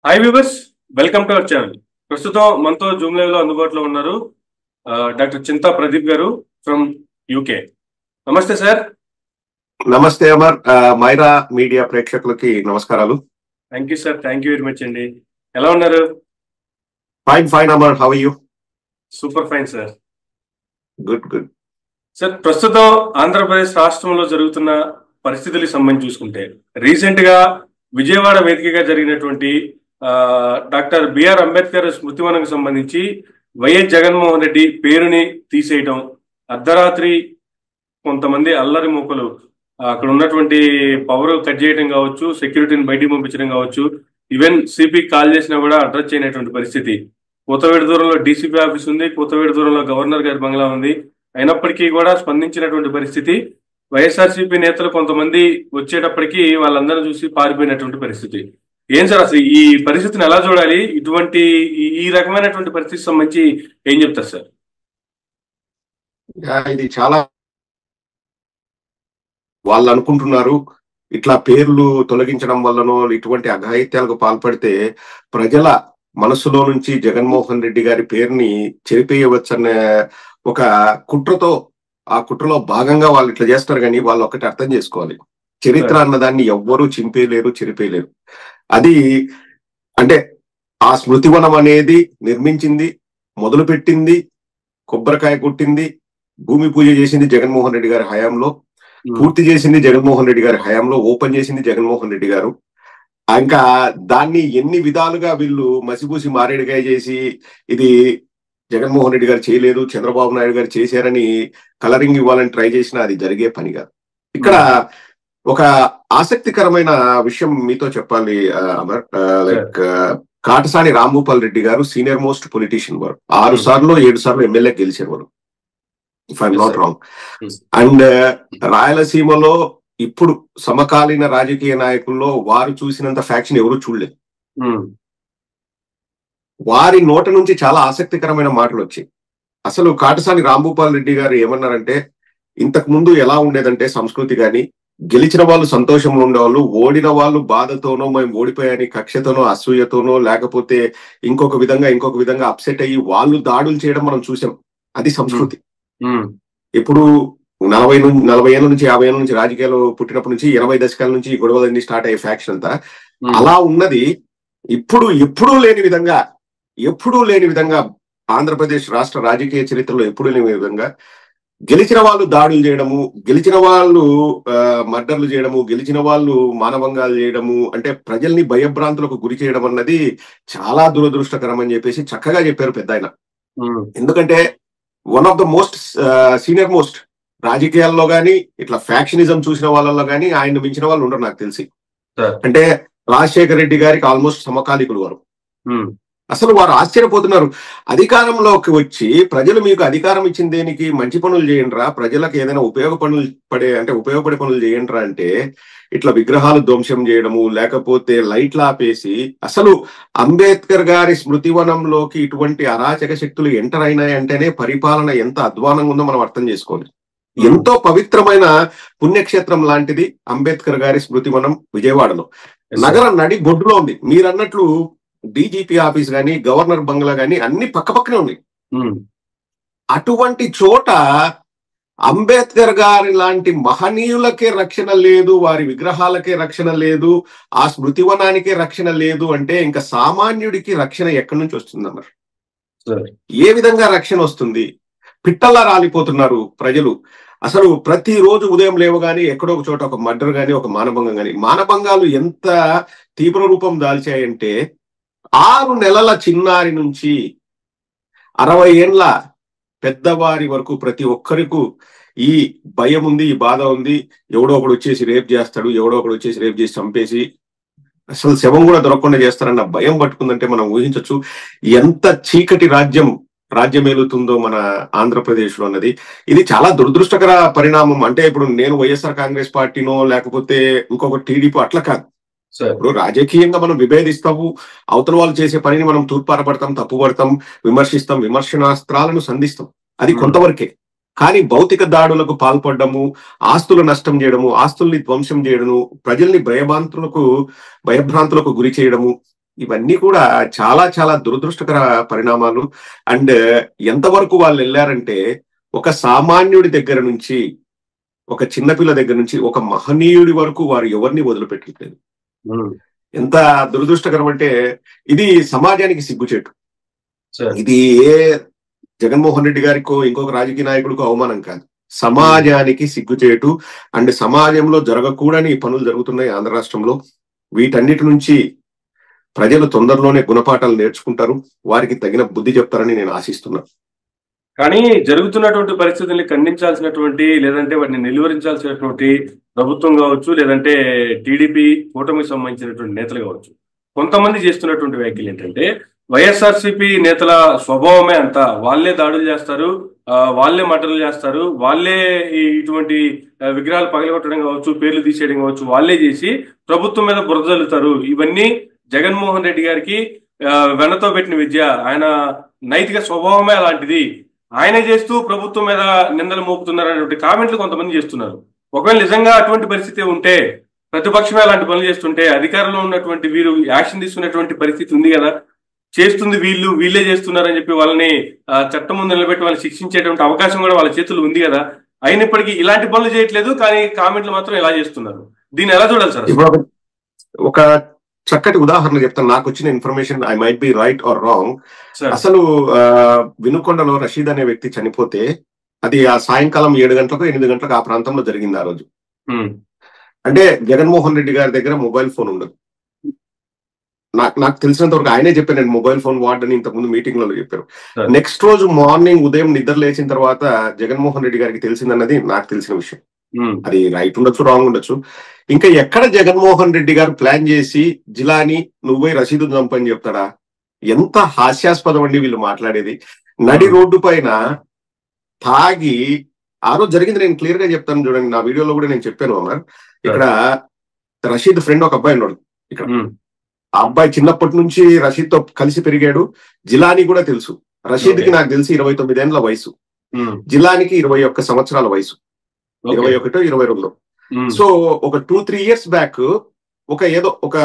Hi viewers, welcome to our channel. ప్రస్తుతం మనతో Zoom live లో అందుబాటులో ఉన్నారు డాక్టర్ చింతా ప్రదీప్ గారు ఫ్రమ్ యూకే. నమస్తే సార్. నమస్తే అమర్. మైరా మీడియా ప్రేక్షకులకి నమస్కారాలు. Thank you sir, thank you very much అండి. ఎలా ఉన్నారు? Fine Amar, how are you? Super fine sir. Good sir, ప్రస్తుతం ఆంధ్రప్రదేశ్ రాష్ట్రంలో జరుగుతున్న పరిస్థితులకు సంబంధించి చూసుకుంటే రీసెంట్ గా విజయవాడ వేదికగా జరిగినటువంటి డాక్టర్ బిఆర్ అంబేద్కర్ స్మృతివనంకు సంబంధించి వైఎస్ జగన్మోహన్ రెడ్డి పేరుని తీసేయటం, అర్ధరాత్రి కొంతమంది అల్లరి మూకలు అక్కడ ఉన్నటువంటి పవర్ కట్ చేయడం కావచ్చు, సెక్యూరిటీని బయటికి పంపించడం కావచ్చు, ఈవెన్ సిపి కాల్ చేసినా కూడా అడ్రస్ చేయనటువంటి పరిస్థితి. కూతవేడు దూరంలో డీసీపీ ఆఫీస్ ఉంది, కూతవేడు దూరంలో గవర్నర్ గారి బంగ్లా ఉంది. అయినప్పటికీ కూడా స్పందించినటువంటి పరిస్థితి. వైఎస్ఆర్సీపీ నేతలు కొంతమంది వచ్చేటప్పటికి వాళ్ళందరూ చూసి పారిపోయినటువంటి పరిస్థితి. ఏం సార్ అసలు ఈ పరిస్థితిని ఎలా చూడాలి? ఇటువంటి ఈ రకమైనటువంటి పరిస్థితి సంబంధించి ఏం చెప్తారు సార్? ఇది చాలా వాళ్ళు అనుకుంటున్నారు ఇట్లా పేర్లు తొలగించడం వల్లనో ఇటువంటి అఘాయిత్యాలకు పాల్పడితే ప్రజల మనసులో నుంచి జగన్మోహన్ రెడ్డి గారి పేరుని చెరిపేయవచ్చనే ఒక కుట్రతో, ఆ కుట్రలో భాగంగా వాళ్ళు ఇట్లా చేస్తారు. కానీ వాళ్ళు ఒకటి అర్థం చేసుకోవాలి, చరిత్ర అన్నదాన్ని ఎవ్వరూ చింపేయలేరు, చెరిపేయలేరు. అది అంటే ఆ స్మృతివనం అనేది నిర్మించింది, మొదలుపెట్టింది, కొబ్బరికాయ కొట్టింది, భూమి పూజ చేసింది జగన్మోహన్ రెడ్డి గారి హయాంలో, పూర్తి చేసింది జగన్మోహన్ రెడ్డి గారి హయాంలో, ఓపెన్ చేసింది జగన్మోహన్ రెడ్డి గారు. ఇంకా దాన్ని ఎన్ని విధాలుగా వీళ్ళు మసిపూసి మారేడుకాయ చేసి ఇది జగన్మోహన్ రెడ్డి గారు చేయలేదు, చంద్రబాబు నాయుడు గారు చేశారని కలరింగ్ ఇవ్వాలని ట్రై చేసినా అది జరిగే పని కాదు. ఇక్కడ ఒక ఆసక్తికరమైన విషయం మీతో చెప్పాలి అమర్. లైక్ కాటసాని రాంభూపాల్ రెడ్డి గారు సీనియర్ మోస్ట్ పొలిటీషియన్ వారు, 6 సార్లు 7 సార్లు ఎమ్మెల్యే గెలిచారు వారు, if I'm not wrong. And రాయలసీమలో ఇప్పుడు సమకాలీన రాజకీయ నాయకుల్లో వారు చూసినంత ఫ్యాక్షన్ ఎవరు చూడలేదు. వారి నోట నుంచి చాలా ఆసక్తికరమైన మాటలు వచ్చాయి. అసలు కాటసాని రాంభూపాల్ రెడ్డి గారు ఏమన్నారంటే, ఇంతకు ముందు ఎలా ఉండేదంటే సంస్కృతి గాని, గెలిచిన వాళ్ళు సంతోషంలో ఉండేవాళ్ళు, ఓడిన వాళ్ళు బాధతోనో, మేము ఓడిపోయాని కక్షతోనో, అసూయతోనో, లేకపోతే ఇంకొక విధంగా అప్సెట్ అయ్యి వాళ్ళు దాడులు చేయడం మనం చూసాం. అది సంస్కృతి. ఇప్పుడు 40 ఏళ్ళ నుంచి 50 ఏళ్ళ నుంచి రాజకీయాలు పుట్టినప్పటి నుంచి 80 దశకాల నుంచి ఈ గొడవలన్నీ స్టార్ట్ అయ్యే ఫ్యాక్షన్ అంతా అలా ఉన్నది. ఇప్పుడు ఎప్పుడూ లేని విధంగా ఆంధ్రప్రదేశ్ రాష్ట్ర రాజకీయ చరిత్రలో ఎప్పుడూ లేని విధంగా గెలిచిన వాళ్ళు దాడులు చేయడము, గెలిచిన వాళ్ళు మర్డర్లు చేయడము, గెలిచిన వాళ్ళు మానభంగాలు చేయడము, అంటే ప్రజల్ని భయభ్రాంతులకు గురి చేయడం అన్నది చాలా దురదృష్టకరం అని చెప్పేసి చక్కగా చెప్పారు పెద్ద ఆయన. ఎందుకంటే one of the most senior most రాజకీయాల్లో గానీ ఇట్లా ఫ్యాక్షనిజం చూసిన వాళ్ళలో గానీ ఆయన మించిన వాళ్ళు ఉండరు నాకు తెలిసి. అంటే రాజశేఖర రెడ్డి గారికి ఆల్మోస్ట్ సమకాలీకులు వారు. అసలు వారు ఆశ్చర్యపోతున్నారు, అధికారంలోకి వచ్చి ప్రజలు మీకు అధికారం ఇచ్చిన దేనికి, మంచి పనులు చేయండిరా, ప్రజలకు ఏదైనా ఉపయోగపడే పనులు చేయండిరా అంటే ఇట్లా విగ్రహాలు ధ్వంసం చేయడము, లేకపోతే లైట్లు ఆపేసి, అసలు అంబేద్కర్ గారి స్మృతివనంలోకి ఇటువంటి అరాచక శక్తులు ఎంటర్ అయినాయంటేనే పరిపాలన ఎంత అధ్వానంగా ఉందో మనం అర్థం చేసుకోవాలి. ఎంతో పవిత్రమైన పుణ్యక్షేత్రం లాంటిది అంబేద్కర్ గారి స్మృతివనం విజయవాడలో, నగరం నడి బొడ్డులో ఉంది. మీరు అన్నట్లు డీజీపీ ఆఫీస్ గాని, గవర్నర్ బంగ్లా గాని అన్ని పక్కనే ఉన్నాయి. అటువంటి చోట అంబేద్కర్ గారి లాంటి మహనీయులకే రక్షణ లేదు, వారి విగ్రహాలకే రక్షణ లేదు, ఆ స్మృతివనానికే రక్షణ లేదు అంటే ఇంకా సామాన్యుడికి రక్షణ ఎక్కడి నుంచి వస్తుందన్నారు? ఏ విధంగా రక్షణ వస్తుంది? పిట్టల్లా రాలిపోతున్నారు ప్రజలు. అసలు ప్రతిరోజు ఉదయం లేవగానే ఎక్కడో ఒక చోట ఒక మర్డర్ గాని, ఒక మానభంగం గాని. మానభంగాలు ఎంత తీవ్ర రూపం దాల్చాయంటే 6 నెలల చిన్నారి నుంచి 60 ఏళ్ల పెద్దవారి వరకు ప్రతి ఒక్కరికి ఈ భయం ఉంది, ఈ బాధ ఉంది. ఎవడో ఒకడు వచ్చేసి రేప్ చేస్తాడు, ఎవడో ఒకడు వచ్చేసి రేప్ చేసి చంపేసి అసలు శవం కూడా దొరకకుండా చేస్తారన్న భయం పట్టుకుందంటే మనం ఊహించవచ్చు ఎంత చీకటి రాజ్యమేలుతుందో మన ఆంధ్రప్రదేశ్ లో అన్నది. ఇది చాలా దురదృష్టకర పరిణామం. అంటే ఇప్పుడు నేను వైఎస్ఆర్ కాంగ్రెస్ పార్టీనో లేకపోతే ఇంకొక టీడీపీ అట్లా కాదు. ఇప్పుడు రాజకీయంగా మనం విభేదిస్తాము, అవతల వాళ్ళు చేసే పనిని మనం తూర్పారపడతాం, తప్పుపడతాం, విమర్శిస్తాం, విమర్శనాస్త్రాలను సంధిస్తాం, అది కొంతవరకే. కానీ భౌతిక దాడులకు పాల్పడము, ఆస్తుల నష్టం చేయడము, ఆస్తుల్ని ధ్వంసం చేయడము, ప్రజల్ని భయభ్రాంతులకు గురి చేయడము, ఇవన్నీ కూడా చాలా చాలా దురదృష్టకర పరిణామాలు. అండ్ ఎంతవరకు వాళ్ళు వెళ్ళారంటే ఒక సామాన్యుడి దగ్గర నుంచి, ఒక చిన్నపిల్ల దగ్గర నుంచి ఒక మహనీయుడి వరకు వారు ఎవరిని వదిలిపెట్టలేదు. ఎంత దురదృష్టకరం అంటే ఇది సమాజానికి సిగ్గుచేటు. ఇది ఏ జగన్మోహన్ రెడ్డి గారికో ఇంకొక రాజకీయ నాయకుడికో అవమానం కాదు, సమాజానికి సిగ్గుచేటు. అండ్ సమాజంలో జరగకూడని పనులు జరుగుతున్నాయి ఆంధ్ర రాష్ట్రంలో. వీటన్నిటి నుంచి ప్రజలు తొందరలోనే గుణపాఠాలు నేర్చుకుంటారు, వారికి తగిన బుద్ధి చెప్తారని నేను ఆశిస్తున్నాను. కానీ జరుగుతున్నటువంటి పరిస్థితుల్ని ఖండించాల్సినటువంటి, లేదంటే వాటిని నిలువరించాల్సినటువంటి ప్రభుత్వం కావచ్చు, లేదంటే టీడీపీ కూటమికి సంబంధించినటువంటి నేతలు కావచ్చు, కొంతమంది చేస్తున్నటువంటి వ్యాఖ్యలు ఏంటంటే వైఎస్ఆర్సీపీ నేతల స్వభావమే అంతా, వాళ్ళే దాడులు చేస్తారు, వాళ్ళే మర్డర్లు చేస్తారు, వాళ్ళే ఇటువంటి విగ్రహాలు పగలగొట్టడం కావచ్చు, పేర్లు తీసేయడం కావచ్చు, వాళ్ళే చేసి ప్రభుత్వం మీద బురద జల్లుతారు. ఇవన్నీ జగన్మోహన్ రెడ్డి గారికి వెన్నతో పెట్టిన విద్య, ఆయన నైతిక స్వభావమే అలాంటిది, ఆయనే చేస్తూ ప్రభుత్వం మీద నిందలు మోపుతున్నారు అనేటువంటి కామెంట్లు కొంతమంది చేస్తున్నారు. ఒకవేళ నిజంగా అటువంటి పరిస్థితి ఉంటే, ప్రతిపక్షమే అలాంటి పనులు చేస్తుంటే అధికారంలో ఉన్నటువంటి వీరు యాక్షన్ తీసుకునేటువంటి పరిస్థితి ఉంది కదా. చేస్తుంది వీళ్ళే చేస్తున్నారని చెప్పి వాళ్ళని చట్టం ముందు నిలబెట్టి వాళ్ళని శిక్షించేటువంటి అవకాశం కూడా వాళ్ళ చేతులు ఉంది కదా. అయినప్పటికీ ఇలాంటి పనులు చేయట్లేదు, కానీ కామెంట్లు మాత్రం ఇలా చేస్తున్నారు. దీన్ని ఎలా చూడాలి సార్? ఒక చక్కటి ఉదాహరణ చెప్తాను. నాకు వచ్చిన information, I might be right are wrong. అసలు వినుకొండలో రషీద్ అనే వ్యక్తి చనిపోతే అది ఆ సాయంకాలం 7 గంటలకు 8 గంటలకు ఆ ప్రాంతంలో జరిగింది. ఆ రోజు అంటే జగన్మోహన్ రెడ్డి గారి దగ్గర మొబైల్ ఫోన్ ఉండదు. నాకు తెలిసినంత వరకు ఆయనే చెప్పారు, నేను మొబైల్ ఫోన్ వాడని ఇంతకుముందు మీటింగ్ లో చెప్పారు. నెక్స్ట్ రోజు మార్నింగ్ ఉదయం నిద్ర లేచిన తర్వాత జగన్మోహన్ రెడ్డి గారికి తెలిసిందన్నది నాకు తెలిసిన విషయం. అది రైట్ ఉండొచ్చు, రాంగ్ ఉండొచ్చు. ఇంకా ఎక్కడ జగన్మోహన్ రెడ్డి గారు ప్లాన్ చేసి జిలాని నువ్వే రషీదు చంపని చెప్తాడా? ఎంత హాస్యాస్పదం అండి వీళ్ళు మాట్లాడేది. నడి రోడ్డు పైన తాగి ఆ రోజు జరిగింది. నేను క్లియర్ గా చెప్తాను చూడండి, నా వీడియోలో కూడా నేను చెప్పాను అమర్. ఇక్కడ రషీద్ ఫ్రెండ్ ఒక అబ్బాయి ఉన్నాడు ఇక్కడ. ఆ అబ్బాయి చిన్నప్పటి నుంచి రషీద్ తో కలిసి పెరిగాడు. జిలాని కూడా తెలుసు. రషీద్ కి నాకు తెలిసి 29 ఏళ్ల వయసు, జిలానికి 21 సంవత్సరాల వయసు, 21, 22. సో ఒక 2-3 ఇయర్స్ బ్యాక్ ఒక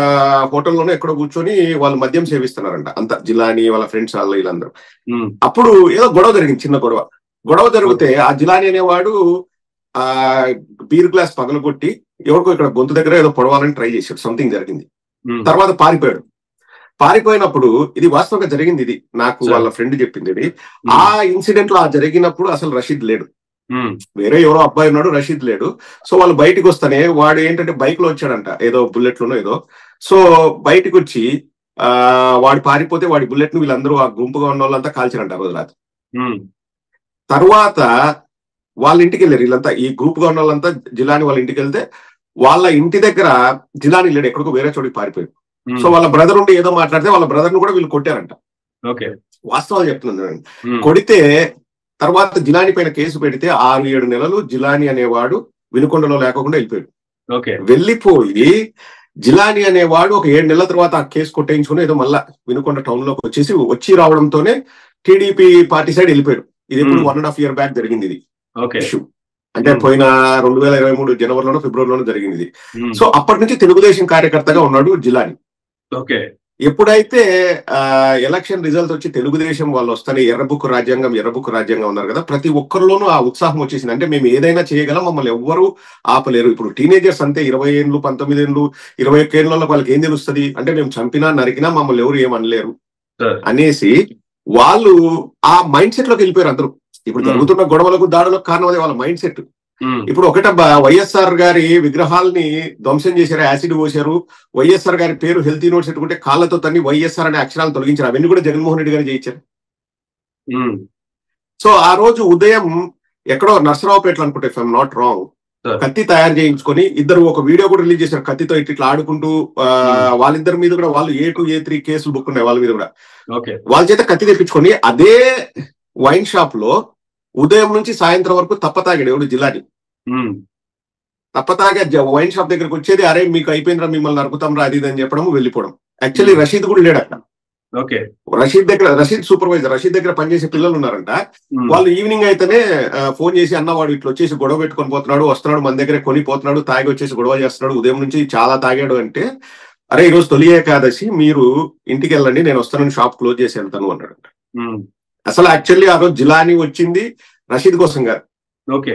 హోటల్లోనే ఎక్కడో కూర్చొని వాళ్ళు మద్యం సేవిస్తున్నారంట అంత, జిలాని వాళ్ళ ఫ్రెండ్స్ వాళ్ళు వీళ్ళందరూ. అప్పుడు ఏదో గొడవ జరిగింది, చిన్న గొడవ జరిగితే ఆ జిలాని అనేవాడు ఆ బీర్ గ్లాస్ పగలగొట్టి ఎవరికో ఇక్కడ గొంతు దగ్గర ఏదో పొడవాలని ట్రై చేశాడు. సంథింగ్ జరిగింది. తర్వాత పారిపోయినప్పుడు, ఇది వాస్తవంగా జరిగింది, ఇది నాకు వాళ్ళ ఫ్రెండ్ చెప్పింది. ఇది ఆ ఇన్సిడెంట్ లో జరిగినప్పుడు అసలు రషీద్ లేడు, వేరే ఎవరో అబ్బాయి ఉన్నాడు, రషీద్ లేడు. సో వాళ్ళు బయటకు వస్తానే వాడు ఏంటంటే బైక్ లో వచ్చాడంట, ఏదో బుల్లెట్ లోనో ఏదో. సో బయటకు వచ్చి వాడు పారిపోతే వాడి బుల్లెట్ ను వీళ్ళందరూ ఆ గుంపుగా ఉన్న వాళ్ళంతా కాల్చారంట ఆ రోజు రాత్రి. తర్వాత వాళ్ళ ఇంటికి వెళ్ళారు వీళ్ళంతా, ఈ గ్రూప్ గా ఉన్న వాళ్ళంతా జిలాని వాళ్ళ ఇంటికి వెళ్తే వాళ్ళ ఇంటి దగ్గర జిలాని లేడు, ఎక్కడికో వేరే చోటికి పారిపోయాడు. సో వాళ్ళ బ్రదర్ ఉండి ఏదో మాట్లాడితే వాళ్ళ బ్రదర్ ను కూడా వీళ్ళు కొట్టారంట. వాస్తవాలు చెప్తున్నాను. కొడితే తర్వాత జిలాని పైన కేసు పెడితే 6-7 నెలలు జిలాని అనేవాడు వినుకొండలో లేకుండా వెళ్ళిపోయాడు. వెళ్ళిపోయి జిలాని అనేవాడు ఒక 7 నెలల తర్వాత ఆ కేసు కొట్టేయించుకుని ఏదో మళ్ళా వినుకొండ టౌన్ లోకి వచ్చి రావడంతోనే టీడీపీ పార్టీ సైడ్ వెళ్ళిపోయాడు. ఇది ఇప్పుడు 1.5 year బ్యాక్ జరిగింది ఇది ఇష్యూ. అంటే పోయిన 2023 జనవరిలోనో ఫిబ్రవరిలోనో జరిగింది ఇది. సో అప్పటి నుంచి తెలుగుదేశం కార్యకర్తగా ఉన్నాడు జిలాని. ఎప్పుడైతే ఎలక్షన్ రిజల్ట్ వచ్చి తెలుగుదేశం వాళ్ళు వస్తానే ఎర్రబుక్ రాజ్యాంగం ఉన్నారు కదా, ప్రతి ఒక్కరిలోనూ ఆ ఉత్సాహం వచ్చేసింది. అంటే మేము ఏదైనా చేయగలం, మమ్మల్ని ఎవ్వరూ ఆపలేరు. ఇప్పుడు టీనేజర్స్ అంతే, 20 ఏళ్ళు 19 ఏళ్ళు 21 ఏళ్ళలో వాళ్ళకి ఏం తెలుస్తుంది అంటే మేము చంపినా నరికినా మమ్మల్ని ఎవరు ఏమనలేరు అనేసి వాళ్ళు ఆ మైండ్ సెట్ లోకి వెళ్ళిపోయారు అందరూ. ఇప్పుడు జరుగుతున్న గొడవలకు దాడులకు కారణం అదే వాళ్ళ మైండ్ సెట్. ఇప్పుడు ఒకటబ్బా, వైఎస్ఆర్ గారి విగ్రహాలని ధ్వంసం చేశారు, యాసిడ్ పోసారు, వైఎస్ఆర్ గారి పేరు హెల్తీ నోట్స్ పెట్టుకుంటే కాళ్ళతో తన్ని వైఎస్ఆర్ అనే అక్షరాలను తొలగించారు. అవన్నీ కూడా జగన్మోహన్ రెడ్డి గారు చేయించారు. సో ఆ రోజు ఉదయం ఎక్కడో నర్సరావుపేటలో అనుకుంటే, ఇఫ్ ఐఎమ్ నాట్ రాంగ్, కత్తి తయారు చేయించుకొని ఇద్దరు ఒక వీడియో కూడా రిలీజ్ చేశారు, కత్తితో ఇట్లా ఆడుకుంటూ. వాళ్ళిద్దరి మీద కూడా వాళ్ళు A2, A3 కేసులు బుక్ ఉన్నాయి వాళ్ళ మీద కూడా. వాళ్ళ చేత కత్తి తెప్పించుకొని అదే వైన్ షాప్ లో ఉదయం నుంచి సాయంత్రం వరకు తప్పతాగాడు ఎవడు జిలాని. తప్పతాగా వైన్ షాప్ దగ్గరకు వచ్చేది, అరే మీకు అయిపోయిందిరా, మిమ్మల్ని నరుకుతాం రా, అది ఇది అని చెప్పడం, వెళ్ళిపోవడం. యాక్చువల్లీ రషీద్ కూడా లేడు అక్కడ. రషీద్ సూపర్వైజర్, రషీద్ దగ్గర పనిచేసే పిల్లలు ఉన్నారంట. వాళ్ళు ఈవినింగ్ అయితేనే ఫోన్ చేసి, అన్నవాడు ఇట్లా వచ్చేసి గొడవ పెట్టుకొని పోతున్నాడు, వస్తున్నాడు మన దగ్గర కొనిపోతున్నాడు, తాగి వచ్చేసి గొడవ చేస్తున్నాడు, ఉదయం నుంచి చాలా తాగాడు అంటే అరే ఈరోజు తొలి ఏకాదశి, మీరు ఇంటికి వెళ్ళండి, నేను వస్తానని షాప్ క్లోజ్ చేసి వెళ్తాను అన్నాడు. అసలు యాక్చువల్లీ ఆ రోజు జిలానీ వచ్చింది రషీద్ కోసం కాదు. ఓకే,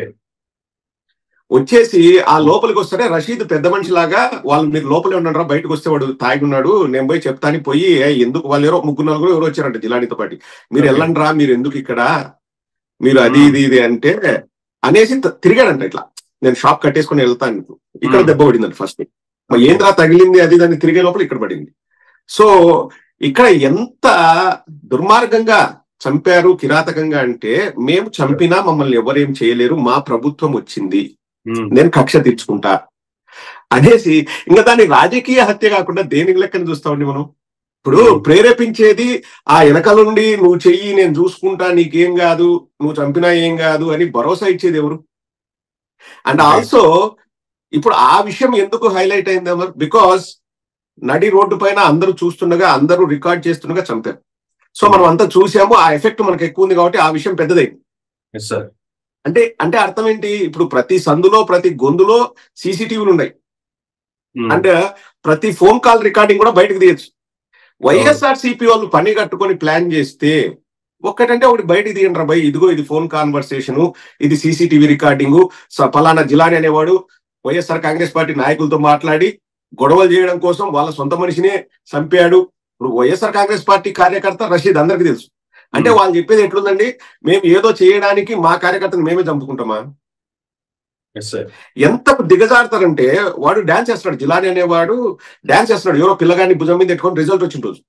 వచ్చేసి ఆ లోపలికి వస్తాడే రషీద్ పెద్ద మనిషిలాగా, వాళ్ళు మీరు లోపలే ఉన్నారా, బయటకు వస్తే వాడు తాగి ఉన్నాడు, నేను పోయి చెప్తాని పోయి, ఎందుకు వాళ్ళు ఎవరో 3-4 ఎవరు వచ్చారంట జిలానీతో పాటు, మీరు వెళ్ళండి రా, మీరు ఎందుకు ఇక్కడ, మీరు అది ఇది అంటే అనేసి తిరిగాడంట. ఇట్లా నేను షాప్ కట్టేసుకుని వెళ్తాను, ఇక్కడ దెబ్బ పడిందండి ఫస్ట్. ఏంద్రా తగిలింది అది దాన్ని తిరిగే లోపల ఇక్కడ పడింది. సో ఇక్కడ ఎంత దుర్మార్గంగా చంపారు, కిరాతకంగా అంటే, మేము చంపినా మమ్మల్ని ఎవరేం చేయలేరు, మా ప్రభుత్వం వచ్చింది, నేను కక్ష తీర్చుకుంటా అనేసి, ఇంకా దాన్ని రాజకీయ హత్య కాకుండా దేనికి లెక్కన చూస్తామండి మనం. ఇప్పుడు ప్రేరేపించేది ఆ వెనకాల నుండి, నువ్వు చెయ్యి నేను చూసుకుంటా, నీకేం కాదు, నువ్వు చంపినా ఏం కాదు అని భరోసా ఇచ్చేది ఎవరు? అండ్ ఆల్సో ఇప్పుడు ఆ విషయం ఎందుకు హైలైట్ అయింది అమర్, బికాస్ నడి రోడ్డు పైన అందరూ చూస్తుండగా, అందరూ రికార్డ్ చేస్తుండగా చంపారు. సో మనం అంతా చూసాము, ఆ ఎఫెక్ట్ మనకు ఎక్కువ ఉంది కాబట్టి ఆ విషయం పెద్దదైంది. అంటే అంటే అర్థం ఏంటి, ఇప్పుడు ప్రతి సందులో ప్రతి గొంతులో సీసీటీవీలు ఉన్నాయి, అండ్ ప్రతి ఫోన్ కాల్ రికార్డింగ్ కూడా బయటకు తీయచ్చు. వైఎస్ఆర్సీపీ వాళ్ళు పని కట్టుకొని ప్లాన్ చేస్తే ఒక్కటంటే ఒకటి బయటకు తీయండి రా భయ్, ఇదిగో ఇది ఫోన్ కాన్వర్సేషను, ఇది సీసీటీవీ రికార్డింగు, ఫలానా జిలాని అనేవాడు వైఎస్ఆర్ కాంగ్రెస్ పార్టీ నాయకులతో మాట్లాడి గొడవలు చేయడం కోసం వాళ్ళ సొంత మనిషినే చంపాడు. ఇప్పుడు వైఎస్ఆర్ కాంగ్రెస్ పార్టీ కార్యకర్త రషీద్ అందరికీ తెలుసు. అంటే వాళ్ళు చెప్పేది ఎట్లుందండి, మేము ఏదో చేయడానికి మా కార్యకర్తను మేమే చంపుకుంటామా? ఎంత దిగజారుతారంటే, వాడు డాన్స్ చేస్తున్నాడు, జిలాని అనేవాడు డాన్స్ చేస్తున్నాడు, ఎవరో పిల్లగాడిని భుజం మీద పెట్టుకొని రిజల్ట్ వచ్చిన రోజు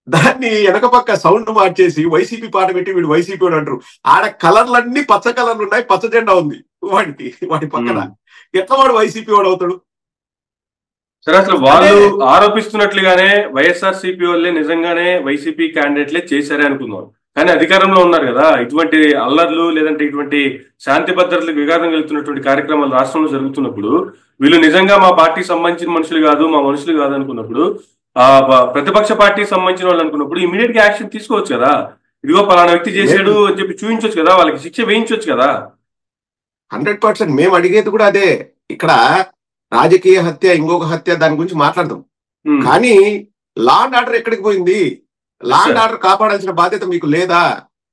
దాన్ని వెనక పక్క సౌండ్ మార్చేసి వైసీపీ పాట పెట్టి వీడు వైసీపీ వాడు అంటారు. ఆడ కలర్లన్నీ పచ్చ కలర్లు ఉన్నాయి, పచ్చ జెండా ఉంది వాడి పక్కన, ఎట్లా వాడు వైసీపీ వాడు అవుతాడు? సరే, అసలు వాళ్ళు ఆరోపిస్తున్నట్లుగానే వైఎస్ఆర్సీపీ వాళ్ళే నిజంగానే వైసీపీ క్యాండిడేట్లే చేశారే అనుకుందాం, కానీ అధికారంలో ఉన్నారు కదా, ఇటువంటి అల్లర్లు లేదంటే ఇటువంటి శాంతి భద్రతలకు విఘాతం కలుగుతున్నటువంటి కార్యక్రమాలు రాష్ట్రంలో జరుగుతున్నప్పుడు, వీళ్ళు నిజంగా మా పార్టీకి సంబంధించిన మనుషులు కాదు, మా మనుషులు కాదు అనుకున్నప్పుడు, ప్రతిపక్ష పార్టీకి సంబంధించిన వాళ్ళు అనుకున్నప్పుడు ఇమీడియట్ గా యాక్షన్ తీసుకోవచ్చు కదా. ఇదిగో పలానా వ్యక్తి చేశాడు అని చెప్పి చూపించవచ్చు కదా, వాళ్ళకి శిక్ష వేయించవచ్చు కదా. 100% మేము అడిగేది కూడా అదే. ఇక్కడ రాజకీయ హత్య, ఇంకొక హత్య, దాని గురించి మాట్లాడదాం, కానీ లా అండ్ ఆర్డర్ ఎక్కడికి పోయింది? లా అండ్ ఆర్డర్ కాపాడాల్సిన బాధ్యత మీకు లేదా?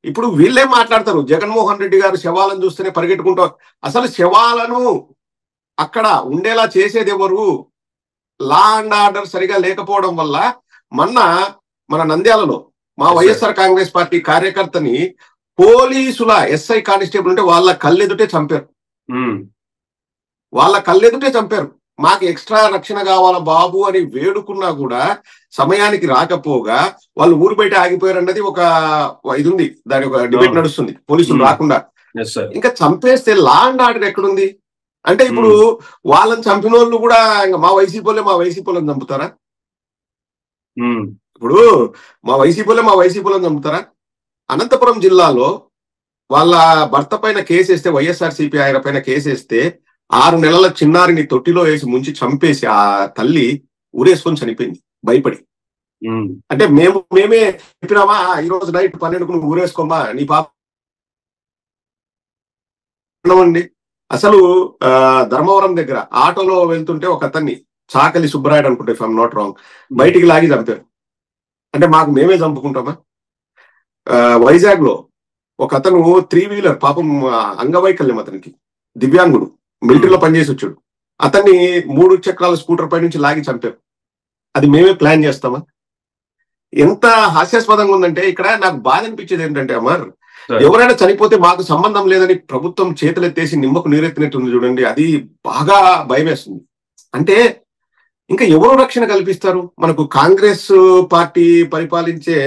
ఇప్పుడు వీళ్ళే మాట్లాడతారు, జగన్మోహన్ రెడ్డి గారు శవాలను చూస్తేనే పరిగెట్టుకుంటారు. అసలు శవాలను అక్కడ ఉండేలా చేసేది ఎవరు? లా అండ్ ఆర్డర్ సరిగా లేకపోవడం వల్ల మన నంద్యాలలో మా వైఎస్ఆర్ కాంగ్రెస్ పార్టీ కార్యకర్తని పోలీసుల ఎస్ఐ కానిస్టేబుల్ ఉంటే వాళ్ళ కళ్ళెదుటే చంపారు. మాకు ఎక్స్ట్రా రక్షణ కావాలా బాబు అని వేడుకున్నా కూడా సమయానికి రాకపోగా వాళ్ళు ఊరు బయట ఆగిపోయారు అన్నది ఒక ఇది ఉంది, దాని ఒక డిబేట్ నడుస్తుంది, పోలీసులు రాకుండా. ఇంకా చంపేస్తే లా అండ్ ఆర్డర్ ఎక్కడుంది? అంటే ఇప్పుడు వాళ్ళని చంపిన వాళ్ళు కూడా ఇంకా మా వైసీపీ వాళ్ళని చంపుతారా? ఇప్పుడు మా వైసీపీలను చంపుతారా? అనంతపురం జిల్లాలో వాళ్ళ భర్త పైన కేసేస్తే, వైఎస్ఆర్సీపీ ఆయన పైన కేసేస్తే 6 నెలల చిన్నారిని తొట్టిలో వేసి ముంచి చంపేసి ఆ తల్లి ఊరేసుకొని చనిపోయింది భయపడి. అంటే మేమే చెప్పినామా, ఈ రోజు నైట్ 12కు నువ్వు ఊరేసుకోమా నీ పాప అండి. అసలు ధర్మవరం దగ్గర ఆటోలో వెళ్తుంటే ఒక అతన్ని, చాకలి సుబ్బరాయుడు అనుకుంటే ఇఫ్ ఐఎమ్ నాట్ రాంగ్, బయటికి లాగి చంపారు. అంటే మాకు మేమే చంపుకుంటామా? వైజాగ్ లో ఒక అతను 3 వీలర్, పాపం అంగవైకల్యం, అతనికి దివ్యాంగుడు, మిలిటరీలో పనిచేసి వచ్చాడు, అతన్ని 3 చక్రాల స్కూటర్ పై నుంచి లాగి చంపారు. అది మేమే ప్లాన్ చేస్తామా? ఎంత హాస్యాస్పదంగా ఉందంటే, ఇక్కడ నాకు బాధ అనిపించేది ఏంటంటే అమర్, ఎవరైనా చనిపోతే మాకు సంబంధం లేదని ప్రభుత్వం చేతులెత్తేసి నిమ్మకు నీరెత్తినట్టుంది చూడండి, అది బాగా భయం వేస్తుంది. అంటే ఇంకా ఎవరు రక్షణ కల్పిస్తారు? మనకు కాంగ్రెస్ పార్టీ పరిపాలించే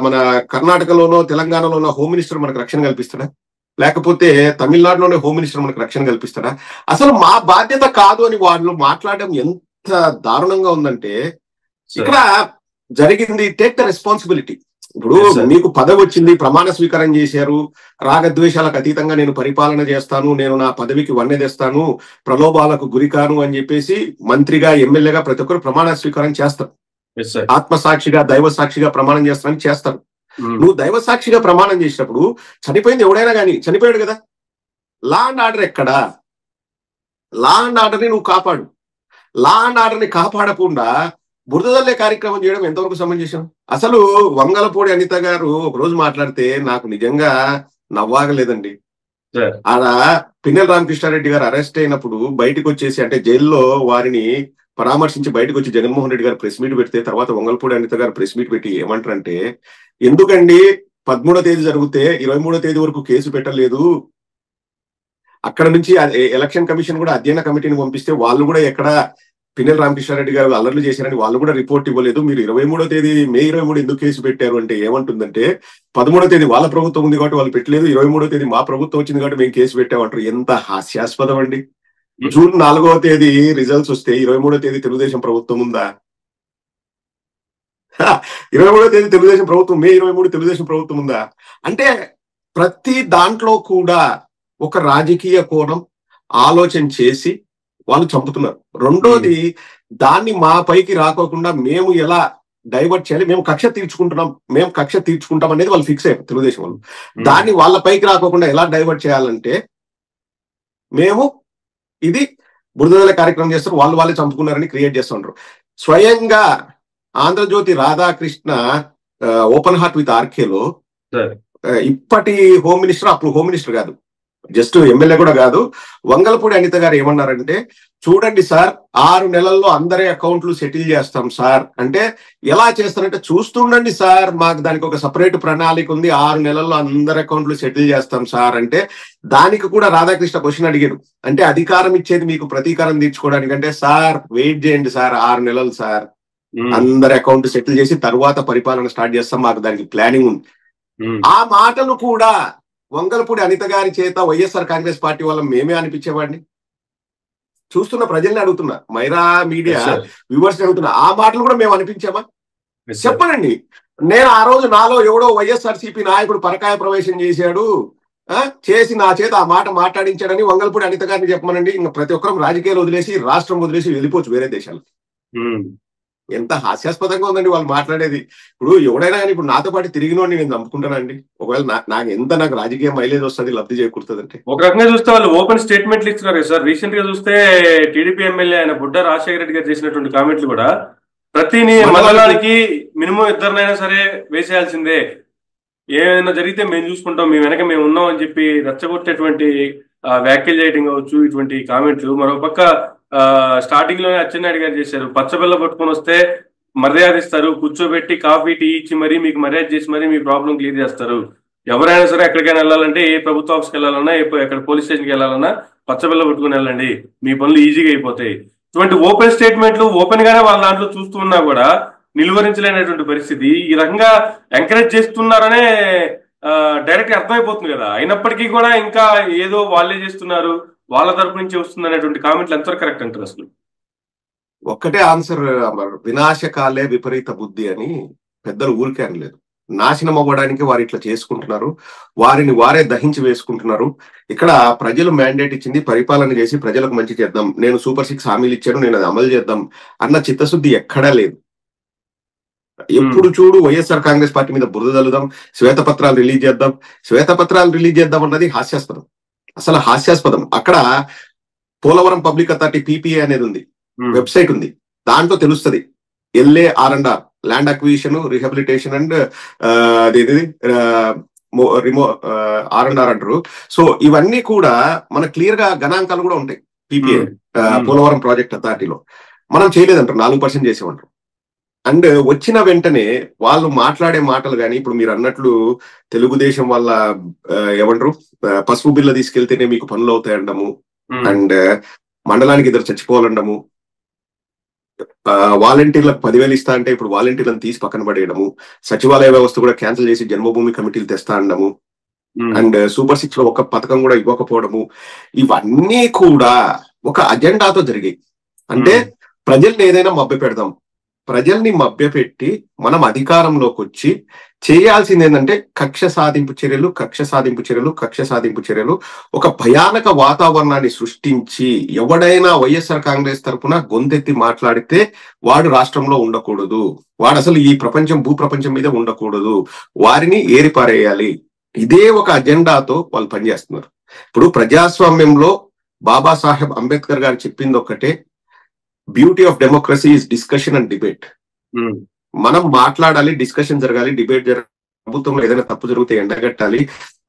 మన కర్ణాటకలోనో తెలంగాణలోనో హోమ్ మినిస్టర్ మనకు రక్షణ కల్పిస్తాడా? లేకపోతే తమిళనాడులోనే హోమ్ మినిస్టర్ మనకు రక్షణ కల్పిస్తాడా? అసలు మా బాధ్యత కాదు అని వాళ్ళు మాట్లాడడం ఎంత దారుణంగా ఉందంటే, ఇక్కడ జరిగింది టేక్ ద రెస్పాన్సిబిలిటీ. ఇప్పుడు మీకు పదవి వచ్చింది, ప్రమాణ స్వీకారం చేశారు, రాగద్వేషాలకు అతీతంగా నేను పరిపాలన చేస్తాను, నేను నా పదవికి వన్నె తెస్తాను, ప్రలోభాలకు గురికాను అని చెప్పేసి మంత్రిగా, ఎమ్మెల్యేగా ప్రతి ఒక్కరు ప్రమాణ స్వీకారం చేస్తారు. ఆత్మసాక్షిగా, దైవ సాక్షిగా ప్రమాణం చేస్తానని చేస్తారు. నువ్వు దైవ సాక్షిగా ప్రమాణం చేసినప్పుడు చనిపోయింది ఎవడైనా కానీ చనిపోయాడు కదా, లా అండ్ ఆర్డర్ ఎక్కడా? లా అండ్ ఆర్డర్ని నువ్వు కాపాడు. లా అండ్ ఆర్డర్ ని కాపాడకుండా బురదల్లే కార్యక్రమం చేయడం ఎంతవరకు సమంజసం? అసలు వంగలపూడి అనిత గారు ఒక రోజు మాట్లాడితే నాకు నిజంగా నవ్వాగలేదండి. ఆడ పిన్నెల రామకృష్ణారెడ్డి గారు అరెస్ట్ అయినప్పుడు బయటకు వచ్చేసి, అంటే జైల్లో వారిని పరామర్శించి బయటకు వచ్చి జగన్మోహన్ రెడ్డి గారు ప్రెస్ మీట్ పెడితే తర్వాత వంగలపూడి అనిత గారు ప్రెస్ మీట్ పెట్టి ఏమంటారంటే, ఎందుకండి 13వ తేదీ జరిగితే 23వ తేదీ వరకు కేసు పెట్టలేదు, అక్కడ నుంచి ఎలక్షన్ కమిషన్ కూడా అధ్యయన కమిటీని పంపిస్తే వాళ్ళు కూడా ఎక్కడ పిన్నెల రామకృష్ణారెడ్డి గారు అల్లర్లు చేశారని వాళ్ళు కూడా రిపోర్ట్ ఇవ్వలేదు, మీరు 23వ తేదీ మే 23 ఎందుకు కేసు పెట్టారు అంటే ఏమంటుందంటే, 13వ తేదీ వాళ్ళ ప్రభుత్వం ఉంది కాబట్టి వాళ్ళు పెట్టలేదు, 23వ తేదీ మా ప్రభుత్వం వచ్చింది కాబట్టి మేము కేసు పెట్టామంటారు. ఎంత హాస్యాస్పదం అండి. జూన్ 4వ తేదీ రిజల్ట్స్ వస్తే 23వ తేదీ తెలుగుదేశం ప్రభుత్వం ఉందా? 23వ తేదీ తెలుగుదేశం ప్రభుత్వం, మే 23 తెలుగుదేశం ప్రభుత్వం ఉందా? అంటే ప్రతి దాంట్లో కూడా ఒక రాజకీయ కోణం ఆలోచన చేసి వాళ్ళు చంపుతున్నారు. రెండోది, దాన్ని మా పైకి రాకోకుండా మేము ఎలా డైవర్ట్ చేయాలి, మేము కక్ష తీర్చుకుంటాం అనేది వాళ్ళు ఫిక్స్ అయ్యారు తెలుగుదేశం వాళ్ళు. దాన్ని వాళ్ళ పైకి రాకోకుండా ఎలా డైవర్ట్ చేయాలంటే మేము ఇది బురదల కార్యక్రమం చేస్తారు, వాళ్ళే చంపుకున్నారని క్రియేట్ చేస్తుంటారు. స్వయంగా Andhra Jyothi Radhakrishna open heart with ఆర్కేలో ఇప్పటి హోమ్ మినిస్టర్, అప్పుడు హోమ్ మినిస్టర్ కాదు, జస్ట్ ఎమ్మెల్యే కూడా కాదు, వంగలపూడి అనిత గారు ఏమన్నారంటే, చూడండి సార్ 6 నెలల్లో అందరి అకౌంట్లు సెటిల్ చేస్తాం సార్ అంటే, ఎలా చేస్తారంటే చూస్తుండండి సార్, మాకు దానికి ఒక సపరేట్ ప్రణాళిక ఉంది, 6 నెలల్లో అందరి అకౌంట్లు సెటిల్ చేస్తాం సార్ అంటే, దానికి కూడా రాధాకృష్ణ క్వశ్చన్ అడిగారు, అంటే అధికారం ఇచ్చేది మీకు ప్రతీకారం తీర్చుకోవడానికి అంటే, సార్ వెయిట్ చేయండి సార్ 6 నెలలు సార్, అందరి అకౌంట్ సెటిల్ చేసి తర్వాత పరిపాలన స్టార్ట్ చేస్తాం, మాకు దానికి ప్లానింగ్ ఉంది. ఆ మాటలు కూడా వంగలపూడి అనిత గారి చేత వైఎస్ఆర్ కాంగ్రెస్ పార్టీ వల్ల మేమే అనిపించేవాడిని. చూస్తున్న ప్రజల్ని అడుగుతున్నా, మైరా మీడియా వ్యూవర్స్ అడుగుతున్నా, ఆ మాటలు కూడా మేము అనిపించామా? చెప్పనండి. నేను ఆ రోజు నాలో ఎవడో వైఎస్ఆర్సీపీ నాయకుడు పరకాయ ప్రవేశం చేశాడు, చేసి నా చేత ఆ మాట మాట్లాడించాడని వంగలపూడి అనిత గారిని చెప్పమనండి. ఇంకా ప్రతి ఒక్కరం రాజకీయాలు వదిలేసి, రాష్ట్రం వదిలేసి వెళ్ళిపోవచ్చు వేరే దేశాలు. ఎంత హాస్యాస్పదంగా ఉందండి వాళ్ళు మాట్లాడేది. ఇప్పుడు ఎవడైనా కానీ ఇప్పుడు నాతో పాటు తిరిగినోడిని నేను నమ్ముకుంటానండి, ఒకవేళ నాకు రాజకీయ మైలేజ్ వస్తుంది, లబ్ధి చేకూరుతుందంటే. ఒక రకంగా చూస్తే వాళ్ళు ఓపెన్ స్టేట్మెంట్లు ఇస్తున్నారు సార్. రీసెంట్ గా చూస్తే టీడీపీ ఎమ్మెల్యే ఆయన బుడ్డ రాజశేఖర రెడ్డి గారు చేసినటువంటి కామెంట్లు కూడా, ప్రతి మండలానికి మినిమం 2 సరే వేసేయాల్సిందే, ఏమైనా జరిగితే మేము చూసుకుంటాం, మేము వెనక మేము ఉన్నాం అని చెప్పి రెచ్చగొట్టేటువంటి వ్యాఖ్యలు చేయడం కావచ్చు, ఇటువంటి కామెంట్లు. మరోపక్క స్టార్టింగ్ లోనే అచ్చెన్నాయుడు గారు చేశారు, పచ్చబెల్ల పట్టుకొని వస్తే మర్యాద ఇస్తారు, కూర్చోబెట్టి కాఫీ టీ ఇచ్చి మరీ మీకు మర్యాద చేసి మరీ మీ ప్రాబ్లం క్లియర్ చేస్తారు, ఎవరైనా సరే ఎక్కడికైనా వెళ్ళాలంటే, ఏ ప్రభుత్వ ఆఫీస్కి వెళ్ళాలన్నా, ఎక్కడ పోలీస్ స్టేషన్కి వెళ్ళాలన్నా పచ్చబెల్ల పట్టుకుని వెళ్ళండి, మీ పనులు ఈజీగా అయిపోతాయి. ఇటువంటి ఓపెన్ స్టేట్మెంట్లు ఓపెన్ గానే వాళ్ళ దాంట్లో చూస్తూ ఉన్నా కూడా నిలువరించలేనటువంటి పరిస్థితి. ఈ రకంగా ఎంకరేజ్ చేస్తున్నారనే డైరెక్ట్ అర్థమైపోతుంది కదా. అయినప్పటికీ కూడా ఇంకా ఏదో వాళ్ళే చేస్తున్నారు, వాళ్ళ తరపు నుంచి వస్తుంది అనేటువంటి కామెంట్లు ఎంతవరకు కరెక్ట్ అంటారు? అసలు ఒక్కటే ఆన్సర్ అమర్, వినాశకాలే విపరీత బుద్ధి అని పెద్దలు ఊరికే అనలేదు. నాశనం అవ్వడానికి వారు ఇట్లా చేసుకుంటున్నారు, వారిని వారే దహించి వేసుకుంటున్నారు. ఇక్కడ ప్రజలు మ్యాండేట్ ఇచ్చింది, పరిపాలన చేసి ప్రజలకు మంచి చేద్దాం, నేను సూపర్ 6 హామీలు ఇచ్చాను, నేను అది అమలు చేద్దాం అన్న చిత్తశుద్ధి ఎక్కడా లేదు. ఎప్పుడు చూడు వైఎస్ఆర్ కాంగ్రెస్ పార్టీ మీద బురద చల్లుదాం, శ్వేతపత్రాలు రిలీజ్ చేద్దాం అన్నది హాస్యాస్పదం, అసలు హాస్యాస్పదం. అక్కడ పోలవరం పబ్లిక్ అథారిటీ PPA అనేది ఉంది, వెబ్సైట్ ఉంది, దాంట్లో తెలుస్తుంది LAR&R, land acquisition, rehabilitation and R&R అంటారు. సో ఇవన్నీ కూడా మన క్లియర్ గా గణాంకాలు కూడా ఉంటాయి. PPA పోలవరం ప్రాజెక్ట్ అథారిటీలో మనం చేయలేదంటారు, 4% చేసేమంటారు. అండ్ వచ్చిన వెంటనే వాళ్ళు మాట్లాడే మాటలు కానీ, ఇప్పుడు మీరు అన్నట్లు తెలుగుదేశం వాళ్ళ ఏమంటారు, పసుపు బిల్ల తీసుకెళ్తేనే మీకు పనులు అవుతాయండము, అండ్ మండలానికి 2 చచ్చిపోవాలండము, వాలంటీర్లకు 10,000 ఇస్తా అంటే ఇప్పుడు వాలంటీర్లను తీసి పక్కన పడేయడము, సచివాలయ వ్యవస్థ కూడా క్యాన్సిల్ చేసి జన్మభూమి కమిటీలు తెస్తా అనడము, అండ్ సూపర్ 6 లో ఒక్క పథకం కూడా ఇవ్వకపోవడము, ఇవన్నీ కూడా ఒక అజెండాతో జరిగాయి. అంటే ప్రజల్ని ఏదైనా మభ్య పెడదాం, ప్రజల్ని మభ్యపెట్టి మనం అధికారంలోకి వచ్చి చేయాల్సింది ఏంటంటే కక్ష సాధింపు చర్యలు, ఒక భయానక వాతావరణాన్ని సృష్టించి ఎవడైనా వైఎస్ఆర్ కాంగ్రెస్ తరఫున గొంతెత్తి మాట్లాడితే వాడు రాష్ట్రంలో ఉండకూడదు, వాడు అసలు ఈ భూప్రపంచం మీద ఉండకూడదు, వారిని ఏరిపారేయాలి. ఇదే ఒక అజెండాతో వాళ్ళు పనిచేస్తున్నారు. ఇప్పుడు ప్రజాస్వామ్యంలో బాబాసాహెబ్ అంబేద్కర్ గారు చెప్పింది ఒక్కటే, beauty of democracy is discussion and debate. మనం మాట్లాడాలి, డిస్కషన్ జరగాలి, డిబేట్ జరగాలి. ప్రభుత్వంలో ఏదైనా తప్పు జరిగితే ఎండగట్టాలి.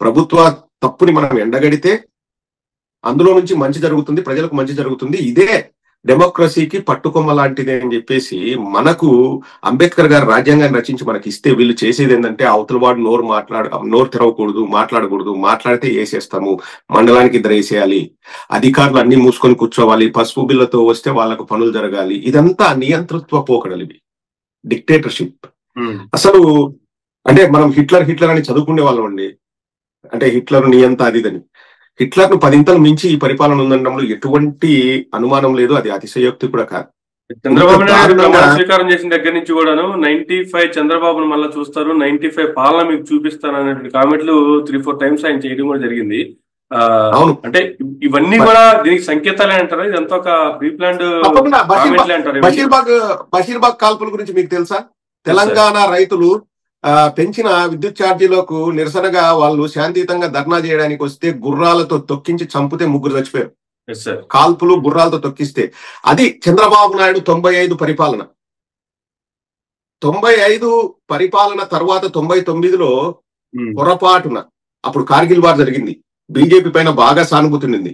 ప్రభుత్వ తప్పుని మనం ఎండగడితే అందులో నుంచి మంచి జరుగుతుంది, ప్రజలకు మంచి జరుగుతుంది. ఇదే డెమోక్రసీకి పట్టుకొమ్మ లాంటిది అని చెప్పేసి మనకు అంబేద్కర్ గారు రాజ్యాంగాన్ని రచించి మనకి ఇస్తే వీళ్ళు చేసేది ఏంటంటే అవతల వాడు నోరు తెరవకూడదు, మాట్లాడకూడదు, మాట్లాడితే వేసేస్తాము, మండలానికి ఇద్దరు వేసేయాలి, అధికారులు అన్ని మూసుకొని కూర్చోవాలి, పసుపు బిల్లతో వస్తే వాళ్ళకు పనులు జరగాలి. ఇదంతా నియంతృత్వ పోకడలు, ఇవి డిక్టేటర్షిప్. అసలు అంటే మనం హిట్లర్ అని చదువుకునే వాళ్ళం అండి. అంటే హిట్లర్ నియంత అదిదని. హిట్లర్ ను 10 మించి ఈ పరిపాలన ఉందనడంలో ఎటువంటి అనుమానం లేదు. అది అతిశయోక్తి కూడా కాదు. చంద్రబాబు నాయుడు ప్రమాణ స్వీకారం చేసిన దగ్గర నుంచి కూడాను 95 చంద్రబాబును మళ్ళీ చూస్తారు, 95 పాలన మీకు చూపిస్తాను అనేటువంటి కామెంట్లు 3-4 టైమ్స్ ఆయన చేయడం కూడా జరిగింది. అవును, అంటే ఇవన్నీ కూడా దీనికి సంకేతాలే అంటారా? ఇదంతా ఒక ప్రీ ప్లాన్డ్ కామెంట్లే అంటారు. బషీర్బాగ్ కాల్పుల గురించి మీకు తెలుసా? తెలంగాణ రైతులు పెంచిన విద్యుత్ ఛార్జీలకు నిరసనగా వాళ్ళు శాంతియుతంగా ధర్నా చేయడానికి వస్తే గుర్రాలతో తొక్కించి చంపితే 3 చచ్చిపోయారు. కాల్పులు గుర్రాలతో తొక్కిస్తే. అది చంద్రబాబు నాయుడు 95 పరిపాలన. 95 పరిపాలన తర్వాత 99లో పొరపాటున అప్పుడు కార్గిల్ వార్ జరిగింది. బీజేపీ పైన బాగా సానుభూతి ఉంది.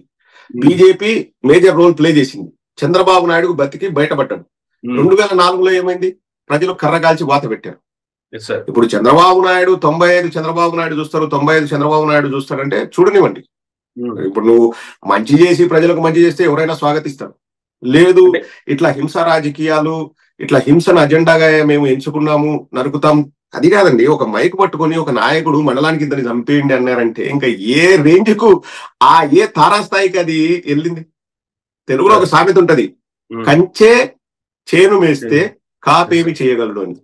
బీజేపీ మేజర్ రోల్ ప్లే చేసింది. చంద్రబాబు నాయుడుకు బతికి బయటపడ్డాడు. 2004లో ఏమైంది? ప్రజలు కర్రగాల్చి వాత పెట్టారు. ఇప్పుడు చంద్రబాబు నాయుడు 95 చంద్రబాబు నాయుడు చూస్తారు, 95 చంద్రబాబు నాయుడు చూస్తారంటే చూడనివ్వండి. ఇప్పుడు నువ్వు మంచి చేసి ప్రజలకు మంచి చేస్తే ఎవరైనా స్వాగతిస్తారు. లేదు ఇట్లా హింస రాజకీయాలు, ఇట్లా హింసను అజెండాగా మేము ఎంచుకున్నాము, నరుకుతాం, అది కాదండి. ఒక మైక్ పట్టుకొని ఒక నాయకుడు మండలానికి ఇద్దరిని చంపేయండి అన్నారంటే ఇంకా ఏ రేంజ్ కు, ఏ తారాస్థాయికి అది వెళ్ళింది. తెలుగులో ఒక సామెత ఉంటది, కంచే చేను మేస్తే కాపేమి చేయగలడు అని.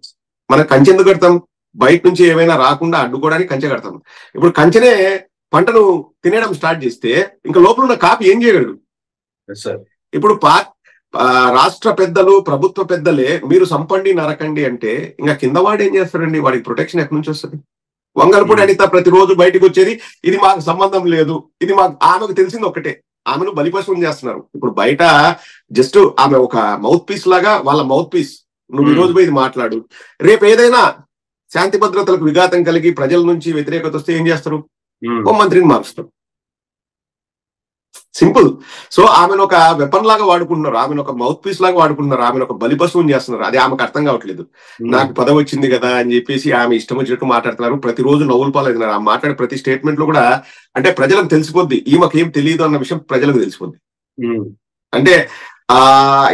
మనం కంచె ఎందుకు కడతాం? బయట నుంచి ఏమైనా రాకుండా అడ్డుకోవడానికి కంచె కడతాం. ఇప్పుడు కంచెనే పంటను తినేయడం స్టార్ట్ చేస్తే ఇంకా లోపల ఉన్న కాపీ ఏం చేయగలడు? ఇప్పుడు రాష్ట్ర పెద్దలు, ప్రభుత్వ పెద్దలే మీరు సంపండి నరకండి అంటే ఇంకా కింద వాడు ఏం చేస్తాడండి? వాడికి ప్రొటెక్షన్ ఎక్కడి నుంచి వస్తుంది? వంగలపూడి అనిత ప్రతిరోజు బయటకు వచ్చేది ఇది మాకు సంబంధం లేదు, ఇది మాకు, ఆమెకు తెలిసింది ఒక్కటే, ఆమెను బలిపశువుని చేస్తున్నారు. ఇప్పుడు బయట జస్ట్ ఆమె ఒక మౌత్ పీస్ లాగా, వాళ్ళ మౌత్ పీస్. నువ్వు ఈ రోజు పోయి మాట్లాడు, రేపు ఏదైనా శాంతి భద్రతలకు విఘాతం కలిగి ప్రజల నుంచి వ్యతిరేకత వస్తే ఏం చేస్తారు? ఓ మంత్రిని మారుస్తారు. సింపుల్. సో ఆమెను ఒక వెపన్ లాగా వాడుకుంటున్నారు, ఆమెను ఒక మౌత్ పీస్ లాగా వాడుకుంటున్నారు, ఆమెను ఒక బలిపశువుని చేస్తున్నారు. అది ఆమెకు అర్థం కావట్లేదు. నాకు పదవి వచ్చింది కదా అని చెప్పేసి ఆమె ఇష్టం వచ్చినట్టు మాట్లాడుతున్నారు. ప్రతిరోజు నవ్వులు పాలవుతున్నారు. ఆ మాట్లాడే ప్రతి స్టేట్మెంట్ లో కూడా అంటే ప్రజలకు తెలిసిపోద్ది ఈమెకేం తెలియదు అన్న విషయం ప్రజలకు తెలిసిపోద్ది. అంటే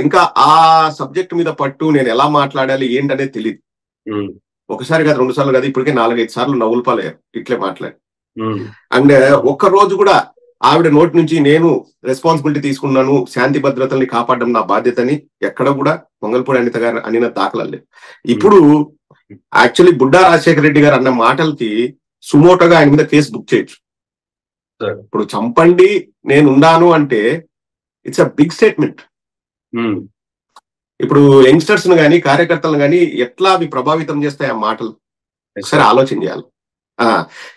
ఇంకా ఆ సబ్జెక్ట్ మీద పట్టు, నేను ఎలా మాట్లాడాలి ఏంటనేది తెలియదు. ఒకసారి కాదు, 2 సార్లు కాదు, ఇప్పటికే 4-5 సార్లు నవ్వులు పాలయ్యారు ఇట్లే మాట్లాడి. అండ్ ఒక్క రోజు కూడా ఆవిడ నోటి నుంచి నేను రెస్పాన్సిబిలిటీ తీసుకున్నాను, శాంతి భద్రతల్ని కాపాడడం నా బాధ్యతని ఎక్కడ కూడా మంగళపూడి అనిత గారు అనిన దాఖలాలు. ఇప్పుడు యాక్చువల్లీ బుడ్డా రాజశేఖర రెడ్డి గారు అన్న మాటలకి సుమోటోగా ఆయన మీద కేసు బుక్ చేయొచ్చు. ఇప్పుడు చంపండి నేనున్నాను అంటే ఇట్స్ అ బిగ్ స్టేట్మెంట్. ఇప్పుడు యంగ్స్టర్స్ ను కానీ కార్యకర్తలను కానీ ఎట్లా అవి ప్రభావితం చేస్తాయి ఆ మాటలు ఒకసారి ఆలోచన చేయాలి.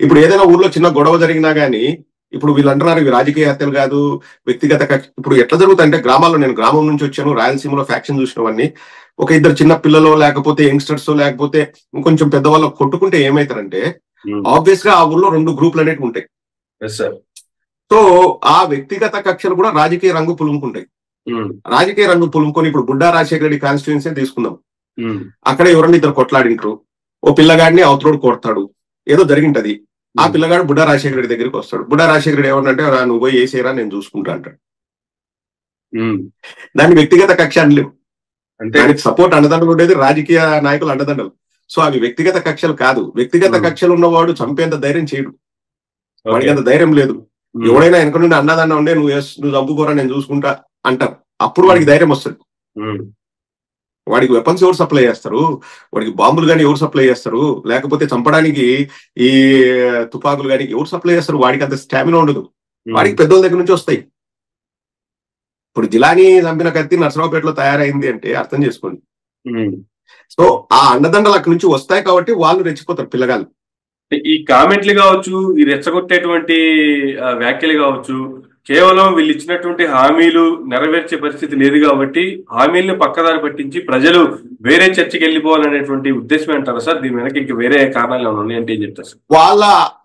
ఇప్పుడు ఏదైనా ఊర్లో చిన్న గొడవ జరిగినా గానీ ఇప్పుడు వీళ్ళు అంటున్నారు ఇవి రాజకీయ హత్యలు కాదు, వ్యక్తిగత. ఇప్పుడు ఎట్లా జరుగుతాయంటే గ్రామాల్లో, నేను గ్రామం నుంచి వచ్చాను, రాయలసీమలో ఫ్యాక్షన్ చూసినవన్నీ, ఒక ఇద్దరు చిన్న పిల్లలు లేకపోతే యంగ్స్టర్స్ లేకపోతే ఇంకొంచెం పెద్దవాళ్ళు కొట్టుకుంటే ఏమైతారంటే ఆబ్వియస్ గా ఆ ఊర్లో 2 గ్రూపులు అనేవి ఉంటాయి. సో ఆ వ్యక్తిగత కక్షలు కూడా రాజకీయ రంగు పులుముకుంటాయి. రాజకీయ రంగు పులుముకొని ఇప్పుడు బుడ్డా రాజశేఖర రెడ్డి కాన్స్టిట్యుయెన్సీ తీసుకుందాం. అక్కడ ఎవరన్నా ఇద్దరు కొట్లాడింటారు, ఓ పిల్లగాడిని అవతలోడు కొడతాడు, ఏదో జరిగింటది. ఆ పిల్లగాడు బుడ్డా రాజశేఖర రెడ్డి దగ్గరికి వస్తాడు. బుడ్డా రాజశేఖర రెడ్డి ఏమన్నంటే నువ్వు పోయి వేసేరా నేను చూసుకుంటా అంటాడు. దాన్ని వ్యక్తిగత కక్ష అనలేవు. దానికి సపోర్ట్ అండదండలు ఉండేది రాజకీయ నాయకులు అండదండలు. సో అవి వ్యక్తిగత కక్షలు కాదు. వ్యక్తిగత కక్షలు ఉన్నవాడు చంపేంత ధైర్యం చేయడు, వాడికి అంత ధైర్యం లేదు. ఎవడైనా వెనక నుండి అండదండ ఉండే నువ్వు చంపుకోరా నేను చూసుకుంటా అంటారు, అప్పుడు వాడికి ధైర్యం వస్తుంది. వాడికి వెపన్స్ ఎవరు సప్లై చేస్తారు? వాడికి బాంబులు కానీ ఎవరు సప్లై చేస్తారు? లేకపోతే చంపడానికి ఈ తుపాకులు కానీ ఎవరు సప్లై చేస్తారు? వాడికి అంత స్టామినా ఉండదు. వాడికి పెద్దోళ్ళ దగ్గర నుంచి వస్తాయి. ఇప్పుడు జిలానీ చంపిన కత్తి నర్సరావుపేటలో తయారైంది అంటే అర్థం చేసుకోండి. సో ఆ అండదండలు అక్కడి నుంచి వస్తాయి కాబట్టి వాళ్ళు రెచ్చిపోతారు పిల్లగాళ్ళు. ఈ కామెంట్లు కావచ్చు, ఈ రెచ్చగొట్టేటువంటి వ్యాఖ్యలు కావచ్చు, కేవలం వీళ్ళు ఇచ్చినటువంటి హామీలు నెరవేర్చే పరిస్థితి లేదు కాబట్టి హామీలను పక్కదారి పట్టించి ప్రజలు వేరే చర్చకి వెళ్ళిపోవాలనేటువంటి ఉద్దేశం అంటారా సార్? దీని వెనక ఇంక వేరే కారణాలు ఏమైనా ఉన్నాయంటే ఏం చెప్తారు సార్?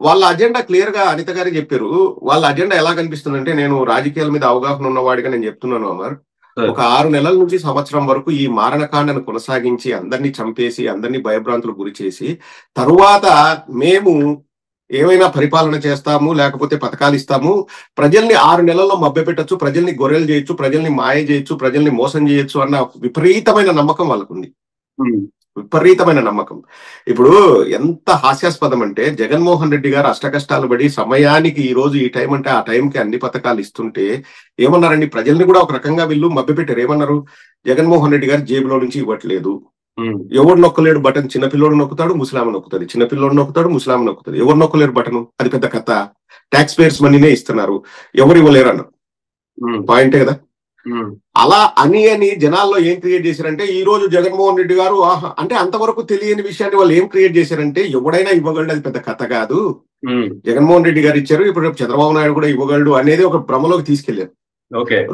వాళ్ళ అజెండా క్లియర్ గా అనిత గారు చెప్పారు. వాళ్ళ అజెండా ఎలా కనిపిస్తుందంటే, నేను రాజకీయాల మీద అవగాహన ఉన్నవాడిగా నేను చెప్తున్నాను అమర్, ఒక 6 నెలల నుంచి సంవత్సరం వరకు ఈ మారణకాండను కొనసాగించి అందరినీ చంపేసి అందరినీ భయభ్రాంతులకు గురి చేసి తరువాత మేము ఏమైనా పరిపాలన చేస్తాము, లేకపోతే పథకాలు ఇస్తాము, ప్రజల్ని 6 నెలల్లో మభ్యపెట్టచ్చు, ప్రజల్ని గొర్రెలు చేయొచ్చు, ప్రజల్ని మాయ చేయొచ్చు, ప్రజల్ని మోసం చేయొచ్చు అన్న విపరీతమైన నమ్మకం వాళ్ళకుంది. విపరీతమైన నమ్మకం. ఇప్పుడు ఎంత హాస్యాస్పదం అంటే, జగన్మోహన్ రెడ్డి గారు అష్టకష్టాలు పడి సమయానికి ఈ రోజు ఈ టైం అంటే ఆ టైంకి అన్ని పథకాలు ఇస్తుంటే ఏమన్నారండి, ప్రజల్ని కూడా ఒక రకంగా వీళ్ళు మభ్యపెట్టారు. ఏమన్నారు, జగన్మోహన్ రెడ్డి గారు జేబులో నుంచి ఇవ్వట్లేదు, ఎవరు నొక్కలేడు బటన్, చిన్నపిల్లోడు నొక్కుతాడు, ముసలామ నొక్కుతుంది, చిన్నపిల్లోడు నొక్కుతాడు, ముసలామ నొక్కుతుంది, ఎవరు నొక్కలేరు బటన్, అది పెద్ద కథ, ట్యాక్స్ పేయర్స్ మనీనే ఇస్తున్నారు, ఎవరు ఇవ్వలేరు అన్నారు. పాయింటే కదా. అలా అని జనాల్లో ఏం క్రియేట్ చేశారంటే, ఈ రోజు జగన్మోహన్ రెడ్డి గారు అంటే అంతవరకు తెలియని విషయాన్ని వాళ్ళు ఏం క్రియేట్ చేశారంటే, ఎవడైనా ఇవ్వగలడు, అది పెద్ద కథ కాదు, జగన్మోహన్ రెడ్డి గారు ఇచ్చారు, ఇప్పుడు చంద్రబాబు నాయుడు కూడా ఇవ్వగలడు అనేది ఒక భ్రమలోకి తీసుకెళ్లారు.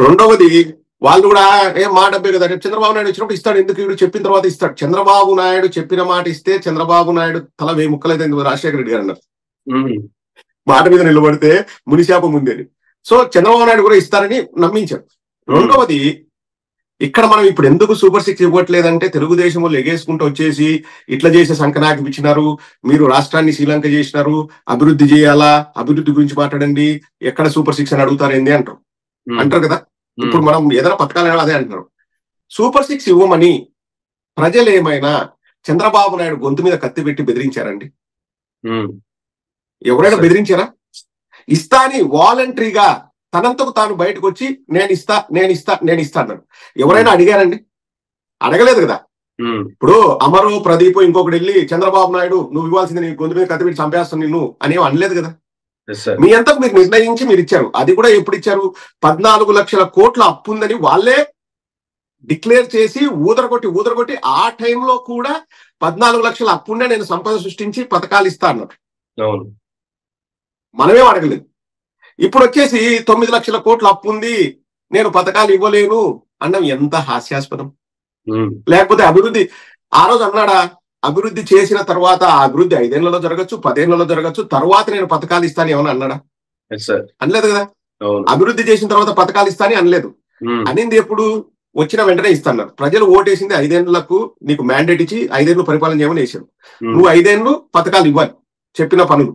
రెండవది, వాళ్ళు కూడా మా డబ్బే కదా, రేపు చంద్రబాబు నాయుడు ఇచ్చినప్పుడు ఇస్తాడు, ఎందుకు వీడు చెప్పిన తర్వాత ఇస్తాడు. చంద్రబాబు నాయుడు చెప్పిన మాట ఇస్తే చంద్రబాబు నాయుడు తల 1000 ముక్కలైతే రాజశేఖర రెడ్డి గారు అన్నారు, మాట మీద నిలబడితే మునిశాపం ఉందని. సో చంద్రబాబు నాయుడు కూడా ఇస్తారని నమ్మించారు. రెండవది, ఇక్కడ మనం ఇప్పుడు ఎందుకు సూపర్ 6 ఇవ్వట్లేదంటే, తెలుగుదేశం వాళ్ళు ఎగేసుకుంటూ వచ్చేసి ఇట్లా చేసే సంకనాకి ఇచ్చినారు, మీరు రాష్ట్రాన్ని శ్రీలంక చేసినారు, అభివృద్ధి చేయాలా, అభివృద్ధి గురించి మాట్లాడండి, ఎక్కడ సూపర్ 6 అని అడుగుతారు ఏంది అంటారు కదా. ఇప్పుడు మనం ఏదైనా పథకాలు అదే అంటున్నారు. సూపర్ 6 ఇవ్వమని ప్రజలు ఏమైనా చంద్రబాబు నాయుడు గొంతు మీద కత్తి పెట్టి బెదిరించారండి? ఎవరైనా బెదిరించారా? ఇస్తా అని వాలంటరీగా తనంతకు తాను బయటకు వచ్చి నేను ఇస్తా అన్నాడు. ఎవరైనా అడిగారండి? అడగలేదు కదా. ఇప్పుడు అమరు, ప్రదీప్, ఇంకొకటి వెళ్ళి చంద్రబాబు నాయుడు నువ్వు ఇవ్వాల్సింది, నీ గొంతు మీద కత్తి పెట్టి చంపేస్తాను నిన్ను అని అనలేదు కదా. మీ అంతకు మీరు నిర్ణయించి మీరు ఇచ్చారు. అది కూడా ఎప్పుడు ఇచ్చారు? 14 లక్షల కోట్ల అప్పు ఉందని వాళ్ళే డిక్లేర్ చేసి ఊదరగొట్టి ఆ టైంలో కూడా 14 లక్షల అప్పుండే నేను సంపద సృష్టించి పథకాలు ఇస్తా అన్నారు. మనమేం అడగలేదు. ఇప్పుడు వచ్చేసి 9 లక్షల కోట్ల అప్పు ఉంది, నేను పథకాలు ఇవ్వలేను అన్నం ఎంత హాస్యాస్పదం. లేకపోతే అభివృద్ధి ఆ రోజు అన్నాడా? అభివృద్ధి చేసిన తర్వాత ఆ అభివృద్ధి 5 ఏళ్లలో జరగచ్చు, 10 ఏళ్లలో జరగచ్చు, తర్వాత నేను పథకాలు ఇస్తాను ఏమన్నా అన్నాడా? అనలేదు కదా. అభివృద్ధి చేసిన తర్వాత పథకాలు ఇస్తాని అనలేదు. అనింది ఎప్పుడు? వచ్చిన వెంటనే ఇస్తాన్నారు. ప్రజలు ఓటేసింది 5 ఏళ్లకు నీకు మ్యాండేట్ ఇచ్చి 5 ఏళ్లు పరిపాలన చేయమని వేశారు. నువ్వు 5 ఏళ్లు పథకాలు ఇవ్వాలి, చెప్పిన పనులు.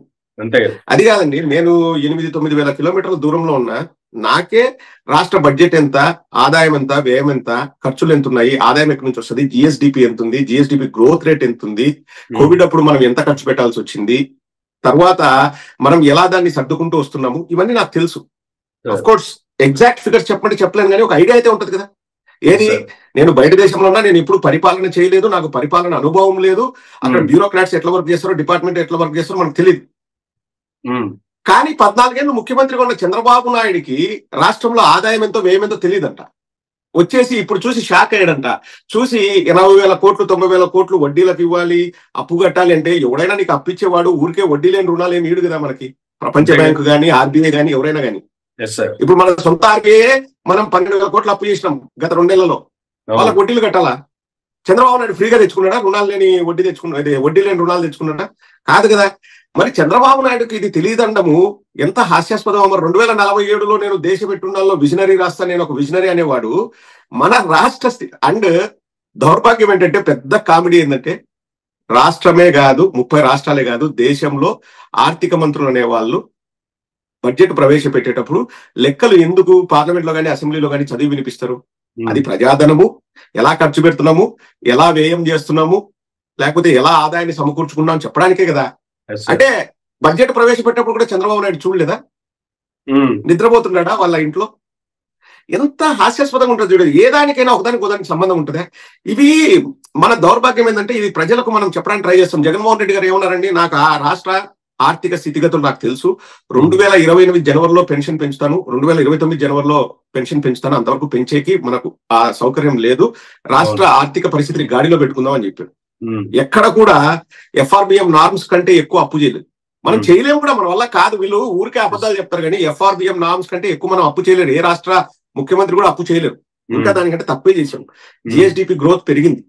అది కాదండి, నేను 8-9 వేల కిలోమీటర్ల దూరంలో ఉన్నా, నాకే రాష్ట్ర బడ్జెట్ ఎంత, ఆదాయం ఎంత, వ్యయం ఎంత, ఖర్చులు ఎంత ఉన్నాయి, ఆదాయం ఎక్కడి నుంచి వస్తుంది, జిఎస్డిపి ఎంత ఉంది, జిఎస్డిపి గ్రోత్ రేట్ ఎంత ఉంది, కోవిడ్ అప్పుడు మనం ఎంత ఖర్చు పెట్టాల్సి వచ్చింది, తర్వాత మనం ఎలా దాన్ని సర్దుకుంటూ వస్తున్నాము, ఇవన్నీ నాకు తెలుసు. అఫ్ కోర్స్ ఎగ్జాక్ట్ ఫిగర్స్ చెప్పండి చెప్పలేను, కానీ ఒక ఐడియా అయితే ఉంటది కదా. ఏది, నేను బయట దేశంలో ఉన్నా, నేను ఇప్పుడు పరిపాలన చేయలేదు, నాకు పరిపాలన అనుభవం లేదు, అక్కడ బ్యూరోక్రాట్స్ ఎట్లా వర్క్ చేస్తారో, డిపార్ట్మెంట్ ఎట్లా వర్క్ చేస్తారో మనకు తెలియదు. కానీ 14 ఏళ్ళు ముఖ్యమంత్రిగా ఉన్న చంద్రబాబు నాయుడికి రాష్ట్రంలో ఆదాయం ఎంతో వ్యయం ఎంతో తెలియదంట. వచ్చేసి ఇప్పుడు చూసి షాక్ అయ్యాడంట. చూసి 80,000 కోట్లు 90,000 కోట్లు వడ్డీలకు ఇవ్వాలి, అప్పు కట్టాలి అంటే, ఎవడైనా నీకు అప్పిచ్చేవాడు ఊరికే వడ్డీ లేని రుణాలు ఏమి ఈడు కదా మనకి. ప్రపంచ బ్యాంకు కానీ, ఆర్బీఐ కానీ, ఎవరైనా కానీ. ఇప్పుడు మన సొంత ఆర్బీఐ మనం 12,000 కోట్లు అప్పు చేసినాం గత 2 నెలల్లో. వాళ్ళకి వడ్డీలు కట్టాలా? చంద్రబాబు నాయుడు ఫ్రీగా తెచ్చుకున్నాడా? రుణాలు లేని వడ్డీ వడ్డీ లేని రుణాలు తెచ్చుకున్నాడా? కాదు కదా. మరి చంద్రబాబు నాయుడుకి ఇది తెలియదండము ఎంత హాస్యాస్పదం. మరి 2047లో నేను దేశ పెట్టున్నాల్లో విజనరీ రాస్తా, నేను ఒక విజనరీ అనేవాడు. మన రాష్ట్ర అండ్ దౌర్భాగ్యం ఏంటంటే, పెద్ద కామెడీ ఏంటంటే, రాష్ట్రమే కాదు 30 రాష్ట్రాలే కాదు, దేశంలో ఆర్థిక మంత్రులు అనేవాళ్ళు బడ్జెట్ ప్రవేశపెట్టేటప్పుడు లెక్కలు ఎందుకు పార్లమెంట్ లో కానీ అసెంబ్లీలో కానీ చదివి వినిపిస్తారు? అది ప్రజాధనము ఎలా ఖర్చు పెడుతున్నాము, ఎలా వ్యయం చేస్తున్నాము, లేకపోతే ఎలా ఆదాయాన్ని సమకూర్చుకున్నాం చెప్పడానికే కదా. అంటే బడ్జెట్ ప్రవేశపెట్టినప్పుడు కూడా చంద్రబాబు నాయుడు చూడలేదా? నిద్రపోతున్నాడా వాళ్ళ ఇంట్లో? ఎంత హాస్యాస్పదంగా ఉంటుంది చూడండి. ఏ దానికైనా ఒకదానికి సంబంధం ఉంటుందా? ఇవి మన దౌర్భాగ్యం ఏంటంటే, ఇది ప్రజలకు మనం చెప్పడానికి ట్రై చేస్తాం. జగన్మోహన్ రెడ్డి గారు ఏమన్నారండి, నాకు ఆ రాష్ట్ర ఆర్థిక స్థితిగతులు నాకు తెలుసు, 2028 జనవరిలో పెన్షన్ పెంచుతాను, 2029 జనవరిలో పెన్షన్ పెంచుతాను, అంతవరకు పెంచేకి మనకు ఆ సౌకర్యం లేదు, రాష్ట్ర ఆర్థిక పరిస్థితిని గాడిలో పెట్టుకుందాం అని చెప్పారు. ఎక్కడ కూడా ఎఫ్ఆర్బిఎం నార్మ్స్ కంటే ఎక్కువ అప్పు చేయలేదు. మనం చేయలేము కూడా, మన వల్ల కాదు. వీళ్ళు ఊరికే అబద్ధాలు చెప్తారు కానీ FRBM నామ్స్ కంటే ఎక్కువ మనం అప్పు చేయలేరు. ఏ రాష్ట్ర ముఖ్యమంత్రి కూడా అప్పు చేయలేరు. ఇంకా దానికంటే తప్పే చేసాం. GSDP గ్రోత్ పెరిగింది.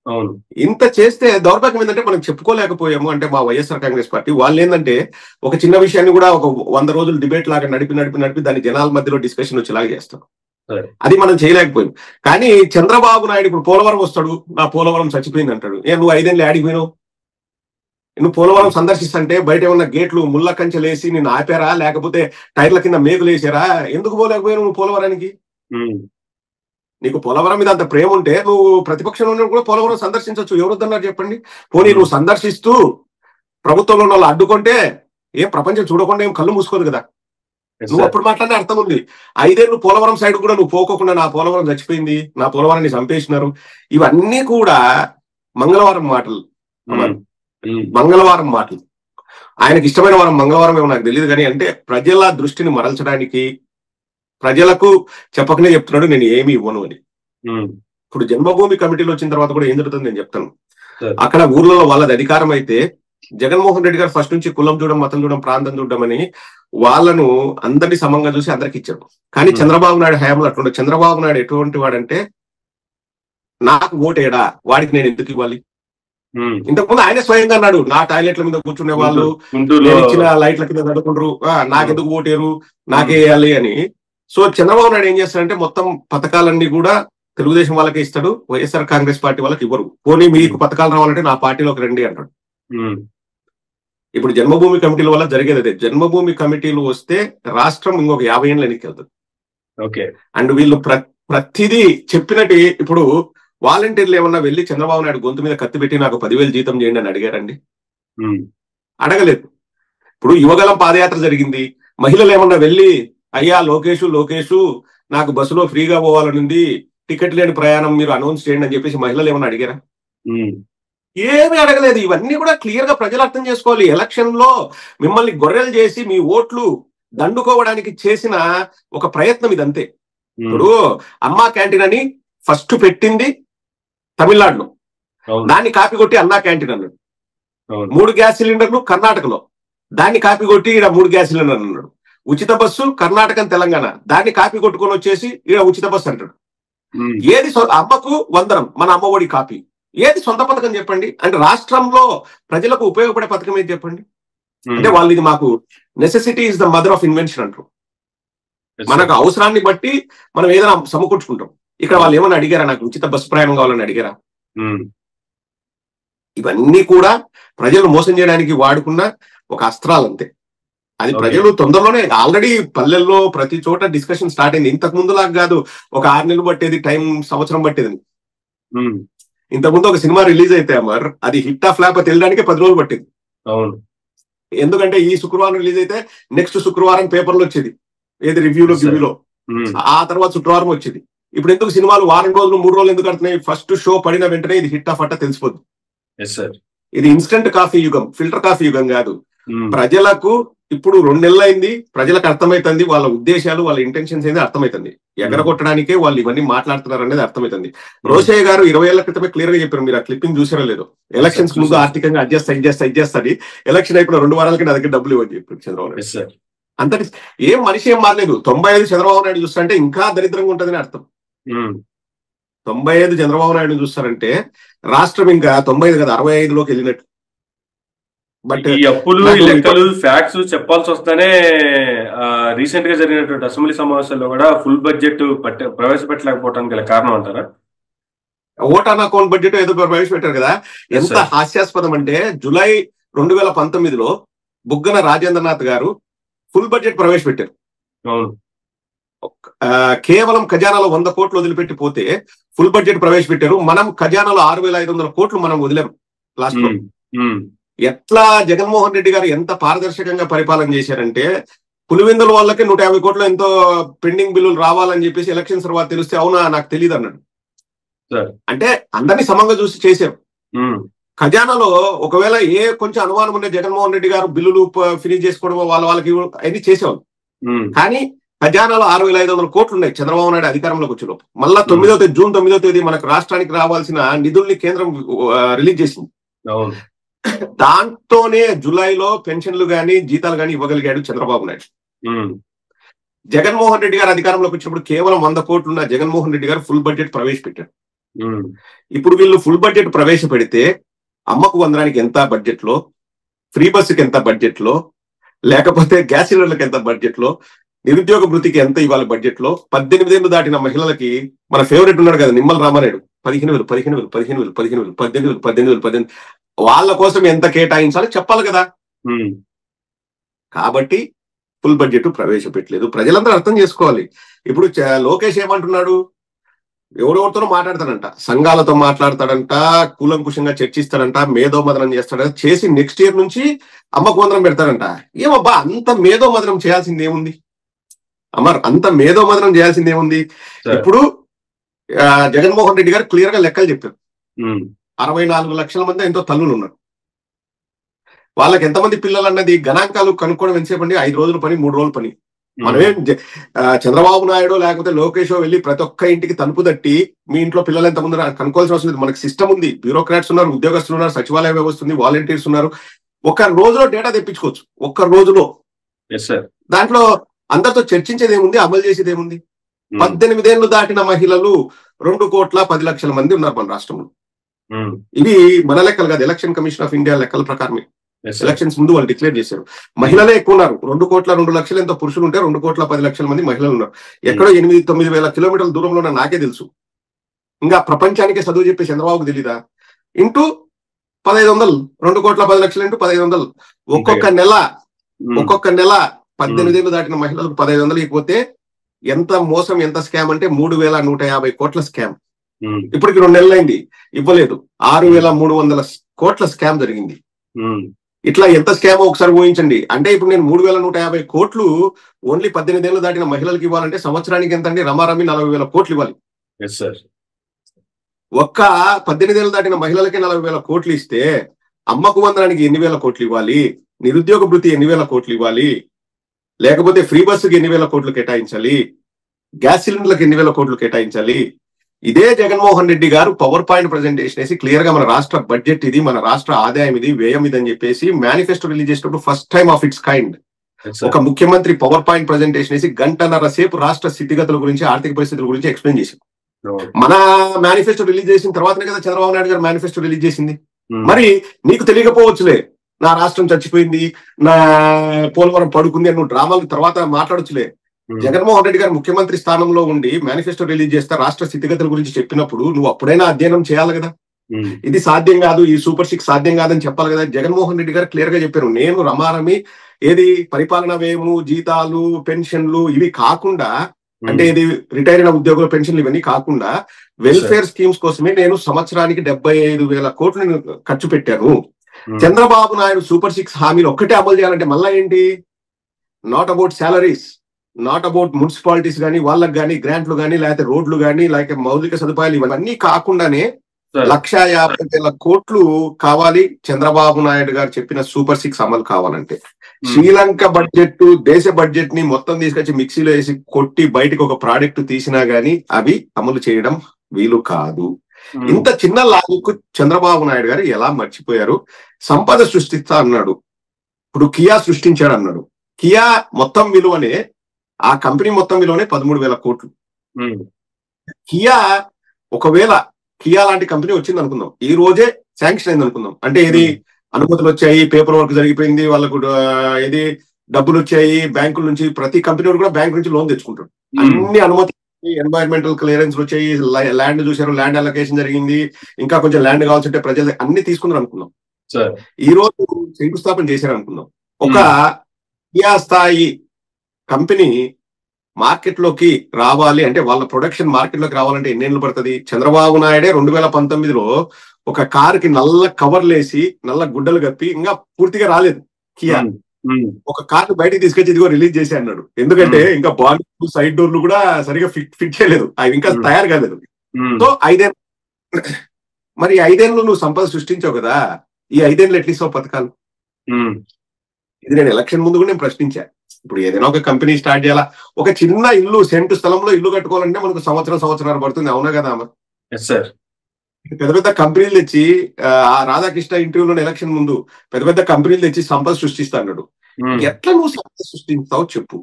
అవును, ఇంత చేస్తే దౌర్భాగ్యం ఏంటంటే మనం చెప్పుకోలేకపోయాము. అంటే మా వైఎస్ఆర్ కాంగ్రెస్ పార్టీ వాళ్ళు ఏంటంటే ఒక చిన్న విషయాన్ని కూడా ఒక 100 రోజులు డిబేట్ లాగా నడిపి దాని జనాల మధ్యలో డిస్కషన్ వచ్చేలాగా చేస్తాం. అది మనం చేయలేకపోయాం. కానీ చంద్రబాబు నాయుడు ఇప్పుడు పోలవరం వస్తాడు, నా పోలవరం చచ్చిపోయింది అంటాడు. నువ్వు 5 ఏళ్ళు ఆడిపోయినావు? నువ్వు పోలవరం సందర్శిస్తుంటే బయట ఏమన్నా గేట్లు ముళ్ళ కంచెలేసి నిన్ను ఆపారా, లేకపోతే టైర్ల కింద మేకులు వేసారా? ఎందుకు పోలేకపోయావు నువ్వు పోలవరానికి? నీకు పోలవరం మీద అంత ప్రేమ ఉంటే నువ్వు ప్రతిపక్షంలో ఉన్నప్పుడు కూడా పోలవరం సందర్శించవచ్చు. ఎవరొద్దన్నారు చెప్పండి? పోనీ నువ్వు సందర్శిస్తూ ప్రభుత్వంలో ఉన్న వాళ్ళు అడ్డుకుంటే ఏం ప్రపంచం చూడకుండా ఏం కళ్ళు మూసుకోదు కదా. నువ్వు అప్పుడు మాట్లాడే అర్థం ఉంది. 5 ఏళ్ళు పోలవరం సైడ్ కూడా నువ్వు పోకోకుండా నా పోలవరం చచ్చిపోయింది, నా పోలవరాన్ని చంపేసినారు, ఇవన్నీ కూడా మంగళవారం మాటలు. మంగళవారం మాటలు. ఆయనకి ఇష్టమైన వారం మంగళవారం ఏమో నాకు తెలియదు కానీ, అంటే ప్రజల దృష్టిని మరల్చడానికి ప్రజలకు చెప్పకనే చెప్తున్నాడు నేను ఏమి ఇవ్వను అని. ఇప్పుడు జన్మభూమి కమిటీలో వచ్చిన తర్వాత కూడా ఏం జరుగుతుంది నేను చెప్తాను. అక్కడ ఊర్లలో వాళ్ళది అధికారం అయితే జగన్మోహన్ రెడ్డి గారు ఫస్ట్ నుంచి కులం చూడడం, మతం చూడడం, ప్రాంతం చూడడం అని వాళ్ళను అందరినీ సమంగా చూసి అందరికి ఇచ్చారు. కానీ చంద్రబాబు నాయుడు హయాంలో అట్లుండే. చంద్రబాబు నాయుడు ఎటువంటి వాడంటే, నాకు ఓటేడా, వాడికి నేను ఎందుకు ఇవ్వాలి? ఇంతకుముందు ఆయన స్వయంగా అన్నాడు, నా టాయిలెట్ల మీద కూర్చునే వాళ్ళు, నేను ఇచ్చిన లైట్ల కింద నడుకుంటారు, నాకెందుకు ఓటేరు, నాకేయాలి అని. సో చంద్రబాబు నాయుడు ఏం చేస్తాడంటే మొత్తం పథకాలన్నీ కూడా తెలుగుదేశం వాళ్ళకే ఇస్తాడు, వైఎస్ఆర్ కాంగ్రెస్ పార్టీ వాళ్ళకి ఇవ్వరు. పోనీ మీకు పథకాలు రావాలంటే నా పార్టీలోకి రండి అంటాడు. ఇప్పుడు జన్మభూమి కమిటీల వల్ల జరిగేది అదే. జన్మభూమి కమిటీలు వస్తే రాష్ట్రం ఇంకొక 50 ఏళ్ళు వెనక్కి వెళ్తుంది. ఓకే. అండ్ వీళ్ళు ప్రతిదీ చెప్పినట్టు ఇప్పుడు వాలంటీర్లు ఏమన్నా వెళ్ళి చంద్రబాబు నాయుడు గొంతు మీద కత్తి పెట్టి నాకు 10,000 జీతం చేయండి అని అడిగారండి? అడగలేదు. ఇప్పుడు యువగలం పాదయాత్ర జరిగింది, మహిళలు ఏమన్నా వెళ్ళి అయ్యా లోకేషు నాకు బస్సులో ఫ్రీగా పోవాలనుంది, టికెట్ లేని ప్రయాణం మీరు అనౌన్స్ చేయండి అని చెప్పేసి మహిళలు ఏమన్నా అడిగారా? ఏమీ అడగలేదు. ఇవన్నీ కూడా క్లియర్ గా ప్రజలు అర్థం చేసుకోవాలి. ఎలక్షన్ లో మిమ్మల్ని గొర్రెలు చేసి మీ ఓట్లు దండుకోవడానికి చేసిన ఒక ప్రయత్నం ఇదంతే. ఇప్పుడు అమ్మా క్యాంటీన్ అని ఫస్ట్ పెట్టింది తమిళనాడులో, దాన్ని కాపీ కొట్టి అన్నా క్యాంటీన్ అన్నాడు. 3 గ్యాస్ సిలిండర్లు కర్ణాటకలో, దాన్ని కాపీ కొట్టి ఈడ 3 గ్యాస్ సిలిండర్ అన్నాడు. ఉచిత బస్సు కర్ణాటక తెలంగాణ, దాన్ని కాపీ కొట్టుకొని వచ్చేసి ఈడ ఉచిత బస్సు అంటాడు. ఏది అమ్మకు వందనం, మన అమ్మఒడి కాపీ. ఏది సొంత పథకం చెప్పండి? అంటే రాష్ట్రంలో ప్రజలకు ఉపయోగపడే పథకం ఏది చెప్పండి? అంటే వాళ్ళు ఇది మాకు necessity is the mother of invention అంటారు. మనకు అవసరాన్ని బట్టి మనం ఏదైనా సమకూర్చుకుంటాం. ఇక్కడ వాళ్ళు ఏమన్నా అడిగారా, నాకు ఉచిత బస్సు ప్రయాణం కావాలని అడిగారా? ఇవన్నీ కూడా ప్రజలు మోసం చేయడానికి వాడుకున్న ఒక అస్త్రాలు అంతే. అది ప్రజలు తొందరలోనే ఆల్రెడీ పల్లెల్లో ప్రతి చోట డిస్కషన్ స్టార్ట్ అయింది. ఇంతకు ముందులాగా కాదు ఒక 6 నెలలు పట్టేది, టైం సంవత్సరం పట్టేది. ఇంతకుముందు ఒక సినిమా రిలీజ్ అయితే అమర్, అది హిట్ ఆ ఫ్లాప్ తెలియడానికే 10 రోజులు పట్టింది. ఎందుకంటే ఈ శుక్రవారం రిలీజ్ అయితే నెక్స్ట్ శుక్రవారం పేపర్లో వచ్చేది, ఏది రివ్యూలో గివ్యూలో, ఆ తర్వాత శుక్రవారం వచ్చేది. ఇప్పుడు ఎందుకు సినిమాలు వారం రోజులు 3 రోజులు ఎందుకు ఆడుతున్నాయి? ఫస్ట్ షో పడిన వెంటనే ఇది హిట్ ఆఫ్ అట్ట తెలిసిపోద్ది. ఇది ఇన్స్టెంట్ కాఫీ యుగం, ఫిల్టర్ కాఫీ యుగం కాదు. ప్రజలకు ఇప్పుడు 2 నెలలు అయింది, ప్రజలకు అర్థమైతుంది వాళ్ళ ఉద్దేశాలు, వాళ్ళ ఇంటెన్షన్స్ అనేది అర్థమైతుంది. ఎగరగొట్టడానికే వాళ్ళు ఇవన్నీ మాట్లాడుతున్నారు అనేది అర్థమైతుంది. రోషయ్య గారు 20 ఏళ్ల క్రితమే క్లియర్ గా చెప్పారు, మీరు ఆ క్లిప్పింగ్ చూసారో లేదో. ఎలక్షన్స్ ముందు ఆర్థికంగా అడ్జస్ట్ అని, ఎలక్షన్ అయిపోయిన 2 వారాలకి నా దగ్గర డబ్బులు ఇవ్వని చెప్పారు చంద్రబాబు నాయుడు. అంతటి ఏం మనిషి ఏం మారలేదు. 95 చంద్రబాబు నాయుడు చూస్తారంటే ఇంకా దరిద్రంగా ఉంటుందని అర్థం. 95 చంద్రబాబు నాయుడు చూస్తారంటే రాష్ట్రం ఇంకా 95 కదా 65లోకి వెళ్ళినట్టు. బట్ ఈ అప్పులు, ఈ లెక్కలు, ఫ్యాక్ట్స్ చెప్పాల్సి వస్తేనే రీసెంట్ గా జరిగినటువంటి అసెంబ్లీ సమావేశాల్లో కూడా ఫుల్ బడ్జెట్ ప్రవేశపెట్టలేకపోవడానికి గల కారణం అంటారా? ఓట్ ఆన్ అకౌంట్ బడ్జెట్ ఏదో ప్రవేశపెట్టారు కదా. ఎంత హాస్యాస్పదం అంటే జూలై 2019లో బుగ్గన రాజేంద్రనాథ్ గారు ఫుల్ బడ్జెట్ ప్రవేశపెట్టారు. కేవలం ఖజానాలో 100 కోట్లు వదిలిపెట్టి పోతే ఫుల్ బడ్జెట్ ప్రవేశపెట్టారు. మనం ఖజానాలో 6,500 కోట్లు మనం వదిలాం లాస్ట్ లో. ఎట్లా జగన్మోహన్ రెడ్డి గారు ఎంత పారదర్శకంగా పరిపాలన చేశారంటే, పులివెందుల వాళ్ళకి 150 కోట్లు ఎంతో పెండింగ్ బిల్లులు రావాలని చెప్పేసి ఎలక్షన్స్ తర్వాత తెలిస్తే అవునా నాకు తెలియదు అన్నాడు. అంటే అందరినీ సమంగా చూసి చేశారు. ఖజానాలో ఒకవేళ కొంచెం అనుమానం ఉండే జగన్మోహన్ రెడ్డి గారు బిల్లులు ఫినిష్ చేసుకోవడం వాళ్ళకి అన్ని చేసేవాళ్ళు. కానీ ఖజానాలో 6,500 కోట్లు ఉన్నాయి చంద్రబాబు నాయుడు అధికారంలోకి వచ్చిన. మళ్ళా జూన్ 9వ తేదీ మనకు రాష్ట్రానికి రావాల్సిన నిధుల్ని కేంద్రం రిలీజ్ చేసింది. దాంతోనే జూలైలో పెన్షన్లు కానీ జీతాలు కానీ ఇవ్వగలిగాడు చంద్రబాబు నాయుడు. జగన్మోహన్ రెడ్డి గారు అధికారంలోకి వచ్చినప్పుడు కేవలం 100 కోట్లు ఉన్న జగన్మోహన్ రెడ్డి గారు ఫుల్ బడ్జెట్ ప్రవేశపెట్టారు. ఇప్పుడు వీళ్ళు ఫుల్ బడ్జెట్ ప్రవేశపెడితే అమ్మకు వందనానికి ఎంత బడ్జెట్ లో, ఫ్రీ బస్సుకి ఎంత బడ్జెట్ లో, లేకపోతే గ్యాస్ సిలిండర్లకు ఎంత బడ్జెట్ లో, నిరుద్యోగ భృతికి ఎంత ఇవ్వాలి బడ్జెట్ లో, 18 ఏళ్ళు దాటిన మహిళలకి మన ఫేవరెట్ ఉన్నాడు కదా నిమ్మల రామారాయుడు 15,000 వాళ్ళ కోసం ఎంత కేటాయించాలో చెప్పాలి కదా. కాబట్టి ఫుల్ బడ్జెట్ ప్రవేశపెట్టలేదు. ప్రజలందరూ అర్థం చేసుకోవాలి. ఇప్పుడు లోకేష్ ఏమంటున్నాడు, ఎవరెవరితోనో మాట్లాడతాడంట, సంఘాలతో మాట్లాడతాడంట, కూలంకుషంగా చర్చిస్తాడంట, మేధోమదనం చేస్తాడంట, చేసి నెక్స్ట్ ఇయర్ నుంచి అమ్మకు వందనం పెడతాడంట. ఏమబ్బా అంత మేధోమదనం చేయాల్సింది ఏముంది అమర్, అంత మేధోమదనం చేయాల్సింది ఏముంది? ఇప్పుడు జగన్మోహన్ రెడ్డి గారు క్లియర్ గా లెక్కలు చెప్పారు. 64 లక్షల మంది ఎంతో తల్లులు ఉన్నారు. వాళ్ళకి ఎంతమంది పిల్లలు అన్నది గణాంకాలు కనుక్కోవడం ఎంతసేపు అండి? 5 రోజుల పని, 3 రోజుల పని. మనమేం చంద్రబాబు నాయుడు లేకపోతే లోకేష్ వెళ్ళి ప్రతి ఒక్క ఇంటికి తలుపు తట్టి మీ ఇంట్లో పిల్లలు ఎంతమంది కనుక్కోవాల్సిన అవసరం లేదు. మనకి సిస్టమ్ ఉంది, బ్యూరోక్రాట్స్ ఉన్నారు, ఉద్యోగస్తులు ఉన్నారు, సచివాలయ వ్యవస్థ ఉంది, వాలంటీర్స్ ఉన్నారు. ఒక్క రోజులో డేటా తెప్పించుకోవచ్చు, ఒక్క రోజులో. దాంట్లో అందరితో చర్చించేది ఏముంది, అమలు చేసేది ఏముంది? 18 ఏళ్ళు దాటిన మహిళలు 2,10,00,000 మంది ఉన్నారు మన రాష్ట్రంలో. ఇవి మన లెక్కలు కాదు, ఎలక్షన్ కమిషన్ ఆఫ్ ఇండియా లెక్కల ప్రకారమే. ఎలక్షన్స్ ముందు వాళ్ళు డిక్లేర్ చేశారు. మహిళలే ఎక్కువ ఉన్నారు. 2,02,00,000 ఎంతో పురుషులు ఉంటే 2,10,00,000 మంది మహిళలు ఉన్నారు. ఎక్కడో 8-9 వేల కిలోమీటర్ల దూరంలో ఉన్న నాకే తెలుసు. ఇంకా ప్రపంచానికే చదువు చెప్పే చంద్రబాబుకు తెలీదా? Into 1,500, 2,10,00,000 into 1,500. ఒక్కొక్క నెల 18 ఏళ్ళు దాటిన మహిళలకు 1,500 ఇకపోతే ఎంత మోసం, ఎంత స్కామ్ అంటే 3,150 కోట్ల స్కామ్. ఇప్పటికి 2 నెలలు అయింది, ఇవ్వలేదు. 6,300 కోట్ల స్కామ్ జరిగింది. ఇట్లా ఎంత స్కామ్ ఒకసారి ఊహించండి. అంటే ఇప్పుడు నేను 3,150 కోట్లు ఓన్లీ 18 ఏళ్ళు దాటిన మహిళలకు ఇవ్వాలంటే సంవత్సరానికి ఎంత అండి? రమారమి 40,000 కోట్లు ఇవ్వాలి. ఒక్క 18 ఏళ్ళు దాటిన మహిళలకే 40,000 కోట్లు ఇస్తే అమ్మకు వందనానికి ఎన్ని వేల కోట్లు ఇవ్వాలి? నిరుద్యోగ భృతి ఎన్ని వేల కోట్లు ఇవ్వాలి? లేకపోతే ఫ్రీ బస్సుకి ఎన్ని వేల కోట్లు కేటాయించాలి? గ్యాస్ సిలిండర్లకు ఎన్ని వేల కోట్లు కేటాయించాలి? ఇదే జగన్మోహన్ రెడ్డి గారు పవర్ పాయింట్ ప్రజెంటేషన్ వేసి క్లియర్ గా మన రాష్ట్ర బడ్జెట్ ఇది, మన రాష్ట్ర ఆదాయం ఇది, వ్యయం ఇది అని చెప్పేసి మేనిఫెస్టో రిలీజ్ చేసినప్పుడు first time of it's kind ఒక ముఖ్యమంత్రి పవర్ పాయింట్ ప్రజెంటేషన్ వేసి 1.5 గంటల సేపు రాష్ట్ర స్థితిగతుల గురించి, ఆర్థిక పరిస్థితుల గురించి ఎక్స్ప్లెయిన్ చేశారు. మన మేనిఫెస్టో రిలీజ్ చేసిన తర్వాతనే కదా చంద్రబాబు నాయుడు గారు మేనిఫెస్టో రిలీజ్ చేసింది. మరి నీకు తెలియకపోవచ్చులే, నా రాష్ట్రం చచ్చిపోయింది, నా పోలవరం పడుకుంది అని నువ్వు డ్రామాల తర్వాత మాట్లాడొచ్చులే. జగన్మోహన్ రెడ్డి గారు ముఖ్యమంత్రి స్థానంలో ఉండి మేనిఫెస్టో రిలీజ్ చేస్తే రాష్ట్ర స్థితిగతుల గురించి చెప్పినప్పుడు నువ్వు అప్పుడైనా అధ్యయనం చేయాలి కదా. ఇది సాధ్యం కాదు, ఈ సూపర్ 6 సాధ్యం కాదని చెప్పాలి కదా. జగన్మోహన్ రెడ్డి గారు క్లియర్ గా చెప్పారు, నేను రమారమి ఏది పరిపాలన వ్యయము, జీతాలు, పెన్షన్లు ఇవి కాకుండా, అంటే ఇది రిటైర్ అయిన ఉద్యోగుల పెన్షన్లు ఇవన్నీ కాకుండా వెల్ఫేర్ స్కీమ్స్ కోసమే నేను సంవత్సరానికి 75,000 కోట్లు నేను ఖర్చు పెట్టాను. చంద్రబాబు నాయుడు సూపర్ 6 హామీలు ఒక్కటే అమలు చేయాలంటే మళ్ళా ఏంటి? Not about salaries, not about municipalities కానీ, వాళ్ళకి కానీ గ్రాంట్లు కానీ, లేకపోతే రోడ్లు కానీ, లేకపోతే మౌలిక సదుపాయాలు ఇవన్నీ కాకుండానే 1,50,000 కోట్లు కావాలి చంద్రబాబు నాయుడు గారు చెప్పిన సూపర్ 6 అమలు కావాలంటే. శ్రీలంక బడ్జెట్, దేశ బడ్జెట్ ని మొత్తం తీసుకొచ్చి మిక్సీలో వేసి కొట్టి బయటకు ఒక ప్రాడక్ట్ తీసినా గానీ అవి అమలు చేయడం వీలు కాదు. ఇంత చిన్న లాజిక్ చంద్రబాబు నాయుడు గారు ఎలా మర్చిపోయారు? సంపద సృష్టిస్తా అన్నాడు, ఇప్పుడు కియా సృష్టించాడు అన్నాడు. కియా మొత్తం విలువనే, ఆ కంపెనీ మొత్తం విలువనే 13,000 కోట్లు. కియా ఒకవేళ కియా లాంటి కంపెనీ వచ్చింది అనుకుందాం, ఈ రోజే శాంక్షన్ అయింది అనుకుందాం, అంటే ఇది అనుమతులు వచ్చాయి, పేపర్ వర్క్ జరిగిపోయింది, వాళ్ళకు ఇది డబ్బులు వచ్చాయి బ్యాంకుల నుంచి. ప్రతి కంపెనీ కూడా బ్యాంక్ నుంచి లోన్ తెచ్చుకుంటాడు, అన్ని అనుమతులు, ఎన్వైరన్మెంటల్ క్లియరెన్స్ వచ్చాయి, ల్యాండ్ చూశారు, ల్యాండ్ అలొకేషన్ జరిగింది, ఇంకా కొంచెం ల్యాండ్ కావాల్సి ఉంటే ప్రజలు అన్ని తీసుకున్నారు అనుకుందాం. ఈ రోజు శంకుస్థాపన చేశారు అనుకుందాం. ఒక కియా స్థాయి కంపెనీ మార్కెట్ లోకి రావాలి అంటే, వాళ్ళ ప్రొడక్షన్ మార్కెట్ లోకి రావాలంటే ఎన్నేళ్ళు పడుతుంది? చంద్రబాబు నాయుడే 2019లో ఒక కార్ కి నల్ల కవర్లు వేసి, నల్ల గుడ్డలు కప్పి, ఇంకా పూర్తిగా రాలేదు కియా, ఒక కార్ బయటకు తీసుకొచ్చి ఇదిగో రిలీజ్ చేసి అన్నాడు. ఎందుకంటే ఇంకా బాడీ సైడ్ డోర్లు కూడా సరిగా ఫిట్ చేయలేదు, అవి ఇంకా తయారు కాలేదు. సో 5 ఏళ్ళు, మరి 5 ఏళ్ళు నువ్వు సంపద సృష్టించావు కదా, ఈ 5 ఏళ్ళు ఎట్లిస్తావు పథకాలు? ఇది నేను ఎలక్షన్ ముందు కూడా నేను ప్రశ్నించా. ఇప్పుడు ఏదైనా ఒక కంపెనీ స్టార్ట్ చేయాలా, ఒక చిన్న ఇల్లు, సెంటు స్థలంలో ఇల్లు కట్టుకోవాలంటే మనకు సంవత్సరం 1.5 పడుతుంది, అవునా కదా అమ్మ? పెద్ద పెద్ద కంపెనీలు తెచ్చి ఆ రాధాకృష్ణ ఇంటర్వ్యూలో ఎలక్షన్ ముందు పెద్ద పెద్ద కంపెనీలు తెచ్చి సంపద సృష్టిస్తా అన్నాడు. ఎట్లా నువ్వు సంపద సృష్టిస్తావు చెప్పు.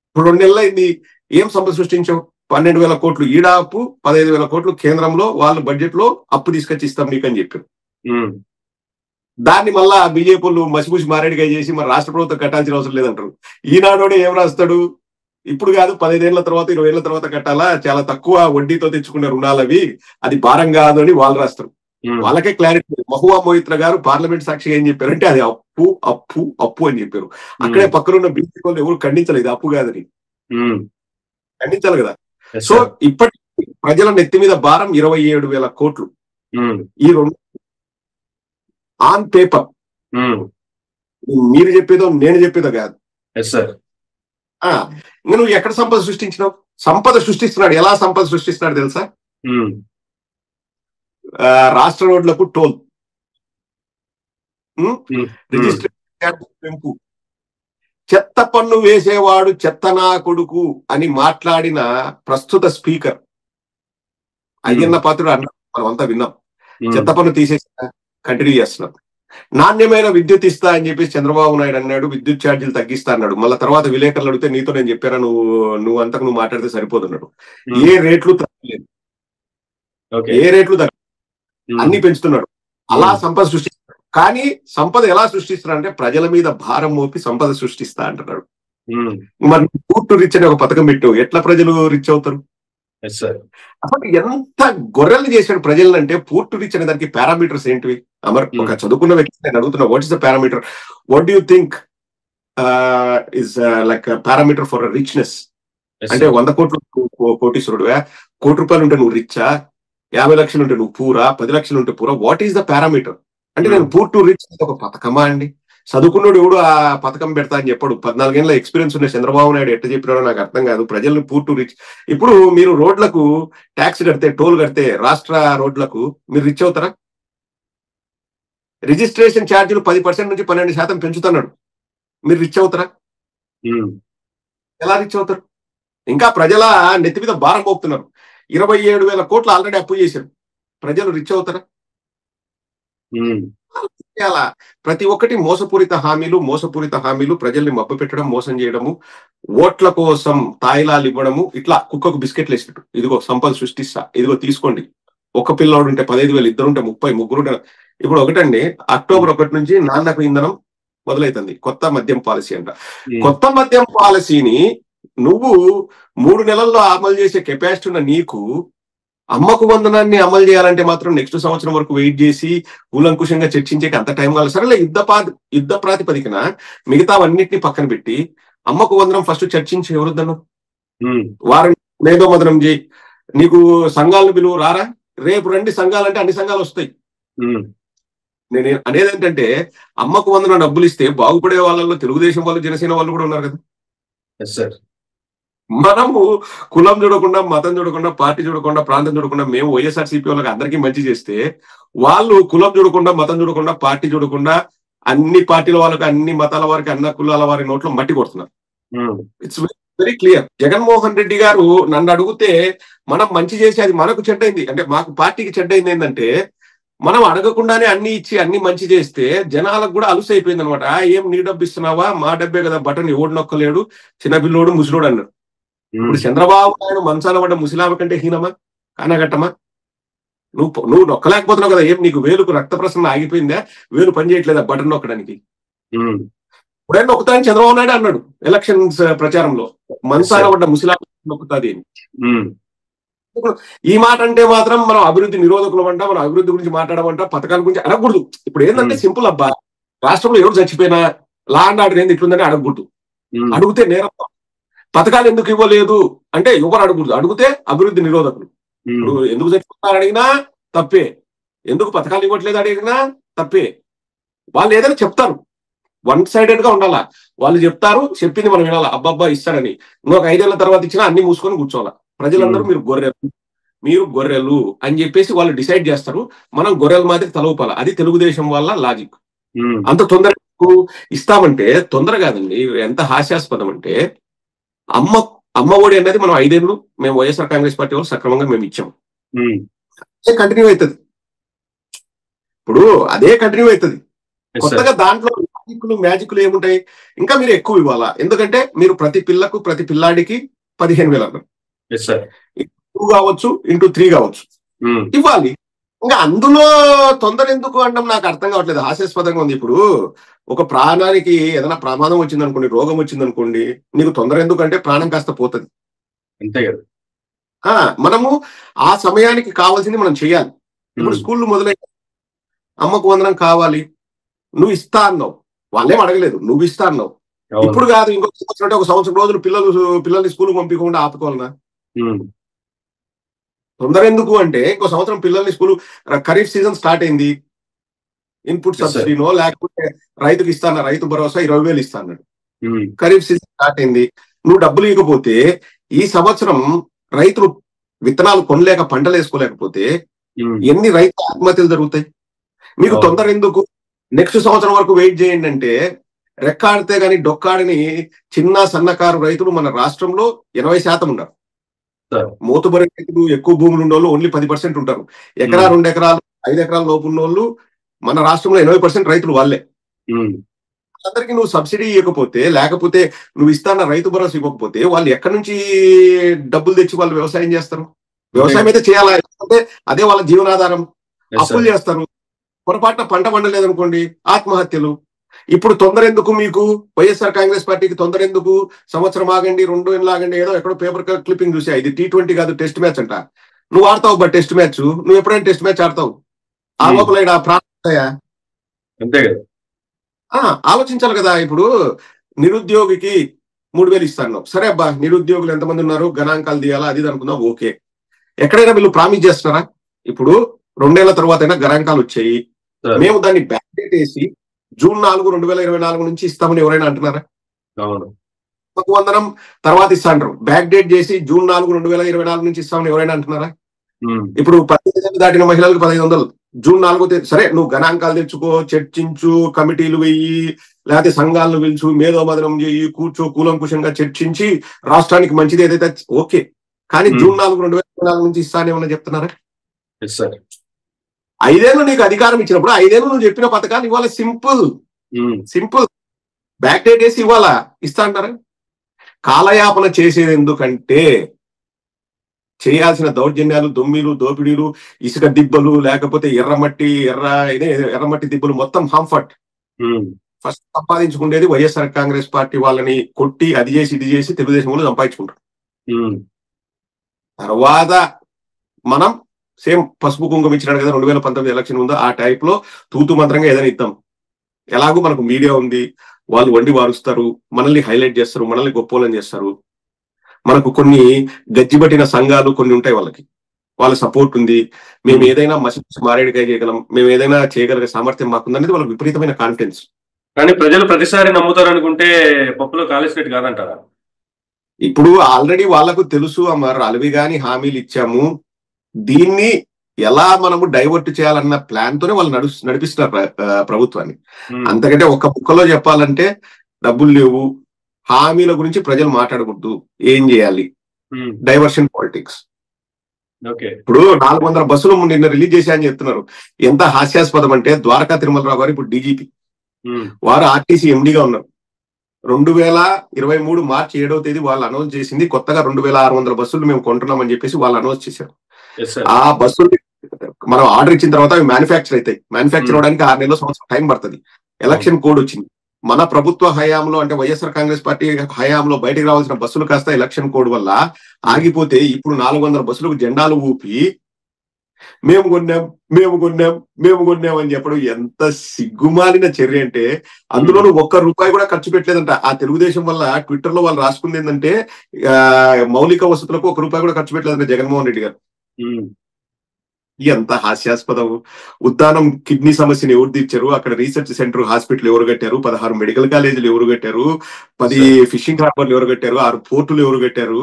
ఇప్పుడు 2 నెలలు అయింది, ఏం సంపద సృష్టించావు? 12,000 కోట్లు ఈడ అప్పు, 15,000 కోట్లు కేంద్రంలో వాళ్ళ బడ్జెట్ లో అప్పు తీసుకొచ్చి ఇస్తాం మీకు అని చెప్పారు. దాన్ని మళ్ళా బీజేపీ వాళ్ళు మసిపూసి మారేడుగా చేసి మరి రాష్ట్ర ప్రభుత్వం కట్టాల్సిన అవసరం లేదంటారు. ఈనాడోడే ఏం రాస్తాడు, ఇప్పుడు కాదు 15 ఏళ్ల తర్వాత 20 ఏళ్ల తర్వాత కట్టాలా, చాలా తక్కువ వడ్డీతో తెచ్చుకునే రుణాలు అవి, అది భారం కాదు అని వాళ్ళు రాస్తారు. వాళ్ళకే క్లారిటీ. మహువా మొయిత్రా గారు పార్లమెంట్ సాక్షిగా ఏం చెప్పారంటే అది అప్పు అప్పు అప్పు అని చెప్పారు. అక్కడే పక్కనున్న బీజేపీ వాళ్ళు ఎవరు ఖండించలేదు అప్పు కాదని, ఖండించాలి కదా. సో ఇప్పటి ప్రజల నెత్తి మీద భారం 27,000 కోట్లు. ఈ 2 ఆన్ పేపర్, మీరు చెప్పేదో నేను చెప్పేదో కాదు. నువ్వు ఎక్కడ సంపద సృష్టించినావు? సంపద సృష్టిస్తున్నాడు. ఎలా సంపద సృష్టిస్తున్నాడు తెలుసా? రాష్ట్ర రోడ్లకు టోల్, రిజిస్ట్రేషన్ పెంపు, చెత్త పన్ను వేసేవాడు చెత్తనా కొడుకు అని మాట్లాడిన ప్రస్తుత స్పీకర్ అయ్యన్న పాత్రుడు అన్నాడు, మనం అంతా విన్నాం. చెత్త పన్ను తీసేసి కంటిన్యూ చేస్తున్నారు. నాణ్యమైన విద్యుత్ ఇస్తా అని చెప్పేసి చంద్రబాబు నాయుడు అన్నాడు, విద్యుత్ ఛార్జీలు తగ్గిస్తా అన్నాడు. మళ్ళీ తర్వాత విలేకరులు అడిగితే నీతో నేను చెప్పారా, నువ్వు అంతకు నువ్వు మాట్లాడితే సరిపోతున్నాడు. ఏ రేట్లు తగ్గలేదు, ఏ రేట్లు తగ్గ అన్ని పెంచుతున్నాడు. అలా సంపద సృష్టిస్తున్నాడు. కానీ సంపద ఎలా సృష్టిస్తున్నాడు అంటే ప్రజల మీద భారం మోపి సంపద సృష్టిస్తా అంటున్నాడు. మరి పూర్టు రిచ్ అనే ఒక పథకం పెట్టావు, ఎట్లా ప్రజలు రిచ్ అవుతారు? అసలు ఎంత గొర్రెలు చేశాడు ప్రజలను అంటే, పూర్టు రిచ్ అనే దానికి పారామీటర్స్ ఏంటివి? అమర్, ఒక చదువుకున్న వ్యక్తి నేను అడుగుతున్నా, what is the parameter? What do you think is like parameter for richness? అంటే 100 కోట్లు కోటీశ్వరుడు, ₹1,00,00,000 ఉంటే నువ్వు రిచ్చా, 50 లక్షలు ఉంటే నువ్వు పూరా, 10 లక్షలు ఉంటే పూరా? What is the parameter? అంటే నేను పూర్ టు రిచ్ ఒక పథకమా అండి? చదువుకున్నాడు ఎవడు ఆ పథకం పెడతా అని చెప్పాడు. 14 ఏళ్ళ ఎక్స్పీరియన్స్ ఉన్న చంద్రబాబు నాయుడు ఎట్లా చెప్పినాడో నాకు అర్థం కాదు. ప్రజల్ని పూర్ టు రిచ్. ఇప్పుడు మీరు రోడ్లకు ట్యాక్స్ కడితే, టోల్ కడితే, రాష్ట్ర రోడ్లకు మీరు రిచ్ అవుతారా? రిజిస్ట్రేషన్ ఛార్జీలు 10% నుంచి 12% పెంచుతున్నాడు, మీరు రిచ్ అవుతారా? ఎలా రిచ్ అవుతారు? ఇంకా ప్రజల నెత్తి మీద భారం మోపుతున్నారు. 27,000 కోట్లు ఆల్రెడీ అప్పు చేశారు. ప్రజలు రిచ్ అవుతారా? అలా ప్రతి ఒక్కటి మోసపూరిత హామీలు, ప్రజల్ని మబ్బు పెట్టడం, మోసం చేయడము, ఓట్ల కోసం తాయిలాలు ఇవ్వడము, ఇట్లా కుక్కకు బిస్కెట్లు వేసినట్టు. ఇదిగో సంపద సృష్టిస్తా, ఇదిగో తీసుకోండి. ఒక పిల్లోడు ఉంటే 15,000, ఇద్దరుంటే 30, ముగ్గురు. ఇప్పుడు ఒకటండి, అక్టోబర్ 1 నుంచి నాన్నకు ఇంధనం మొదలైతుంది, కొత్త మద్యం పాలసీ అంట. కొత్త మద్యం పాలసీని నువ్వు 3 నెలల్లో అమలు చేసే కెపాసిటీ ఉన్న నీకు అమ్మకు వందనాన్ని అమలు చేయాలంటే మాత్రం నెక్స్ట్ సంవత్సరం వరకు వెయిట్ చేసి కూలంకుషంగా చర్చించే అంత టైం కావాలి. సరేలే, యుద్ధ ప్రాతిపదికన మిగతావన్నిటిని పక్కన పెట్టి అమ్మకు వందనం ఫస్ట్ చర్చించి ఎవరుద్దను వారం మేధోమదనం చేయి. నీకు సంఘాలను పిలువు, రారా, రేపు రండి సంఘాలంటే అన్ని సంఘాలు వస్తాయి. నేను అనేది ఏంటంటే, అమ్మకు వందన డబ్బులు ఇస్తే బాగుపడే వాళ్ళలో తెలుగుదేశం వాళ్ళు, జనసేన వాళ్ళు కూడా ఉన్నారు కదా. మనము కులం చూడకుండా, మతం చూడకుండా, పార్టీ చూడకుండా, ప్రాంతం చూడకుండా మేము వైఎస్ఆర్సీపీ వాళ్ళకి అందరికీ మంచి చేస్తే, వాళ్ళు కులం చూడకుండా, మతం చూడకుండా, పార్టీ చూడకుండా, అన్ని పార్టీల వాళ్ళకి, అన్ని మతాల వారికి, అన్ని కులాల వారి నోట్లో మట్టి కొడుతున్నారు. It's very clear. Jaganmohan Reddy గారు నన్ను అడిగితే, మనం మంచి చేసి అది మనకు చెడ్డైంది అంటే, మాకు పార్టీకి చెడ్డైంది ఏంటంటే, మనం అడగకుండానే అన్ని ఇచ్చి అన్ని మంచి చేస్తే జనాలకు కూడా అలుసు అయిపోయింది అనమాట. ఏం నీ డబ్బు ఇస్తున్నావా, మా డబ్బే కదా బటన్ ఎవడు నొక్కలేడు, చిన్నపిల్లోడు ముసలోడు అన్నాడు. ఇప్పుడు చంద్రబాబు నాయుడు మంచాల పడ్డ ముసలామ కంటే హీనమా, కానగట్టమా? నువ్వు నొక్కలేకపోతున్నావు కదా. ఏం నీకు వేలుకు రక్త ప్రసరణ ఆగిపోయిందా, వేలు పని చేయట్లేదా బటన్ నొక్కడానికి? ఇప్పుడే నొక్కుతాయని చంద్రబాబు నాయుడు అన్నాడు ఎలక్షన్స్ ప్రచారంలో, మంచాల పడ్డ ముసలామ నొక్కుతాది అని. ఈ మాట అంటే మాత్రం మనం అభివృద్ధి నిరోధకులు అంట, మనం అభివృద్ధి గురించి మాట్లాడమంట, పథకాల గురించి అడగకూడదు. ఇప్పుడు ఏంటంటే సింపుల్ అబ్బా, రాష్ట్రంలో ఎవరు చచ్చిపోయినా లా అండ్ ఆర్డర్ ఏంది ఇట్లుందని అడగకూడదు. అడిగితే నేరం. పథకాలు ఎందుకు ఇవ్వలేదు అంటే ఎవరు అడగకూడదు, అడిగితే అభివృద్ధి నిరోధకులు. ఇప్పుడు ఎందుకు చచ్చిపోతున్నారు అడిగినా తప్పే, ఎందుకు పథకాలు ఇవ్వట్లేదు అడిగినా తప్పే. వాళ్ళు ఏదైనా చెప్తారు, 1 సైడెడ్ గా ఉండాలా. వాళ్ళు చెప్తారు, చెప్పింది మనం వినాలా. అబ్బబ్బా ఇస్తారని ఇంకొక 5 ఏళ్ల తర్వాత ఇచ్చినా అన్ని మూసుకొని కూర్చోవాలా. ప్రజలందరూ మీరు గొర్రెలు అని చెప్పేసి వాళ్ళు డిసైడ్ చేస్తారు. మనం గొర్రెల మాదిరి తలవుపాలి. అది తెలుగుదేశం వల్ల లాజిక్. అంత తొందరగా ఇస్తామంటే తొందర కాదండి. ఎంత హాస్యాస్పదం అంటే, అమ్మ ఒడి అనేది మనం 5 ఏళ్ళు మేము వైఎస్ఆర్ కాంగ్రెస్ పార్టీ వాళ్ళు సక్రమంగా మేము ఇచ్చాం. కంటిన్యూ అవుతుంది. ఇప్పుడు అదే కంటిన్యూ అవుతుంది. కొత్తగా దాంట్లో మ్యాజిక్లు ఏముంటాయి? ఇంకా మీరు ఎక్కువ ఇవ్వాలా, ఎందుకంటే మీరు ప్రతి పిల్లకు ప్రతి పిల్లాడికి 15,000 అన్నారు. 2 కావచ్చు, ఇంటూ 3 కావచ్చు, ఇవ్వాలి. ఇంకా అందులో తొందర ఎందుకు అనడం నాకు అర్థం కావట్లేదు. హాస్యాస్పదంగా ఉంది. ఇప్పుడు ఒక ప్రాణానికి ఏదైనా ప్రమాదం వచ్చింది అనుకోండి, రోగం వచ్చింది అనుకోండి, నీకు తొందర ఎందుకంటే ప్రాణం కాస్త పోతుంది. అంతే కదా. మనము ఆ సమయానికి కావాల్సింది మనం చేయాలి. ఇప్పుడు స్కూళ్ళు మొదలై అమ్మకు వందనం కావాలి, నువ్వు ఇస్తా అన్నావు, వాళ్ళేం అడగలేదు, నువ్వు ఇస్తా అన్నావు. ఇప్పుడు కాదు, ఇంకొక సంవత్సరం అంటే ఒక సంవత్సరం రోజులు పిల్లల్ని స్కూల్ పంపించకుండా ఆపుకోవాలన్నా? తొందర ఎందుకు అంటే ఇంకో సంవత్సరం పిల్లల్ని స్కూల్, ఖరీఫ్ సీజన్ స్టార్ట్ అయింది, ఇన్పుట్ సబ్సిడీనో లేకపోతే రైతుకి ఇస్తాను, రైతు భరోసా 20,000 ఇస్తా అన్నాడు. ఖరీఫ్ సీజన్ స్టార్ట్ అయింది, నువ్వు డబ్బులు ఇవ్వకపోతే ఈ సంవత్సరం రైతులు విత్తనాలు కొనలేక పంటలు వేసుకోలేకపోతే ఎన్ని రైతు ఆత్మహత్యలు జరుగుతాయి? మీకు తొందర ఎందుకు? నెక్స్ట్ సంవత్సరం వరకు వెయిట్ చేయండి అంటే రెక్కాడితే గాని డొక్కాడని చిన్న సన్నకారు రైతులు మన రాష్ట్రంలో 80% ఉన్నారు. మోతుబరి రైతులు ఎక్కువ భూములు ఉన్న వాళ్ళు ఓన్లీ 10% ఉంటారు. ఎకరా 2 ఎకరాలు 5 ఎకరాల లోపు ఉన్న వాళ్ళు మన రాష్ట్రంలో 80% రైతులు వాళ్ళే. అందరికీ నువ్వు సబ్సిడీ ఇవ్వకపోతే, లేకపోతే నువ్వు ఇస్తాన్న రైతు భరోసా ఇవ్వకపోతే వాళ్ళు ఎక్కడి నుంచి డబ్బులు తెచ్చి వాళ్ళు వ్యవసాయం చేస్తారు? వ్యవసాయం అయితే చేయాలా, ఎందుకంటే అదే వాళ్ళ జీవనాధారం. అప్పులు చేస్తారు, పొరపాటున పంట పండలేదనుకోండి ఆత్మహత్యలు. ఇప్పుడు తొందర ఎందుకు మీకు? వైఎస్ఆర్ కాంగ్రెస్ పార్టీకి తొందర ఎందుకు? సంవత్సరం ఆగండి, 2 ఏళ్ళు ఆగండి. ఏదో ఎక్కడో పేపర్ క్లిప్పింగ్ చూసా, ఇది T20 కాదు టెస్ట్ మ్యాచ్ అంట. నువ్వు ఆడతావు బట్ టెస్ట్ మ్యాచ్, నువ్వు ఎప్పుడైనా టెస్ట్ మ్యాచ్ ఆడతావు? ఆ లోపల ఇక్కడ ప్రాంతాయా? అంతే కదా. ఆలోచించాలి కదా. ఇప్పుడు నిరుద్యోగికి 3,000 ఇస్తాను, సరే అబ్బా నిరుద్యోగులు ఎంతమంది ఉన్నారు, గణాంకాలు తీయాలా, అది అనుకుందాం, ఓకే. ఎక్కడైనా వీళ్ళు ప్రామిస్ చేస్తున్నారా? ఇప్పుడు 2 ఏళ్ల తర్వాత అయినా గణాంకాలు వచ్చాయి, మేము దాన్ని బ్యాక్ డేట్ వేసి జూన్ 4, 2024 నుంచి ఇస్తామని ఎవరైనా అంటున్నారా? మాకు వందనం తర్వాత ఇస్తా అంటారు, బ్యాక్ డేట్ చేసి జూన్ 4, 2024 నుంచి ఇస్తామని ఎవరైనా అంటున్నారా? ఇప్పుడు 18 దాటిన మహిళలకు 1,500 జూన్ 4వ తేదీ. సరే నువ్వు గణాంకాలు తెచ్చుకో, చర్చించు, కమిటీలు వెయ్యి, లేకపోతే సంఘాలను పిలుచు, మేధోమదనం చేయి, కూర్చో, కూలంకుషంగా చర్చించి రాష్ట్రానికి మంచిది ఏదైతే ఓకే. కానీ జూన్ 4, 2024 నుంచి ఇస్తానేమన్నా చెప్తున్నారా? 5 ఏళ్ళు నీకు అధికారం ఇచ్చినప్పుడు 5 ఏళ్ళు నువ్వు చెప్పిన పథకాలు ఇవాళ సింపుల్ బ్యాక్ డేట్ వేసి ఇవాళ ఇస్తా అంటారా? కాలయాపన చేసేది ఎందుకంటే చేయాల్సిన దౌర్జన్యాలు, దొమ్మిలు, దోపిడీలు, ఇసుక దిబ్బలు, లేకపోతే ఎర్రమట్టి దిబ్బలు మొత్తం హాంఫర్ట్ ఫస్ట్ సంపాదించుకునేది వైఎస్ఆర్ కాంగ్రెస్ పార్టీ వాళ్ళని కొట్టి అది చేసి ఇది చేసి తెలుగుదేశం వాళ్ళు సంపాదించుకుంటారు. తర్వాత మనం సేమ్ పసుపు కుంకుమ ఇచ్చినాడు కదా 2019 ఎలక్షన్ ఉందో ఆ టైప్ లో తూతు మంత్రంగా ఏదైనా ఇద్దాం. ఎలాగో మనకు మీడియా ఉంది, వాళ్ళు వండి వారుస్తారు, మనల్ని హైలైట్ చేస్తారు, మనల్ని గొప్పోలని చేస్తారు. మనకు కొన్ని గజ్జిబట్టిన సంఘాలు కొన్ని ఉంటాయి, వాళ్ళ సపోర్ట్ ఉంది, మేము ఏదైనా మారేడుకాయ చేయగలం, మేము ఏదైనా చేయగలిగే సామర్థ్యం మాకుందనేది వాళ్ళకి విపరీతమైన కాన్ఫిడెన్స్. కానీ ప్రజలు ప్రతిసారి నమ్ముతారు అనుకుంటే పప్పులో కాలేసినట్టు కాదంటారా? ఇప్పుడు ఆల్రెడీ వాళ్ళకు తెలుసు, మరి అలవి గాని హామీలు ఇచ్చాము, దీన్ని ఎలా మనము డైవర్ట్ చేయాలన్న ప్లాన్ తోనే వాళ్ళు నడిపిస్తున్నారు ప్రభుత్వాన్ని. అంతకంటే ఒక బుక్కలో చెప్పాలంటే డబ్బులు లేవు, హామీల గురించి ప్రజలు మాట్లాడకూడదు, ఏం చేయాలి? Diversion politics. ఇప్పుడు 400 బస్సులు నిన్న రిలీజ్ చేశాయని చెప్తున్నారు. ఎంత హాస్యాస్పదం అంటే ద్వారకా తిరుమలరావు గారు ఇప్పుడు డీజీపీ, వారు ఆర్టీసీ ఎండీగా ఉన్నారు. 2023 మార్చి 7వ తేదీ వాళ్ళు అనౌన్స్ చేసింది కొత్తగా 2,600 బస్సులు మేము కొంటున్నామని చెప్పేసి వాళ్ళు అనౌన్స్ చేశారు. ఆ బస్సులు మనం ఆర్డర్ ఇచ్చిన తర్వాత అవి మ్యానుఫ్యాక్చర్ అవుతాయి. మ్యానుఫ్యాక్చర్ అవడానికి 6 నెలల సంవత్సరం టైం పడుతుంది. ఎలక్షన్ కోడ్ వచ్చింది. మన ప్రభుత్వ హయాంలో అంటే వైఎస్ఆర్ కాంగ్రెస్ పార్టీ హయాంలో బయటకు రావాల్సిన బస్సులు కాస్త ఎలక్షన్ కోడ్ వల్ల ఆగిపోతే ఇప్పుడు 400 బస్సులకు జెండాలు ఊపి మేము కొన్నాం అని చెప్పడం ఎంత సిగ్గుమాలిన చర్య అంటే, అందులో ₹1 కూడా ఖర్చు పెట్టలేదంట. ఆ తెలుగుదేశం వల్ల ట్విట్టర్ లో వాళ్ళు రాసుకుంది ఏంటంటే మౌలిక వసతులకు ₹1 కూడా ఖర్చు పెట్టలేదంట జగన్మోహన్ రెడ్డి గారు. ఎంత హాస్యాస్పదం. ఉద్దానం కిడ్నీ సమస్యను ఎవరు తీర్చారు? అక్కడ రీసెర్చ్ సెంటర్ హాస్పిటల్ ఎవరు కట్టారు? 16 మెడికల్ కాలేజీలు ఎవరు కట్టారు? 10 ఫిషింగ్ హార్బర్లు ఎవరు కట్టారు? 6 పోర్టులు ఎవరు కట్టారు?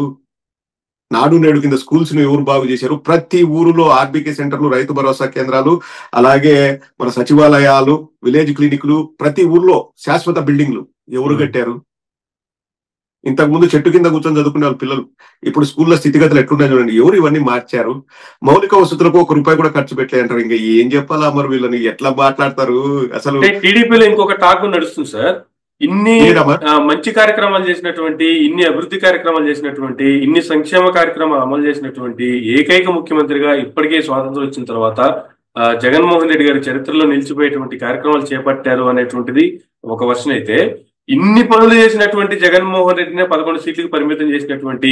నాడు నేడు కింద స్కూల్స్ ను ఎవరు బాగు చేశారు? ప్రతి ఊరులో ఆర్బీకే సెంటర్లు, రైతు భరోసా కేంద్రాలు, అలాగే మన సచివాలయాలు, విలేజ్ క్లినిక్లు, ప్రతి ఊర్లో శాశ్వత బిల్డింగ్లు ఎవరు కట్టారు? ఇంతకు ముందు చెట్టు కింద కూర్చొని చదువుకునే వాళ్ళ పిల్లలు ఇప్పుడు స్కూల్లో స్థితిగతులు ఎట్లున్నాయి చూడండి. ఎవరు ఇవన్నీ మార్చారు? మౌలిక వసతులకు ₹1 కూడా ఖర్చు పెట్టలే అంటారు. ఇంకా ఏం చెప్పాలా మరి వీళ్ళని ఎట్లా మాట్లాడతారు అసలు? అంటే టీడీపీలో ఇంకొక టాక్ నడుస్తుంది సార్. ఇన్ని మీరమ్మా మంచి కార్యక్రమాలు చేసినటువంటి, ఇన్ని అభివృద్ధి కార్యక్రమాలు చేసినటువంటి, ఇన్ని సంక్షేమ కార్యక్రమాలు అమలు చేసినటువంటి ఏకైక ముఖ్యమంత్రిగా ఇప్పటికే స్వాతంత్రం వచ్చిన తర్వాత జగన్మోహన్ రెడ్డి గారి చరిత్రలో నిలిచిపోయేటువంటి కార్యక్రమాలు చేపట్టారు అనేటువంటిది ఒక వర్షన్ అయితే, ఇన్ని పనులు చేసినటువంటి జగన్మోహన్ రెడ్డినే 11 సీట్లకు పరిమితం చేసినటువంటి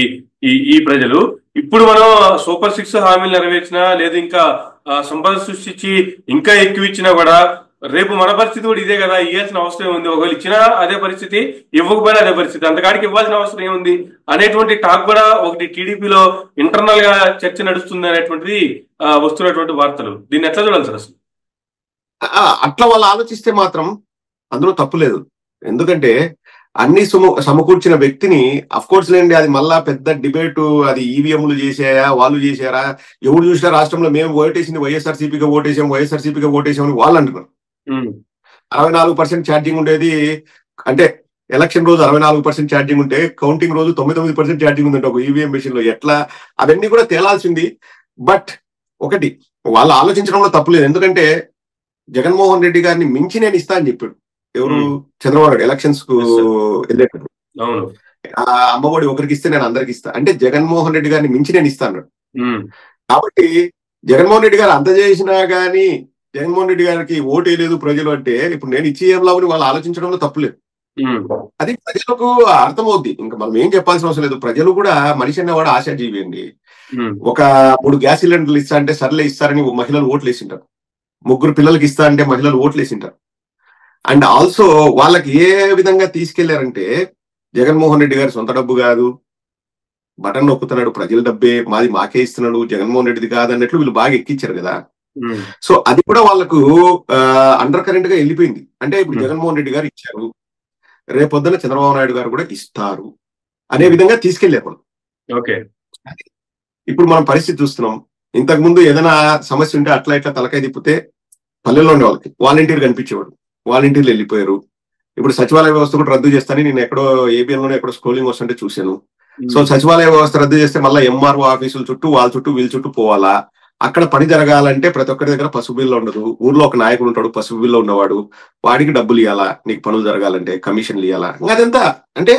ఈ ప్రజలు ఇప్పుడు మనం సూపర్ 6 హామీలు నెరవేర్చినా లేదు ఇంకా సంపద సృష్టించి ఇంకా ఎక్కువ ఇచ్చినా కూడా రేపు మన పరిస్థితి కూడా ఇదే కదా, ఇవ్వాల్సిన అవసరం ఏముంది? ఒకవేళ ఇచ్చినా అదే పరిస్థితి, ఇవ్వకపోయినా అదే పరిస్థితి, అంతకాడికి ఇవ్వాల్సిన అవసరం ఏముంది అనేటువంటి టాక్ కూడా ఒకటి టీడీపీలో ఇంటర్నల్ గా చర్చ నడుస్తుంది అనేటువంటిది వస్తున్నటువంటి వార్తలు. దీన్ని ఎట్లా చూడాలి సార్ అసలు? అట్లా వాళ్ళు ఆలోచిస్తే మాత్రం అందులో తప్పు లేదు. ఎందుకంటే అన్ని సమకూర్చిన వ్యక్తిని కోర్స్ లేండి, అది మళ్ళా పెద్ద డిబేటు. అది ఈవీఎంలు చేసాయా, వాళ్ళు చేశారా? ఎవరు చూసినా రాష్ట్రంలో మేము ఓటేసింది వైఎస్ఆర్సీపీగా ఓటేసామని వాళ్ళు అంటున్నారు. 64% ఛార్జింగ్ ఉండేది, అంటే ఎలక్షన్ రోజు 64% ఛార్జింగ్ ఉంటే కౌంటింగ్ రోజు 99% ఛార్జింగ్ ఉందంటే ఒక ఈవీఎం మెషిన్ లో. ఎట్లా అవన్నీ కూడా తేలాల్సింది. బట్ ఒకటి వాళ్ళు ఆలోచించడంలో తప్పులేదు. ఎందుకంటే జగన్మోహన్ రెడ్డి గారిని మించి నేను ఇస్తా అని చెప్పాడు. ఎవరు? చంద్రబాబు నాయుడు ఎలక్షన్స్ కు వెళ్ళేటప్పుడు అమ్మఒడి ఒకరికి ఇస్తే నేను అందరికి ఇస్తా అంటే జగన్మోహన్ రెడ్డి గారిని మించి నేను ఇస్తా అన్నాడు. కాబట్టి జగన్మోహన్ రెడ్డి గారు అంత చేసినా గానీ జగన్మోహన్ రెడ్డి గారికి ఓటు వేయలేదు ప్రజలు అంటే ఇప్పుడు నేను ఇచ్చి ఏం లాభం వాళ్ళు ఆలోచించడంలో తప్పులేదు. అది ప్రజలకు అర్థమవుద్ది. ఇంకా మనం ఏం చెప్పాల్సిన అవసరం లేదు. ప్రజలు కూడా మనిషి అన్నవాడు ఆశాజీవి అండి. ఒక 3 గ్యాస్ సిలిండర్లు ఇస్తా అంటే సర్లే ఇస్తారని మహిళలు ఓట్లు వేసింటారు. 3 పిల్లలకి ఇస్తా అంటే మహిళలు ఓట్లు వేసింటారు. అండ్ ఆల్సో వాళ్ళకి ఏ విధంగా తీసుకెళ్లారంటే జగన్మోహన్ రెడ్డి గారి సొంత డబ్బు కాదు, బటన్ నొక్కుతున్నాడు, ప్రజల డబ్బే, మాది మాకే ఇస్తున్నాడు, జగన్మోహన్ రెడ్డిది కాదన్నట్లు వీళ్ళు బాగా ఎక్కించారు కదా. సో అది కూడా వాళ్ళకు అండర్ కరెంట్ గా వెళ్ళిపోయింది. అంటే ఇప్పుడు జగన్మోహన్ రెడ్డి గారు ఇచ్చారు, రేపొద్దున చంద్రబాబు నాయుడు గారు కూడా ఇస్తారు అనే విధంగా తీసుకెళ్లారు. ఓకే, ఇప్పుడు మనం పరిస్థితి చూస్తున్నాం. ఇంతకు ముందు ఏదైనా సమస్య ఉంటే అట్లా ఇట్లా తలకాయ తిప్పితే పల్లెల్లో ఉండే వాళ్ళకి వాలంటీర్ కనిపించేవాడు, వాలంటీర్లు వెళ్ళిపోయారు. ఇప్పుడు సచివాలయ వ్యవస్థ కూడా రద్దు చేస్తానని నేను ఎక్కడో ఏబిఎన్లోనే ఎక్కడో స్క్రోలింగ్ వస్తుంటే చూశాను. సో సచివాలయ వ్యవస్థ రద్దు చేస్తే మళ్ళీ ఎంఆర్ఓ ఆఫీసుల చుట్టూ వాళ్ళ చుట్టూ వీళ్ళ చుట్టూ పోవాలా? అక్కడ పని జరగాలంటే ప్రతి ఒక్కరి దగ్గర పసుపు బిల్లు ఉండదు. ఊర్లో ఒక నాయకుడు ఉంటాడు, పసుపు బిల్లు ఉన్నవాడు, వాడికి డబ్బులు ఇవ్వాలా, నీకు పనులు జరగాలంటే కమిషన్లు ఇవ్వాలా. ఇంకా అదంతా అంటే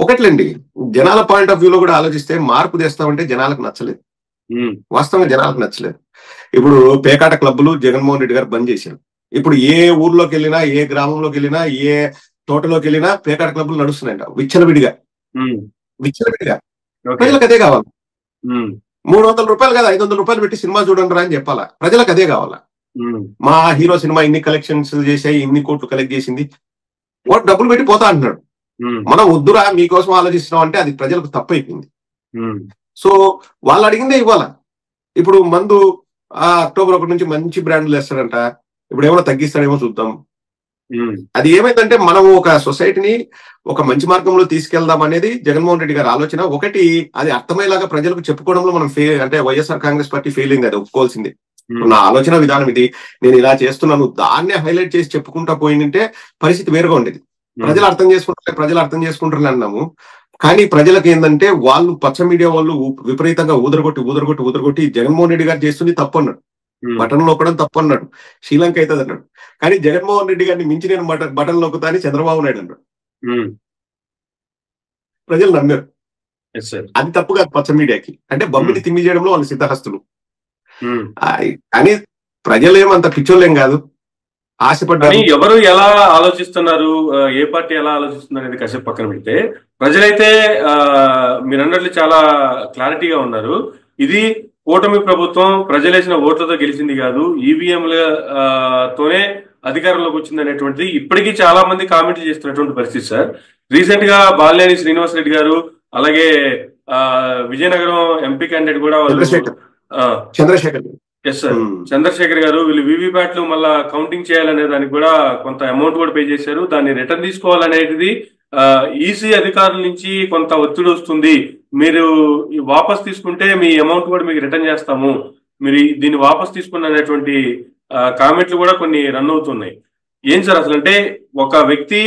ఒకట్లేండి. జనాల పాయింట్ ఆఫ్ వ్యూలో కూడా ఆలోచిస్తే మార్పు తెస్తామంటే జనాలకు నచ్చలేదు, వాస్తవంగా జనాలకు నచ్చలేదు. ఇప్పుడు పేకాట క్లబ్బులు జగన్మోహన్ రెడ్డి గారు బంద్ చేశారు. ఇప్పుడు ఏ ఊర్లోకి వెళ్ళినా, ఏ గ్రామంలోకి వెళ్ళినా, ఏ తోటలోకి వెళ్ళినా పేకాట క్లబ్బులు నడుస్తున్నాయంట విచ్చలవిడిగా. ప్రజలకు అదే కావాలి. ₹300 కదా, ₹500 పెట్టి సినిమా చూడండి రా అని చెప్పాలా? ప్రజలకు అదే కావాలా? మా హీరో సినిమా ఇన్ని కలెక్షన్స్ చేసాయి, ఇన్ని కోట్లు కలెక్ట్ చేసింది, వాడు డబ్బులు పెట్టి పోతా అంటున్నాడు. మనం వద్దురా మీకోసం ఆలోచిస్తున్నాం అంటే అది ప్రజలకు తప్పైపోయింది. సో వాళ్ళు అడిగిందే ఇవ్వాలా. ఇప్పుడు మందు అక్టోబర్ 1 నుంచి మంచి బ్రాండ్లు వేస్తాడంట, ఇప్పుడు ఏమైనా తగ్గిస్తాడేమో చూద్దాం. అది ఏమైందంటే మనం ఒక సొసైటీని ఒక మంచి మార్గంలో తీసుకెళ్దాం అనేది జగన్మోహన్ రెడ్డి గారి ఆలోచన. ఒకటి అది అర్థమయ్యేలాగా ప్రజలకు చెప్పుకోవడంలో మనం అంటే వైఎస్ఆర్ కాంగ్రెస్ పార్టీ ఫెయిల్ అయింది, అది ఒప్పుకోవాల్సింది. నా ఆలోచన విధానం ఇది, నేను ఇలా చేస్తున్నాను, దాన్నే హైలైట్ చేసి చెప్పుకుంటా పోయిందంటే పరిస్థితి వేరుగా ఉండేది. ప్రజలు అర్థం చేసుకుంటారని అన్నాము. కానీ ప్రజలకు ఏంటంటే వాళ్ళు పచ్చ మీడియా వాళ్ళు విపరీతంగా ఊదరగొట్టి జగన్మోహన్ రెడ్డి గారు చేస్తుంది తప్పు అన్నాడు, బటన్ నొక్కడం తప్పు అన్నాడు, శ్రీలంక అవుతుంది అన్నాడు. కానీ జగన్మోహన్ రెడ్డి గారిని మించి నేను బటన్ నొక్కుతా అని చంద్రబాబు నాయుడు అన్నాడు. ప్రజలు నమ్మారు. అది తప్పు కాదు పచ్చ మీడియాకి, అంటే బొమ్మిని తిమ్మి చేయడంలో వాళ్ళు సిద్ధహస్తులు. కానీ ప్రజలు ఏమంత పిచ్చోళ్ళేం కాదు, ఆశపడ్డారు. ఎవరు ఎలా ఆలోచిస్తున్నారు, ఏ పార్టీ ఎలా ఆలోచిస్తున్నారు అనేది కాసేపు పక్కన పెడితే, ప్రజలైతే మీరు అన్నట్లు చాలా క్లారిటీగా ఉన్నారు. ఇది కూటమి ప్రభుత్వం ప్రజలేసిన ఓట్లతో గెలిచింది కాదు, ఈవీఎంలతోనే అధికారంలోకి వచ్చింది అనేటువంటిది ఇప్పటికీ చాలా మంది కామెంట్లు చేస్తున్నటువంటి పరిస్థితి సార్. రీసెంట్ గా బాలినేని శ్రీనివాసరెడ్డి గారు, అలాగే విజయనగరం ఎంపీ క్యాండిడేట్ కూడా చంద్రశేఖర్ గారు వీళ్ళు వీవీప్యాట్లు మళ్ళా కౌంటింగ్ చేయాలనే దానికి కూడా కొంత అమౌంట్ కూడా పే చేశారు. దాన్ని రిటర్న్ తీసుకోవాలనేది ఈసీ అధికారుల నుంచి కొంత ఒత్తిడి వస్తుంది, మీరు వాపస్ తీసుకుంటే మీ అమౌంట్ కూడా మీకు రిటర్న్ చేస్తాము, మీరు దీన్ని వాపస్ తీసుకున్న అనేటువంటి కామెంట్లు కూడా కొన్ని రన్ అవుతున్నాయి. ఏం సార్ అసలు? అంటే ఒక వ్యక్తి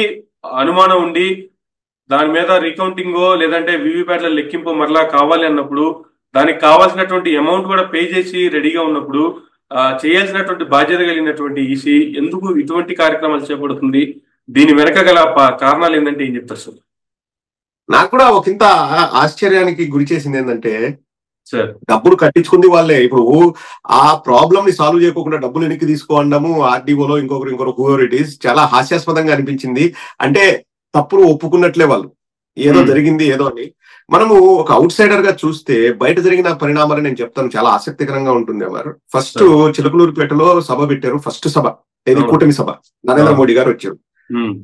అనుమానం ఉండి దాని మీద రీకౌంటింగో లేదంటే వివిప్యాట్ల లెక్కింపు మరలా కావాలి అన్నప్పుడు దానికి కావాల్సినటువంటి అమౌంట్ కూడా పే చేసి రెడీగా ఉన్నప్పుడు చేయాల్సినటువంటి బాధ్యత కలిగినటువంటి ఈసీ ఎందుకు ఇటువంటి కార్యక్రమాలు చేపడుతుంది? దీని వెనక గల కారణాలు ఏంటంటే ఏం చెప్తారు సార్? నాకు కూడా ఒకంత ఆశ్చర్యానికి గురి చేసింది ఏంటంటే, సార్ డబ్బులు కట్టించుకుంది వాళ్ళే. ఇప్పుడు ఆ ప్రాబ్లమ్ ని సాల్వ్ చేయకుండా డబ్బులు వెనక్కి తీసుకోవడము ఆర్డీఓలో ఇంకొకరు హూవర్ ఇట్ ఈస్ చాలా హాస్యాస్పదంగా అనిపించింది. అంటే తప్పును ఒప్పుకున్నట్లే వాళ్ళు, ఏదో జరిగింది ఏదో అని. మనము ఒక అవుట్ సైడర్ గా చూస్తే బయట జరిగిన పరిణామాలు నేను చెప్తాను, చాలా ఆసక్తికరంగా ఉంటుంది. అన్నారు ఫస్ట్ చిలకలూరుపేటలో సభ పెట్టారు, ఫస్ట్ సభ, ఇది కూటమి సభ. నరేంద్ర మోడీ గారు వచ్చారు.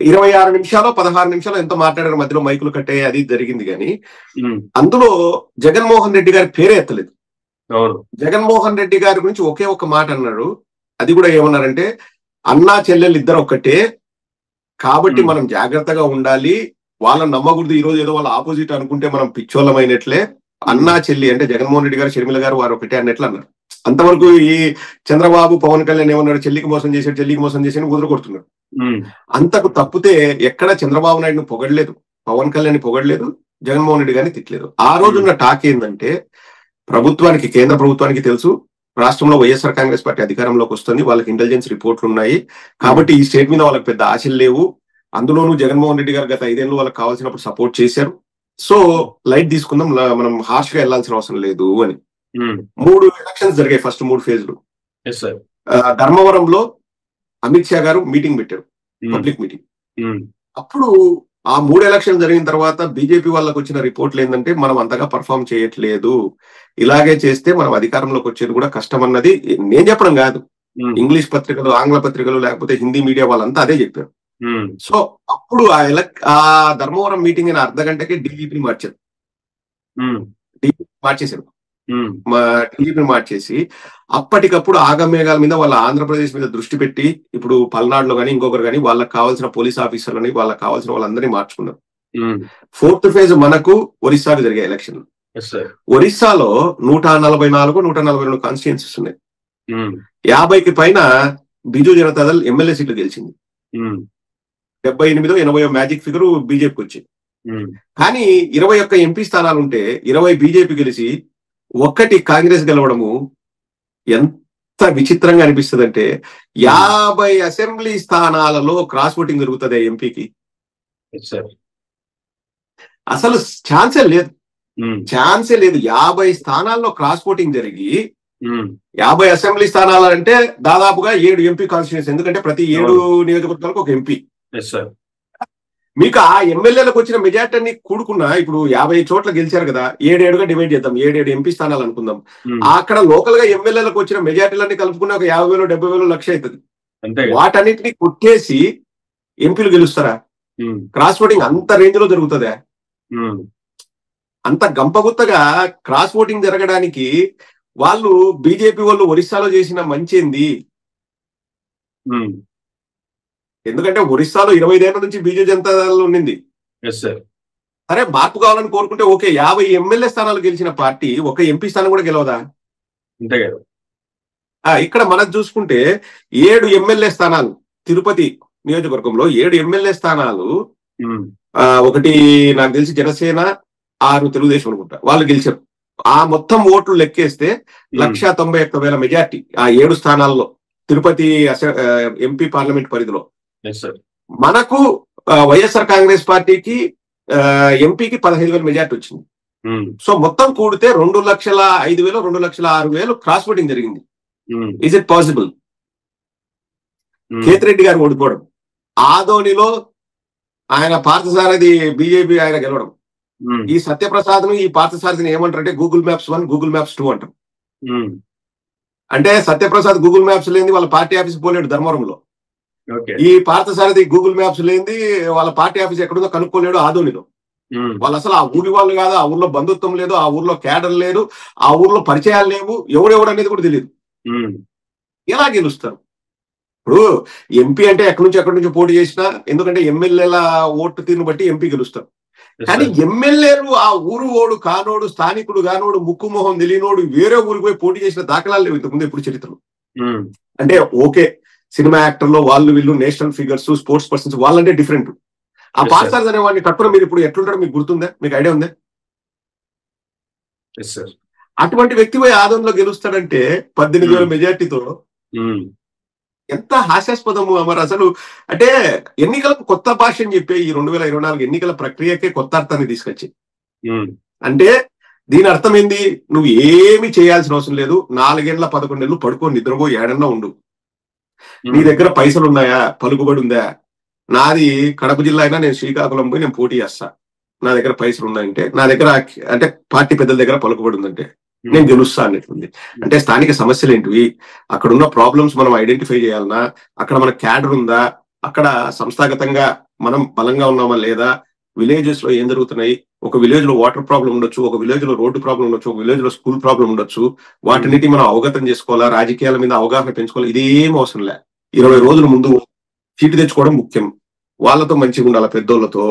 26 నిమిషాలు 16 నిమిషాలు ఎంత మాట్లాడారు, మధ్యలో మైకులు కట్టే అది జరిగింది. కానీ అందులో జగన్మోహన్ రెడ్డి గారి పేరే ఎత్తలేదు. జగన్మోహన్ రెడ్డి గారి గురించి ఒకే ఒక మాట అన్నాడు. అది కూడా ఏమన్నారంటే, అన్నా చెల్లెలు ఇద్దరు ఒక్కటే కాబట్టి మనం జాగ్రత్తగా ఉండాలి, వాళ్ళని నమ్మకూడదు. ఈ రోజు ఏదో వాళ్ళ ఆపోజిట్ అనుకుంటే మనం పిచ్చోళ్ళమైనట్లే. అన్నా చెల్లి అంటే జగన్మోహన్ రెడ్డి గారు షర్మిల గారు వారు ఒకటే అన్నట్లు అన్నారు. అంతవరకు ఈ చంద్రబాబు పవన్ కళ్యాణ్ ఏమన్నాడు, చెల్లికి మోసం చేశాడు, చెల్లికి మోసం చేశాడు కుదురుకొడుతున్నాడు. అంతకు తప్పితే ఎక్కడ చంద్రబాబు నాయుడుని పొగడలేదు, పవన్ కళ్యాణ్ పొగడలేదు, జగన్మోహన్ రెడ్డి గారిని తిట్టలేదు. ఆ రోజున్న టాక్ ఏంటంటే, ప్రభుత్వానికి, కేంద్ర ప్రభుత్వానికి తెలుసు రాష్ట్రంలో వైఎస్ఆర్ కాంగ్రెస్ పార్టీ అధికారంలోకి వస్తుంది, వాళ్ళకి ఇంటెలిజెన్స్ రిపోర్ట్లు ఉన్నాయి కాబట్టి ఈ స్టేట్ మీద వాళ్ళకి పెద్ద ఆశలు లేవు. అందులోనూ జగన్మోహన్ రెడ్డి గారు గత 5 ఏళ్ళు వాళ్ళకి కావాల్సినప్పుడు సపోర్ట్ చేశారు. సో లైట్ తీసుకుందాం, మనం హార్ష్ గా వెళ్లాల్సిన అవసరం లేదు అని. 3 ఎలక్షన్స్ జరిగాయి, ఫస్ట్ 3 ఫేజ్లు. ధర్మవరంలో అమిత్ షా గారు మీటింగ్ పెట్టారు, పబ్లిక్ మీటింగ్. అప్పుడు ఆ 3 ఎలక్షన్ జరిగిన తర్వాత బీజేపీ వాళ్ళకు వచ్చిన రిపోర్ట్లు ఏంటంటే, మనం అంతగా పర్ఫామ్ చేయట్లేదు, ఇలాగే చేస్తే మనం అధికారంలోకి వచ్చేది కూడా కష్టం అన్నది నేను చెప్పడం కాదు, ఇంగ్లీష్ పత్రికలు, ఆంగ్ల పత్రికలు, లేకపోతే హిందీ మీడియా వాళ్ళంతా అదే చెప్పారు. సో అప్పుడు ఆ ధర్మవరం మీటింగ్ అయిన అర్ధగంటకి డీజీపీని మార్చారు. మార్చేశారు, డీజీపీని మార్చేసి అప్పటికప్పుడు ఆగమేఘాల మీద వాళ్ళ ఆంధ్రప్రదేశ్ మీద దృష్టి పెట్టి, ఇప్పుడు పల్నాడులో కానీ ఇంకొకరు కానీ వాళ్ళకి కావాల్సిన పోలీస్ ఆఫీసర్లని, వాళ్ళకి కావాల్సిన వాళ్ళందరినీ మార్చుకున్నారు. 4th ఫేజ్ మనకు ఒరిస్సాకు జరిగే ఎలక్షన్. ఒరిస్సాలో 144, 142 కాన్స్టిట్యుయెన్సీస్ ఉన్నాయి. 50కి పైన బిజు జనతాదళ్ ఎమ్మెల్యే సీట్లు గెలిచింది. 78, 80 మ్యాజిక్ ఫిగర్ బీజేపీకి వచ్చింది. కానీ 21 ఎంపీ స్థానాలు ఉంటే 20 బీజేపీ గెలిచి 1 కాంగ్రెస్ గెలవడము ఎంత విచిత్రంగా అనిపిస్తుంది అంటే, 50 అసెంబ్లీ స్థానాలలో క్రాస్ ఓటింగ్ జరుగుతుంది ఎంపీకి. అసలు ఛాన్సే లేదు, 50 స్థానాల్లో క్రాస్ ఓటింగ్ జరిగి 50 అసెంబ్లీ స్థానాలు అంటే దాదాపుగా 7 ఎంపీ కాన్స్టిట్యూన్సీ, ఎందుకంటే ప్రతి 7 నియోజకవర్గాలకు ఒక ఎంపీ. మీకు ఆ ఎమ్మెల్యేలకు వచ్చిన మెజార్టీని కూడుకున్నా, ఇప్పుడు 50 చోట్ల గెలిచారు కదా, 7-7గా డివైడ్ చేద్దాం, 7 ఎంపీ స్థానాలు అనుకుందాం. అక్కడ లోకల్ గా ఎమ్మెల్యేలకు వచ్చిన మెజార్టీలన్నీ కలుపుకున్న ఒక 50,000, 70,000, 1,00,000 అవుతుంది. వాటన్నిటిని కొట్టేసి ఎంపీలు గెలుస్తారా? క్రాస్ ఓటింగ్ అంత రేంజ్ లో జరుగుతుందా? అంత గంపగుత్తగా క్రాస్ ఓటింగ్ జరగడానికి వాళ్ళు, బీజేపీ వాళ్ళు ఒరిస్సాలో చేసిన మంచి ఏంది? ఎందుకంటే ఒరిస్సాలో 25 ఏళ్ల నుంచి బీజేపీ జనతాదళ్ ఉండింది. సరే, మార్పు కావాలని కోరుకుంటే ఓకే, 50 ఎమ్మెల్యే స్థానాలు గెలిచిన పార్టీ 1 ఎంపీ స్థానం కూడా గెలవదా? ఇక్కడ మనం చూసుకుంటే 7 ఎమ్మెల్యే స్థానాలు, తిరుపతి నియోజకవర్గంలో 7 ఎమ్మెల్యే స్థానాలు, ఒకటి నాకు తెలిసి జనసేన, 6 తెలుగుదేశం అనుకుంటా, వాళ్ళు గెలిచారు. ఆ మొత్తం ఓట్లు లెక్కేస్తే 191,000 మెజార్టీ ఆ 7 స్థానాల్లో తిరుపతి ఎంపీ పార్లమెంట్ పరిధిలో. మనకు వైఎస్ఆర్ కాంగ్రెస్ పార్టీకి ఎంపీకి 15,000 మెజార్టీ వచ్చింది. సో మొత్తం కూడితే 2,05,000, 2,06,000 క్రాస్ ఓటింగ్ జరిగింది. Is it possible? కేతిరెడ్డి గారు ఓడిపోవడం, ఆదోనిలో ఆయన పార్థసారథి బీజేపీ ఆయన గెలవడం, ఈ సత్యప్రసాద్ ను, ఈ పార్థసారథిని ఏమంటారంటే గూగుల్ మ్యాప్స్ 1, గూగుల్ మ్యాప్స్ 2 అంటారు. అంటే సత్యప్రసాద్ గూగుల్ మ్యాప్స్ లేని వాళ్ళ పార్టీ ఆఫీస్ పోలేడు ధర్మవరంలో, ఈ పార్థసారథి గూగుల్ మ్యాప్స్ లేని వాళ్ళ పార్టీ ఆఫీస్ ఎక్కడుందో కనుక్కోలేడు ఆదోనిలో. వాళ్ళు అసలు ఆ ఊరి వాళ్ళు కాదు, ఆ ఊర్లో బంధుత్వం లేదు, ఆ ఊర్లో క్యాడర్ లేదు, ఆ ఊర్లో పరిచయాలు లేవు, ఎవడెవడు అనేది కూడా తెలియదు. ఎలా గెలుస్తారు? ఇప్పుడు ఎంపీ అంటే ఎక్కడి నుంచి పోటీ చేసినా, ఎందుకంటే ఎమ్మెల్యేల ఓటు తీరును బట్టి ఎంపీ గెలుస్తారు. కానీ ఎమ్మెల్యేలు ఆ ఊరు ఓడు కానోడు, స్థానికుడు కానోడు, ముక్కు మొహం తెలియనోడు వేరే ఊరికి పోయి పోటీ చేసిన దాఖలాలు లేవు ఇంతకుముందు ఎప్పుడు చరిత్రలో. అంటే ఓకే, సినిమా యాక్టర్లో వాళ్ళు వీళ్ళు నేషనల్ ఫిగర్స్, స్పోర్ట్స్ పర్సన్స్ వాళ్ళంటే డిఫరెంట్. ఆ పార్సారథి అనే వాడిని కట్టుకుని మీరు ఇప్పుడు ఎట్లుంటాడో మీకు గుర్తుందా? మీకు ఐడియా ఉందా? అటువంటి వ్యక్తి పోయి ఆదంలో గెలుస్తాడంటే 18,000 మెజార్టీతో ఎంత హాస్యాస్పదము. మరి అసలు అంటే ఎన్నికలకు కొత్త భాష అని చెప్పి ఈ 2024 ఎన్నికల ప్రక్రియకే కొత్త అర్థాన్ని తీసుకొచ్చి, అంటే దీని అర్థం ఏంది? నువ్వు ఏమి చేయాల్సిన అవసరం లేదు, 4 ఏళ్ల 11 ఏళ్ళు పడుకో, నిద్రపో, ఏడన్నా ఉండు, నీ దగ్గర పైసలు ఉన్నాయా, పలుకుబడి ఉందా? నాది కడప జిల్లా అయినా నేను శ్రీకాకుళం పోయి నేను పోటీ చేస్తా, నా దగ్గర పైసలు ఉన్నాయంటే, నా దగ్గర అంటే పార్టీ పెద్దల దగ్గర పలుకుబడి ఉందంటే నేను గెలుస్తా అన్నట్టుంది. అంటే స్థానిక సమస్యలు ఏంటివి, అక్కడ ఉన్న ప్రాబ్లమ్స్ మనం ఐడెంటిఫై చేయాలన్నా, అక్కడ మన క్యాడర్ ఉందా, అక్కడ సంస్థాగతంగా మనం బలంగా ఉన్నామా లేదా, విలేజెస్ లో ఏం జరుగుతున్నాయి, ఒక విలేజ్ లో వాటర్ ప్రాబ్లం ఉండొచ్చు, ఒక విలేజ్ లో రోడ్డు ప్రాబ్లం ఉండొచ్చు, ఒక విలేజ్ లో స్కూల్ ప్రాబ్లం ఉండొచ్చు, వాటిని మనం అవగతం చేసుకోవాలా, రాజకీయాల మీద అవగాహన పెంచుకోవాలి. ఇదేం అవసరం లే, 20 రోజుల ముందు సీటు తెచ్చుకోవడం ముఖ్యం, వాళ్ళతో మంచిగా ఉండాలి, పెద్దోళ్ళతో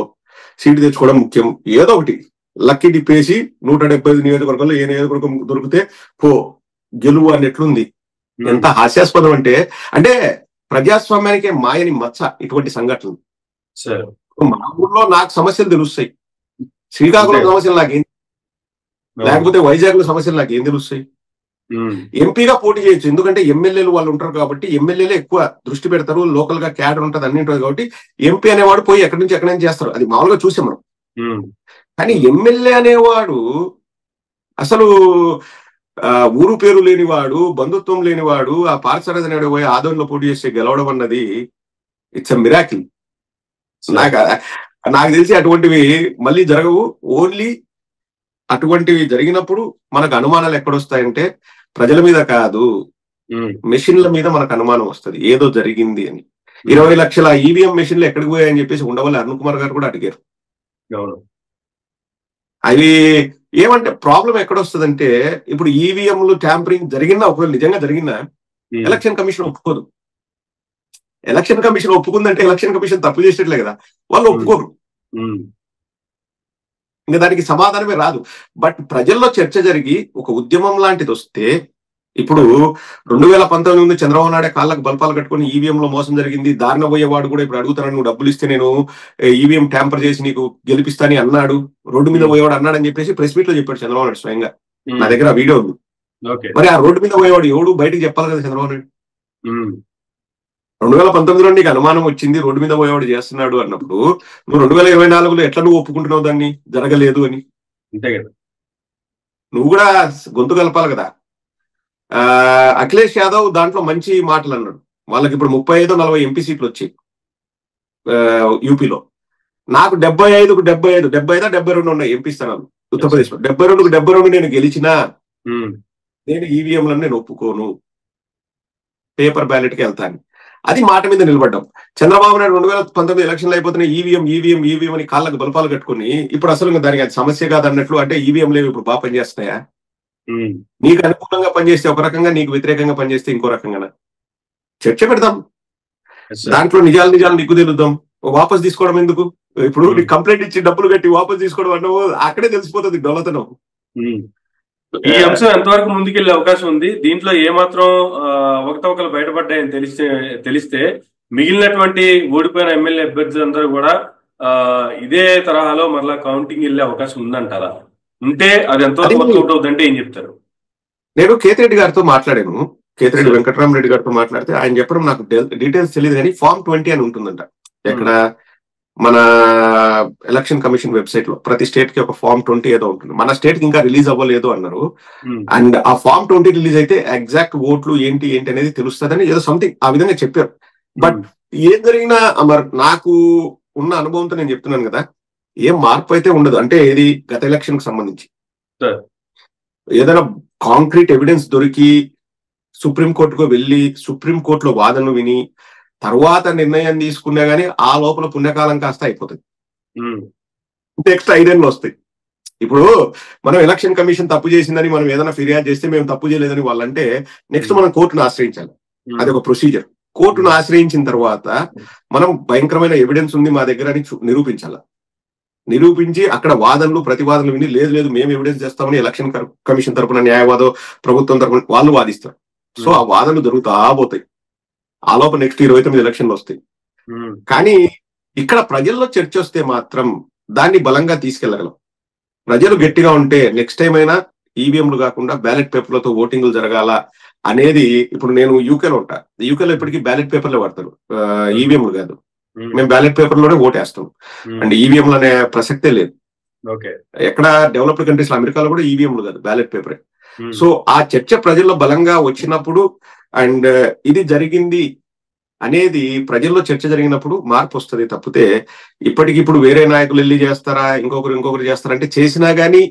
సీటు తెచ్చుకోవడం ముఖ్యం. ఏదో ఒకటి లక్కీ డిప్పేసి 175 నియోజకవర్గంలో ఏ నియోజకవర్గం దొరికితే పో గెలువు అన్నట్లుంది. ఎంత హాస్యాస్పదం అంటే, అంటే ప్రజాస్వామ్యానికే మాయని మచ్చ ఇటువంటి సంఘటనలు. మా ఊర్లో నాకు సమస్యలు తెలుస్తాయి, శ్రీకాకుళం సమస్యలు నాకేం, లేకపోతే వైజాగ్ లో సమస్యలు నాకేం తెలుస్తాయి? ఎంపీగా పోటీ చేయొచ్చు, ఎందుకంటే ఎమ్మెల్యేలు వాళ్ళు ఉంటారు కాబట్టి, ఎమ్మెల్యేలే ఎక్కువ దృష్టి పెడతారు, లోకల్ గా క్యాడర్ ఉంటుంది, అన్ని ఉంటుంది కాబట్టి ఎంపీ అనేవాడు పోయి ఎక్కడి నుంచి ఎక్కడి నుంచి చేస్తారు, అది మామూలుగా చూసాం మనం. కానీ ఎమ్మెల్యే అనేవాడు అసలు ఊరు పేరు లేనివాడు, బంధుత్వం లేనివాడు, ఆ పార్సారథి అనేవాడు పోయి ఆదోన్లో పోటీ చేసి గెలవడం అన్నది ఇట్స్ ఎ మిరాకిల్. నాకు తెలిసి అటువంటివి మళ్ళీ జరగవు. ఓన్లీ అటువంటివి జరిగినప్పుడు మనకు అనుమానాలు ఎక్కడొస్తాయంటే ప్రజల మీద కాదు, మెషిన్ల మీద మనకు అనుమానం వస్తుంది ఏదో జరిగింది అని. 20 లక్షల ఈవీఎం మెషిన్లు ఎక్కడికి పోయాయని చెప్పేసి ఉండవల్లి అరుణ్ కుమార్ గారు కూడా అడిగారు. అవి ఏమంటే ప్రాబ్లం ఎక్కడొస్తుందంటే, ఇప్పుడు ఈవీఎంలు ట్యాంపరింగ్ జరిగినా, ఒకవేళ నిజంగా జరిగినా ఎలక్షన్ కమిషన్ ఒప్పుకోదు. ఎలక్షన్ కమిషన్ ఒప్పుకుందంటే ఎలక్షన్ కమిషన్ తప్పు చేసేట్లే కదా, వాళ్ళు ఒప్పుకోరు, ఇంకా దానికి సమాధానమే రాదు. బట్ ప్రజల్లో చర్చ జరిగి ఒక ఉద్యమం లాంటిది వస్తే, ఇప్పుడు 2019 చంద్రబాబు నాయుడు కాళ్ళకు బల్పాలు కట్టుకుని ఈవీఎం లో మోసం జరిగింది, దారిన పోయేవాడు కూడా ఇప్పుడు అడుగుతాను, నువ్వు డబ్బులు ఇస్తే నేను ఈవీఎం ట్యాంపర్ చేసి నీకు గెలిపిస్తాని అన్నాడు, రోడ్డు మీద పోయేవాడు అన్నాడని చెప్పేసి ప్రెస్ మీట్ లో చెప్పాడు చంద్రబాబు నాయుడు స్వయంగా. నా దగ్గర ఆ వీడియో ఉంది. మరి ఆ రోడ్డు మీద పోయేవాడు ఎవడు బయటకు చెప్పాలి కదా చంద్రబాబు నాయుడు. 2019లో నీకు అనుమానం వచ్చింది, రోడ్డు మీద పోయేవాడు చేస్తున్నాడు అన్నప్పుడు నువ్వు 2024లో ఎట్లా నువ్వు ఒప్పుకుంటున్నావు దాన్ని జరగలేదు అని? అంతే కదా, నువ్వు కూడా గొంతు కలపాలి కదా. అఖిలేష్ యాదవ్ దాంట్లో మంచి మాటలు అన్నాడు. వాళ్ళకి ఇప్పుడు 35-40 ఎంపీ సీట్లు వచ్చాయి యూపీలో. నాకు 75కు 72 ఉన్నాయి ఎంపీ స్థానాలు ఉత్తరప్రదేశ్ లో. 72కు 72 నేను గెలిచినా నేను ఈవీఎంలను నేను ఒప్పుకోను, పేపర్ బ్యాలెట్ కి వెళ్తాను. అది మాట మీద నిలబడ్డాం. చంద్రబాబు నాయుడు 2019 ఎలక్షన్లు అయిపోతున్నా ఈవీఎం అని కాళ్ళకు బలపాలు కట్టుకుని ఇప్పుడు అసలు దానికి అది సమస్య కాదు అన్నట్లు. అంటే ఈవీఎం లేవు ఇప్పుడు బాగా పనిచేస్తున్నాయా? నీకు అనుకూలంగా పనిచేస్తే ఒక రకంగా, నీకు వ్యతిరేకంగా పనిచేస్తే ఇంకో రకంగా చర్చ పెడదాం, దాంట్లో నిజాలు నీకు తెలుద్దాం. వాపస్ తీసుకోవడం ఎందుకు? ఇప్పుడు నీకు కంప్లైంట్ ఇచ్చి డబ్బులు కట్టి వాపస్ తీసుకోవడం అన్నావు, అక్కడే తెలిసిపోతుంది డొల్లతనం. ఈ అంశం ఎంతవరకు ముందుకెళ్లే అవకాశం ఉంది? దీంట్లో ఏమాత్రం అవకతవకలు బయటపడ్డాయని తెలిస్తే మిగిలినటువంటి ఓడిపోయిన ఎమ్మెల్యే అభ్యర్థులందరూ కూడా ఇదే తరహాలో మరలా కౌంటింగ్ వెళ్ళే అవకాశం ఉందంటారా? ఉంటే అది ఎంతవరకు వర్కౌట్ అవుతుందంటే ఏం చెప్తారు? నేను కేతిరెడ్డి గారితో మాట్లాడాను, కేతిరెడ్డి వెంకటరామరెడ్డి గారితో మాట్లాడితే ఆయన చెప్పడం నాకు డీటెయిల్స్ తెలియదు, కానీ ఫామ్ 20 అని ఉంటుందంట ఎక్కడ మన ఎలక్షన్ కమిషన్ వెబ్సైట్ లో. ప్రతి స్టేట్ కి ఒక ఫామ్ 20 ఏదో ఉంటుంది. మన స్టేట్ కి ఇంకా రిలీజ్ అవ్వలేదు అన్నారు. అండ్ ఆ ఫామ్ 20 రిలీజ్ అయితే ఎగ్జాక్ట్ ఓట్లు ఏంటి అనేది తెలుస్తుందని ఏదో సంథింగ్ ఆ విధంగా చెప్పారు. బట్ ఏం జరిగినా మరి నాకు ఉన్న అనుభవంతో నేను చెప్తున్నాను కదా, ఏం మార్పు అయితే ఉండదు. అంటే ఏది గత ఎలక్షన్ కి సంబంధించి ఏదైనా కాంక్రీట్ ఎవిడెన్స్ దొరికి సుప్రీంకోర్టుకు వెళ్ళి సుప్రీంకోర్టులో వాదనలు విని తర్వాత నిర్ణయం తీసుకున్నా గానీ ఆ లోపల పుణ్యకాలం కాస్త అయిపోతుంది. నెక్స్ట్ 5 ఏళ్ళు వస్తాయి. ఇప్పుడు మనం ఎలక్షన్ కమిషన్ తప్పు చేసిందని మనం ఏదైనా ఫిర్యాదు చేస్తే మేము తప్పు చేయలేదని వాళ్ళంటే నెక్స్ట్ మనం కోర్టును ఆశ్రయించాలి. అది ఒక ప్రొసీజర్. కోర్టును ఆశ్రయించిన తర్వాత మనం భయంకరమైన ఎవిడెన్స్ ఉంది మా దగ్గర అని నిరూపించి అక్కడ వాదనలు ప్రతివాదనలు విని లేదు మేము ఎవిడెన్స్ చేస్తామని ఎలక్షన్ కమిషన్ తరపున న్యాయవాదో ప్రభుత్వం తరపున వాళ్ళు వాదిస్తారు. సో ఆ వాదనలు జరుగుతా పోతాయి. ఆ లోపల నెక్స్ట్ 29 ఎలక్షన్లు వస్తాయి. కానీ ఇక్కడ ప్రజల్లో చర్చ వస్తే మాత్రం దాన్ని బలంగా తీసుకెళ్లగలం. ప్రజలు గట్టిగా ఉంటే నెక్స్ట్ టైం అయినా ఈవీఎంలు కాకుండా బ్యాలెట్ పేపర్లతో ఓటింగ్లు జరగాల అనేది. ఇప్పుడు నేను యూకేలో ఉంటా, యూకేలో ఇప్పటికీ బ్యాలెట్ పేపర్లే వాడతారు, ఈవీఎంలు కాదు. మేము బ్యాలెట్ పేపర్ లోనే ఓటేస్తాం అండ్ ఈవీఎంలు అనే ప్రసక్తే లేదు. ఎక్కడ డెవలప్డ్ కంట్రీస్ లో, అమెరికాలో కూడా ఈవీఎంలు కాదు, బ్యాలెట్ పేపరే. సో ఆ చర్చ ప్రజల్లో బలంగా వచ్చినప్పుడు అండ్ ఇది జరిగింది అనేది ప్రజల్లో చర్చ జరిగినప్పుడు మార్పు వస్తుంది. తప్పితే ఇప్పటికిప్పుడు వేరే నాయకులు వెళ్ళి చేస్తారా, ఇంకొకరు చేస్తారంటే చేసినా గానీ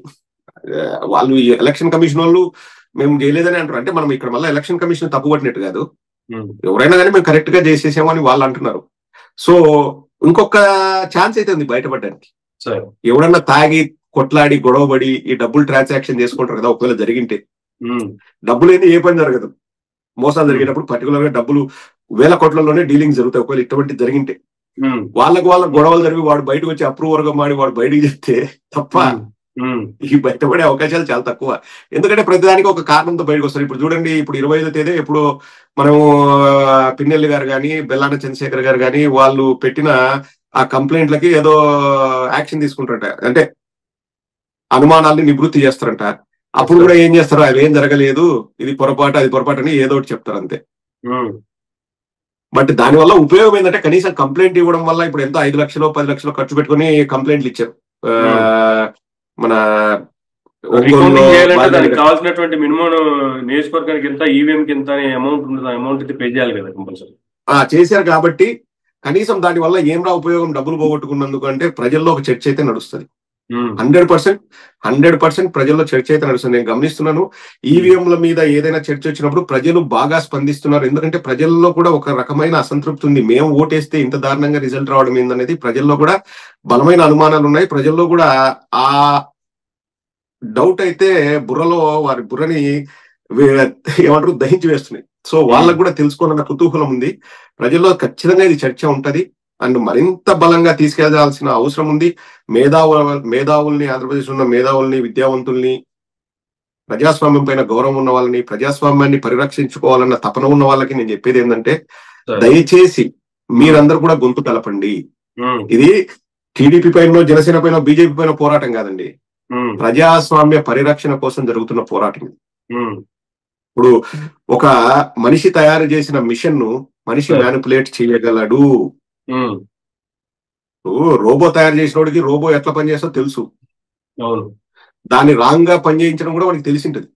వాళ్ళు ఎలక్షన్ కమిషన్ వాళ్ళు మేము చేయలేదని అంటారు. అంటే మనం ఇక్కడ మళ్ళీ ఎలక్షన్ కమిషన్ తప్పుపట్టినట్టు కాదు, ఎవరైనా కానీ మేము కరెక్ట్ గా చేసేసాము అని వాళ్ళు అంటున్నారు. సో ఇంకొక ఛాన్స్ అయితే ఉంది బయటపడడానికి. ఎవడన్నా తాగి కొట్లాడి గొడవబడి ఈ డబ్బులు ట్రాన్సాక్షన్ చేసుకుంటారు కదా, ఒకవేళ జరిగింటే డబ్బులు ఏంటి ఏ పని జరగదు. మోసాలు జరిగేటప్పుడు పర్టికులర్ గా డబ్బులు వేల కోట్లలోనే డీలింగ్ జరుగుతాయి. ఒకవేళ ఇటువంటి జరిగింటే వాళ్ళకు గొడవలు జరిగి వాడు బయటకు వచ్చి అప్రూవర్ గా మాడి వాడు బయటకు చెప్తే తప్ప ఈ బయటపడే అవకాశాలు చాలా తక్కువ. ఎందుకంటే ప్రతిదానికి ఒక కారణంతో బయటకు వస్తారు. ఇప్పుడు చూడండి, ఇప్పుడు 25వ తేదీ ఇప్పుడు మనము పిన్నెల్లి గారు కానీ బెల్లాన చంద్రశేఖర్ గారు కానీ వాళ్ళు పెట్టిన ఆ కంప్లైంట్లకి ఏదో యాక్షన్ తీసుకుంటారంట, అంటే అనుమానాల్ని నివృత్తి చేస్తారంట. అప్పుడు కూడా ఏం చేస్తారు, అవి ఏం జరగలేదు, ఇది పొరపాటు అది పొరపాటు అని ఏదో ఒకటి చెప్తారు అంతే. బట్ దానివల్ల ఉపయోగం ఏంటంటే కనీసం కంప్లైంట్ ఇవ్వడం వల్ల ఇప్పుడు ఎంతో 5 లక్షలు 10 లక్షలు ఖర్చు పెట్టుకుని కంప్లైంట్లు ఇచ్చారు. మన కావాల్సినటువంటి మినిమం నియోజకవర్గానికి ఎంత, ఈవీఎం కి ఎంత అమౌంట్ ఉంటుంది, అమౌంట్ అయితే పే చేయాలి కదా కంపల్సరీ. చేశారు కాబట్టి కనీసం దాని వల్ల ఏం రా ఉపయోగం డబ్బులు పోగొట్టుకున్నందుకు అంటే ప్రజల్లో ఒక చర్చ అయితే నడుస్తుంది. 100% ప్రజల్లో చర్చ అయితే నడుస్తుంది. నేను గమనిస్తున్నాను, ఈవీఎంల మీద ఏదైనా చర్చ వచ్చినప్పుడు ప్రజలు బాగా స్పందిస్తున్నారు. ఎందుకంటే ప్రజల్లో కూడా ఒక రకమైన అసంతృప్తి ఉంది. మేము ఓటేస్తే ఇంత దారుణంగా రిజల్ట్ రావడం ఏందనేది ప్రజల్లో కూడా బలమైన అనుమానాలు ఉన్నాయి. ప్రజల్లో కూడా ఆ డౌట్ అయితే వారి బుర్రని ఏమంటారు దహించి వేస్తున్నాయి. సో వాళ్ళకు కూడా తెలుసుకోవాలన్న కుతూహలం ఉంది. ప్రజల్లో ఖచ్చితంగా ఇది చర్చ ఉంటది అండ్ మరింత బలంగా తీసుకెళ్లాల్సిన అవసరం ఉంది. మేధావుల్ని, ఆంధ్రప్రదేశ్ ఉన్న మేధావుల్ని, విద్యావంతుల్ని, ప్రజాస్వామ్యం పైన గౌరవం ఉన్న వాళ్ళని, ప్రజాస్వామ్యాన్ని పరిరక్షించుకోవాలన్న తపన ఉన్న వాళ్ళకి నేను చెప్పేది ఏంటంటే దయచేసి మీరందరూ కూడా గొంతు కలపండి. ఇది టీడీపీ పైన, జనసేన పైన, బీజేపీ పైన పోరాటం కాదండి, ప్రజాస్వామ్య పరిరక్షణ కోసం జరుగుతున్న పోరాటం. ఇప్పుడు ఒక మనిషి తయారు చేసిన మిషన్ ను మనిషి మ్యానిపులేట్ చేయగలడు. రోబో తయారు చేసినోడికి రోబో ఎట్లా పనిచేస్తో తెలుసు, దాన్ని రాంగ్ గా పనిచేయించడం కూడా వాడికి తెలిసింటది.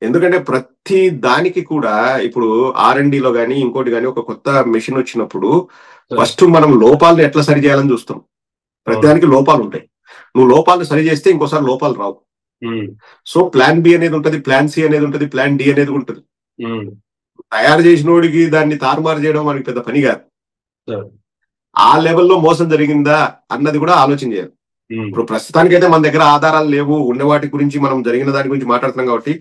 ఎందుకంటే ప్రతి దానికి కూడా ఇప్పుడు R&Dలో గానీ ఇంకోటి గానీ ఒక కొత్త మెషిన్ వచ్చినప్పుడు ఫస్ట్ మనం లోపాలను ఎట్లా సరి చేయాలని చూస్తాం. ప్రతి దానికి లోపాలు ఉంటాయి. నువ్వు లోపాలను సరి చేస్తే ఇంకోసారి లోపాలు రావు. సో ప్లాన్ బి అనేది ఉంటది, ప్లాన్ సి అనేది ఉంటది, ప్లాన్ డి అనేది ఉంటది. తయారు చేసినోడికి దాన్ని తారుమారు చేయడం మనకి పెద్ద పని కాదు. ఆ లెవెల్లో మోసం జరిగిందా అన్నది కూడా ఆలోచన చేయాలి. ఇప్పుడు ప్రస్తుతానికైతే మన దగ్గర ఆధారాలు లేవు, ఉన్న వాటి గురించి మనం జరిగిన దాని గురించి మాట్లాడుతున్నాం కాబట్టి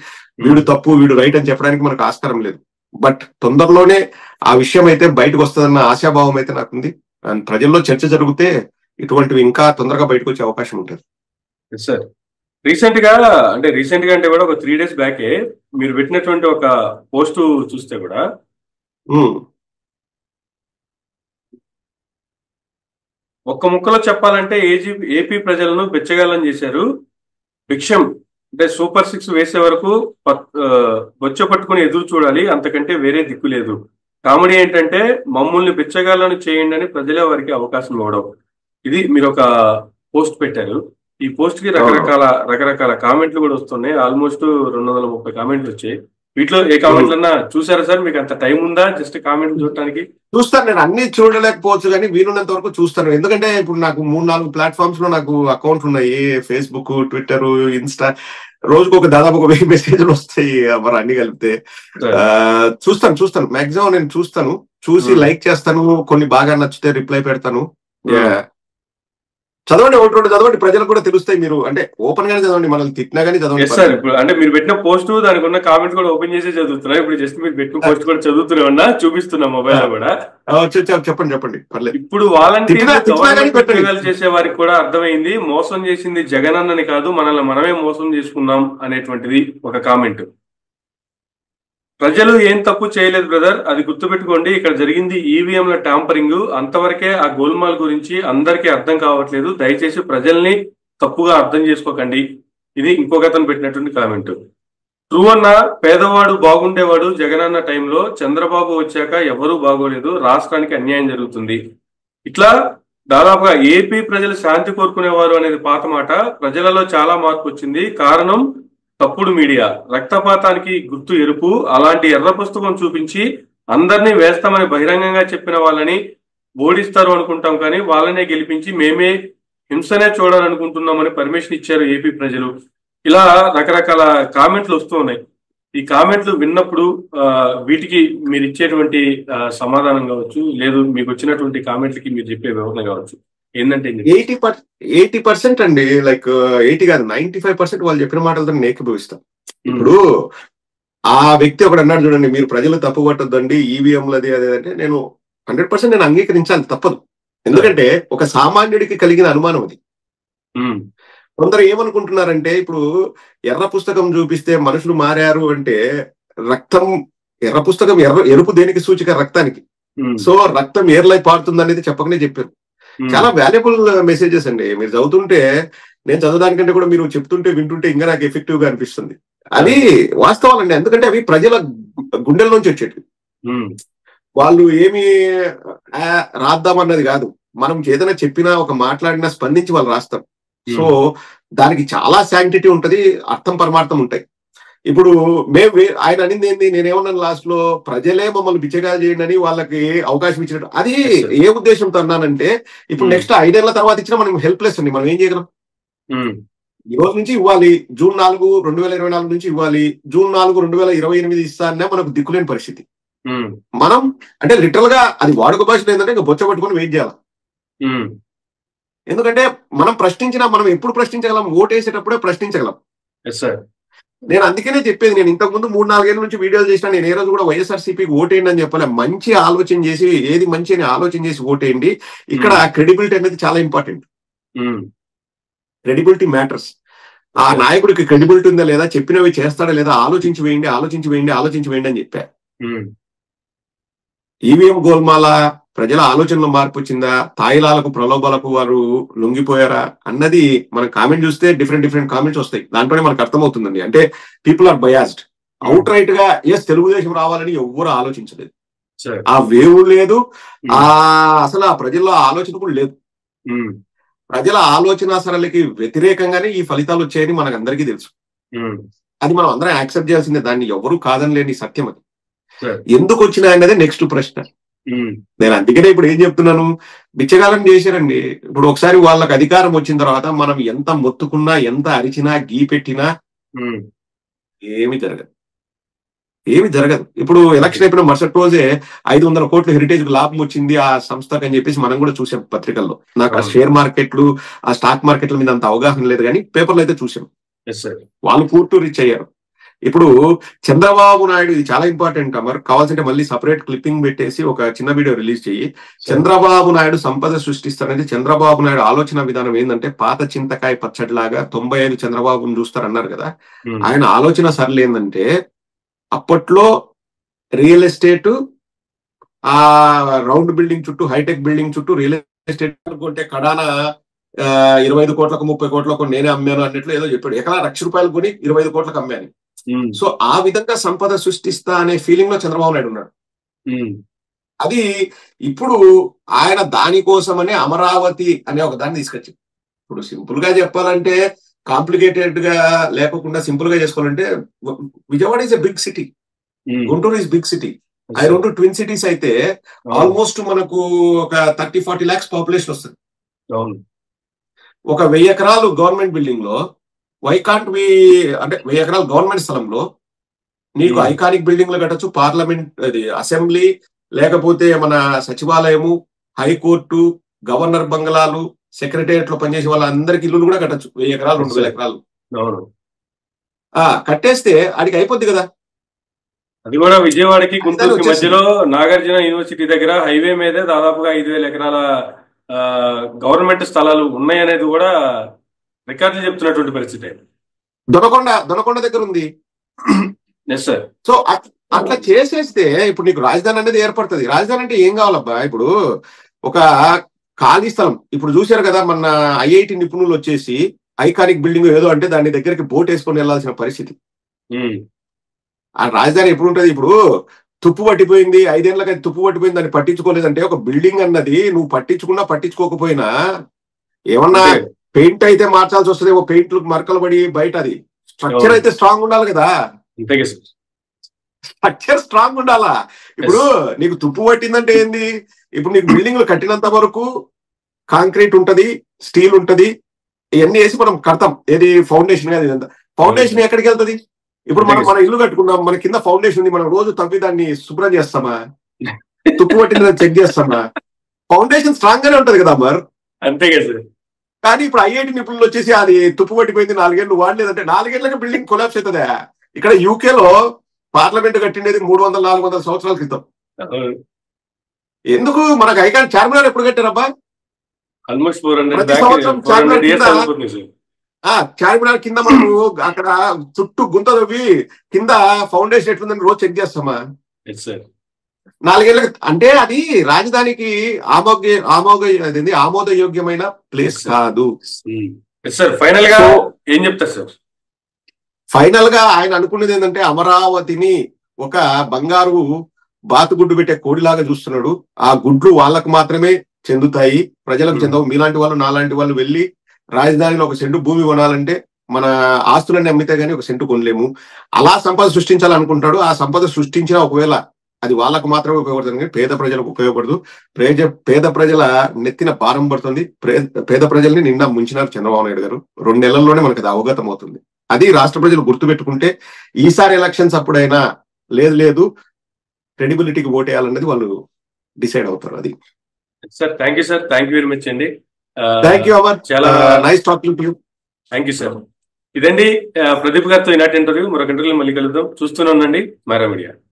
వీడు తప్పు వీడు రైట్ అని చెప్పడానికి మనకు ఆస్కారం లేదు. బట్ తొందరలోనే ఆ విషయం అయితే బయటకు వస్తుందన్న ఆశాభావం అయితే నాకుంది. అండ్ ప్రజల్లో చర్చ జరిగితే ఇటువంటివి ఇంకా తొందరగా బయటకు వచ్చే అవకాశం ఉంటుంది. సార్ రీసెంట్ గా అంటే కూడా ఒక 3 days బ్యాకే మీరు పెట్టినటువంటి ఒక పోస్ట్ చూస్తే కూడా ఒక్క ముక్కలో చెప్పాలంటే ఏపీ ప్రజలను బెచ్చగాలని చేశారు. భిక్షం అంటే సూపర్ 6 వేసే వరకు బొచ్చ పట్టుకుని ఎదురు చూడాలి, అంతకంటే వేరే దిక్కు లేదు. కామెడీ ఏంటంటే మమ్మల్ని బిచ్చగాళ్ళను చేయండి అని ప్రజలే వారికి అవకాశం ఇవ్వడం. ఇది మీరు ఒక పోస్ట్ పెట్టారు. ఈ పోస్ట్ కి రకరకాల కామెంట్లు కూడా వస్తున్నాయి. ఆల్మోస్ట్ 230 కామెంట్లు వచ్చాయి. వీటిలో ఏ కామెంట్లు అన్నా చూసారా సార్? మీకు అంత టైం ఉందా జస్ట్ కామెంట్లు చూడటానికి? చూస్తాను, నేను అన్ని చూడలేకపోవచ్చు కానీ వీలున్నంత వరకు చూస్తాను. ఎందుకంటే ఇప్పుడు నాకు 3-4 ప్లాట్ఫామ్స్ లో నాకు అకౌంట్లు ఉన్నాయి, ఫేస్బుక్, ట్విట్టర్, ఇన్స్టా. రోజుకు దాదాపు 1000 మెసేజ్లు వస్తాయి మరి అన్ని కలిపితే. చూస్తాను మాక్సిమం నేను చూస్తాను, చూసి లైక్ చేస్తాను, కొన్ని బాగా నచ్చితే రిప్లై పెడతాను. చదవండి, ఒకటి చదవండి, ప్రజలకు కూడా తెలుస్తాయి. మీరు అంటే ఓపెన్ గానే చదవండి, మనల్ని తిట్టినా గానీ చదవండి. సార్ ఇప్పుడు అంటే మీరు పెట్టిన పోస్ట్ దానికి ఉన్న కామెంట్స్ కూడా ఓపెన్ చేసి చదువుతున్నా. ఇప్పుడు జస్ట్ మీరు పెట్టిన పోస్ట్ కూడా చదువుతున్నా, చూపిస్తున్నా మొబైల్ లో కూడా. చెప్పండి పర్లేదు. ఇప్పుడు వాలంటీర్లు చేసే వారికి కూడా అర్థమైంది, మోసం చేసింది జగన్ అన్నని కాదు, మనల్ని మనమే మోసం చేసుకున్నాం అనేటువంటిది ఒక కామెంట్. ప్రజలు ఏం తప్పు చేయలేదు బ్రదర్, అది గుర్తుపెట్టుకోండి. ఇక్కడ జరిగింది ఈవీఎంల ట్యాంపరింగ్, అంతవరకే. ఆ గోల్మాల్ గురించి అందరికీ అర్థం కావట్లేదు. దయచేసి ప్రజల్ని తప్పుగా అర్థం చేసుకోకండి. ఇది ఇంకొక అతను పెట్టినటువంటి కామెంట్. ట్రూ అన్న, పేదవాడు బాగుండేవాడు జగనన్న టైంలో, చంద్రబాబు వచ్చాక ఎవరూ బాగోలేదు, రాష్ట్రానికి అన్యాయం జరుగుతుంది. ఇట్లా దాదాపుగా ఏపీ ప్రజలు శాంతి కోరుకునేవారు అనేది పాత మాట. ప్రజలలో చాలా మార్పు వచ్చింది. కారణం తప్పుడు మీడియా. రక్తపాతానికి గుర్తు ఎరుపు. అలాంటి ఎర్ర పుస్తకం చూపించి అందరినీ వేస్తామని బహిరంగంగా చెప్పిన వాళ్ళని ఓడిస్తారు అనుకుంటాం, కానీ వాళ్ళనే గెలిపించి మేమే హింసనే చూడాలనుకుంటున్నామని పర్మిషన్ ఇచ్చారు ఏపీ ప్రజలు. ఇలా రకరకాల కామెంట్లు వస్తూ ఉన్నాయి. ఈ కామెంట్లు విన్నప్పుడు వీటికి మీరు ఇచ్చేటువంటి సమాధానం కావచ్చు, లేదు మీకు వచ్చినటువంటి కామెంట్లకి మీరు చెప్పే వివరణ కావచ్చు, ఏంటంటే 80% అండి, లైక్ 80 కాదు 95% వాళ్ళు చెప్పిన మాటలతో నేను ఏకీభవిస్తాను. ఇప్పుడు ఆ వ్యక్తి ఒకడు అన్నాడు చూడండి, మీరు ప్రజలు తప్పు పట్టొద్దండి ఈవీఎంలది అదే అంటే, నేను 100% నేను అంగీకరించాలి, తప్పదు. ఎందుకంటే ఒక సామాన్యుడికి కలిగిన అనుమానం అది. కొందరు ఏమనుకుంటున్నారంటే, ఇప్పుడు ఎర్ర పుస్తకం చూపిస్తే మనుషులు మారారు అంటే, రక్తం ఎర్ర పుస్తకం ఎరుపు దేనికి సూచిక? రక్తానికి. సో రక్తం ఏర్లై పారుతుంది అనేది చెప్పకనే చెప్పారు. చాలా వాల్యుబుల్ మెసేజెస్ అండి. మీరు చదువుతుంటే, నేను చదవడానికంటే కూడా మీరు చెప్తుంటే వింటుంటే ఇంకా నాకు ఎఫెక్టివ్ గా అనిపిస్తుంది. అది వాస్తవాలండి, ఎందుకంటే అవి ప్రజల గుండెల నుంచి వచ్చేటివి. వాళ్ళు ఏమి రాద్దామన్నది కాదు, మనం ఏదైనా చెప్పినా ఒక మాట్లాడినా స్పందించి వాళ్ళు రాస్తారు. సో దానికి చాలా శాంక్టిటీ ఉంటది, అర్థం పరమార్థం ఉంటాయి. ఇప్పుడు ఆయన అనింది ఏంది, నేనేమన్నాను లాస్ట్ లో, ప్రజలే మమ్మల్ని బిచ్చగా చేయండి అని వాళ్ళకి అవకాశం ఇచ్చినట్టు. అది ఏ ఉద్దేశంతో అన్నానంటే, ఇప్పుడు నెక్స్ట్ 5 ఏళ్ల తర్వాత ఇచ్చినా మనం హెల్ప్లెస్ అండి, మనం ఏం చేయగలం? ఈ రోజు నుంచి ఇవ్వాలి, జూన్ 4, 2024 నుంచి ఇవ్వాలి, జూన్ 4, 2028 ఇస్తానే మనకు దిక్కులేని పరిస్థితి. మనం అంటే లిటరల్ గా అది వాడుక భాషలో ఏంటంటే ఇంకా బొచ్చ పట్టుకొని వెయిట్ చేయాలి. ఎందుకంటే మనం ప్రశ్నించినా, మనం ఎప్పుడు ప్రశ్నించగలం? ఓటేసేటప్పుడే ప్రశ్నించగలం. నేను అందుకనే చెప్పేది, నేను ఇంతకుముందు 3-4 ఏళ్ళ నుంచి వీడియోలు చేసినా, నేను ఏ రోజు కూడా వైఎస్ఆర్సీపీకి ఓటేయండి అని చెప్పలే. మంచి ఆలోచన చేసి, ఏది మంచి అని ఆలోచన చేసి ఓటేయండి. ఇక్కడ క్రెడిబిలిటీ అనేది చాలా ఇంపార్టెంట్. Credibility matters. ఆ నాయకుడికి క్రెడిబిలిటీ ఉందా లేదా, చెప్పినవి చేస్తాడా లేదా, ఆలోచించి వేయండి అని చెప్పా. ఈవీఎం గోల్మాల ప్రజల ఆలోచనలో మార్పు వచ్చిందా, తాయిలాలకు ప్రలోభాలకు వారు లొంగిపోయారా అన్నది మన కామెంట్ చూస్తే డిఫరెంట్ కామెంట్స్ వస్తాయి. దాంట్లోనే మనకు అర్థమవుతుందండి. అంటే people are biased. Outright గా ఎస్ తెలుగుదేశం రావాలని ఎవ్వరూ ఆలోచించలేదు. ఆ వేవు లేదు, అసలు ఆ ప్రజల్లో ఆలోచన కూడా లేదు. ప్రజల ఆలోచన సరళికి వ్యతిరేకంగానే ఈ ఫలితాలు వచ్చాయని మనకు అందరికీ తెలుసు. అది మనం అందరం యాక్సెప్ట్ చేయాల్సిందే, దాన్ని ఎవరు కాదని లేని సత్యం అది. ఎందుకు వచ్చినాయి అన్నదే నెక్స్ట్ ప్రశ్న. నేను అందుకనే ఇప్పుడు ఏం చెప్తున్నాను, బిచ్చగాలం చేశారండి. ఇప్పుడు ఒకసారి వాళ్ళకి అధికారం వచ్చిన తర్వాత మనం ఎంత మొత్తుకున్నా, ఎంత అరిచినా, గీ పెట్టినా ఏమి జరగదు. ఇప్పుడు ఎలక్షన్ అయిపోయిన మరుసటి రోజే 500 కోట్ల హెరిటేజ్ లాభం వచ్చింది ఆ సంస్థకు అని చెప్పేసి మనం కూడా చూసాం పత్రికల్లో. నాకు ఆ షేర్ మార్కెట్లు, ఆ స్టాక్ మార్కెట్ల మీద అంత అవగాహన లేదు, కానీ పేపర్లు అయితే చూసాం. వాళ్ళు పూర్తి రీచ్ అయ్యారు. ఇప్పుడు చంద్రబాబు నాయుడు, ఇది చాలా ఇంపార్టెంట్ అమర్, కావాల్సింటే మళ్ళీ సపరేట్ క్లిప్పింగ్ పెట్టేసి ఒక చిన్న వీడియో రిలీజ్ చెయ్యి. చంద్రబాబు నాయుడు సంపద సృష్టిస్తారనేది చంద్రబాబు నాయుడు ఆలోచన విధానం ఏంటంటే, పాత చింతకాయ పచ్చడిలాగా 95 చంద్రబాబును చూస్తారన్నారు కదా, ఆయన ఆలోచన సరళి ఏంటంటే, అప్పట్లో రియల్ ఎస్టేట్, ఆ రౌండ్ బిల్డింగ్ చుట్టూ, హైటెక్ బిల్డింగ్ చుట్టూ రియల్ ఎస్టేట్ కొంటే కడాన 25 కోట్లకు 30 కోట్లకు నేనే అమ్మాను అన్నట్లు ఏదో చెప్పాడు. ఎకరా ₹1,00,000 కొని 25 కోట్లకు అమ్మాను. సో ఆ విధంగా సంపద సృష్టిస్తా అనే ఫీలింగ్ లో చంద్రబాబు నాయుడు ఉన్నాడు. అది ఇప్పుడు ఆయన దానికోసమనే అమరావతి అనే ఒక దాన్ని తీసుకొచ్చింది. ఇప్పుడు సింపుల్ గా చెప్పాలంటే, కాంప్లికేటెడ్ గా లేకుండా సింపుల్ గా చేసుకోవాలంటే, Vijayawada is a big city, Guntur is big city. ఆ రెండు ట్విన్ సిటీస్ అయితే ఆల్మోస్ట్ మనకు ఒక 30-40 lakhs పాపులేషన్ వస్తుంది. ఒక 1000 ఎకరాలు గవర్నమెంట్ బిల్డింగ్ లో వై కాంట్ వి, అంటే 1000 ఎకరాలు గవర్నమెంట్ స్థలంలో నీకు ఐకానిక్ బిల్డింగ్ లో కట్టచ్చు, పార్లమెంట్, అది అసెంబ్లీ, లేకపోతే మన సచివాలయము, హైకోర్టు, గవర్నర్ బంగ్లాలు, సెక్రటేరియట్ లో పనిచేసే వాళ్ళందరికి ఇల్లు కూడా కట్టచ్చు. 1000 ఎకరాలు 2000 ఎకరాలు కట్టేస్తే అడిగి అయిపోద్ది కదా. అది కూడా విజయవాడకి గుంటూరుకి మధ్యలో నాగార్జున యూనివర్సిటీ దగ్గర హైవే మీదే దాదాపుగా 5,000 ఎకరాల గవర్నమెంట్ స్థలాలు ఉన్నాయనేది కూడా రికార్డులు చెప్తున్నటువంటి పరిస్థితి. దొనకొండ దగ్గర ఉంది. Yes sir. సో అట్లా చేసేస్తే ఇప్పుడు నీకు రాజధాని అనేది ఏర్పడుతుంది. రాజధాని అంటే ఏం కావాలబ్బా? ఇప్పుడు ఒక ఖాళీ స్థలం, ఇప్పుడు చూశారు కదా మన ఐఐటి నిపుణులు వచ్చేసి ఐకానిక్ బిల్డింగ్ ఏదో అంటే దాని దగ్గరికి బోట్ వేసుకొని వెళ్లాల్సిన పరిస్థితి. ఆ రాజధాని ఎప్పుడు ఉంటది? ఇప్పుడు తుప్పు పట్టిపోయింది, 5 ఏళ్లకి తుప్పు పట్టిపోయింది, దాన్ని పట్టించుకోలేదంటే ఒక బిల్డింగ్ అన్నది నువ్వు పట్టించుకున్నా పట్టించుకోకపోయినా ఏమన్నా పెయింట్ అయితే మార్చాల్సి వస్తుంది, ఓ పెయింట్లు మరకలు పడి బయట, అది స్ట్రక్చర్ అయితే స్ట్రాంగ్ ఉండాలి కదా. స్ట్రక్చర్ స్ట్రాంగ్ ఉండాలా. ఇప్పుడు నీకు తుప్పు పట్టిందంటే ఏంది? ఇప్పుడు నీకు బిల్డింగ్లు కట్టినంత వరకు కాంక్రీట్ ఉంటది, స్టీల్ ఉంటది, ఇవన్నీ వేసి మనం కడతాం. ఏది ఫౌండేషన్ కాదు, ఇదంతా ఫౌండేషన్ ఎక్కడికి వెళ్తుంది? ఇప్పుడు మన ఇల్లు కట్టుకున్నాం, మన కింద ఫౌండేషన్ ఉంది, మనం రోజు తవ్వి దాన్ని శుభ్రం చేస్తామా? తుప్పు పట్టిందని చెక్ చేస్తామా? ఫౌండేషన్ స్ట్రాంగ్ గానే ఉంటది కదా మరి. అంతే కదా. కానీ ఇప్పుడు ఐఐటి నిపుణులు వచ్చేసి అది తుప్పు పట్టిపోయింది, 4 ఏళ్ళు వాడలేదంటే 4 ఏళ్లకి బిల్డింగ్ కొలాప్స్ అవుతుందా? ఇక్కడ యూకేలో పార్లమెంట్ కట్టిండేది 300-400 సంవత్సరాల క్రితం. ఎందుకు మనకు ఐకాన్ చార్మినార్ ఎప్పుడు కట్టారబ్బా? ఆల్మోస్ట్ ప్రతి సంవత్సరం చార్మినార్ కింద మనము అక్కడ చుట్టూ గుంత తవ్వి కింద ఫౌండేషన్ ఎట్లుందని రోజు చెక్ చేస్తామా? 4 ఏళ్ళకి అంటే అది రాజధానికి ఆమోదయోగ్యమైన ప్లేస్ కాదు. ఫైనల్ గా ఏం చెప్తారు సార్? ఫైనల్ గా ఆయన అనుకున్నది ఏంటంటే అమరావతిని ఒక బంగారు బాతుగుడ్డు పెట్టే కోడిలాగా చూస్తున్నాడు. ఆ గుడ్లు వాళ్ళకు మాత్రమే చెందుతాయి, ప్రజలకు చెందవు. మీలాంటి వాళ్ళు నాలాంటి వాళ్ళు వెళ్ళి రాజధానిలో 1 సెంటు భూమి కొనాలంటే మన ఆస్తులన్నీ అమ్మితే గానీ 1 సెంటు కొనలేము. అలా సంపద సృష్టించాలనుకుంటాడు. ఆ సంపద సృష్టించిన ఒకవేళ అది వాళ్ళకు మాత్రమే ఉపయోగపడుతుంది, పేద ప్రజలకు ఉపయోగపడదు. పేద ప్రజల నెత్తిన భారం పడుతుంది. పేద ప్రజల్ని నిన్న ముంచినారు చంద్రబాబు నాయుడు గారు. 2 నెలల్లోనే మనకు అది అవగతం అవుతుంది. అది రాష్ట్ర ప్రజలు గుర్తుపెట్టుకుంటే ఈసారి ఎలక్షన్స్ అప్పుడైనా లేదు క్రెడిబిలిటీకి ఓటేయాలన్నది వాళ్ళు డిసైడ్ అవుతారు. అది sir. Thank you sir, thank you very much అండి. థ్యాంక్ యూ అమర్, చాలా nice talking to you. Thank you sir. ఇదండి ప్రదీప్ గారితో ఈనాటి ఇంటర్వ్యూ. మరొక ఇంటర్వ్యూ మళ్ళీ కలుద్దాం. చూస్తూనే ఉండండి మైరా మీడియా.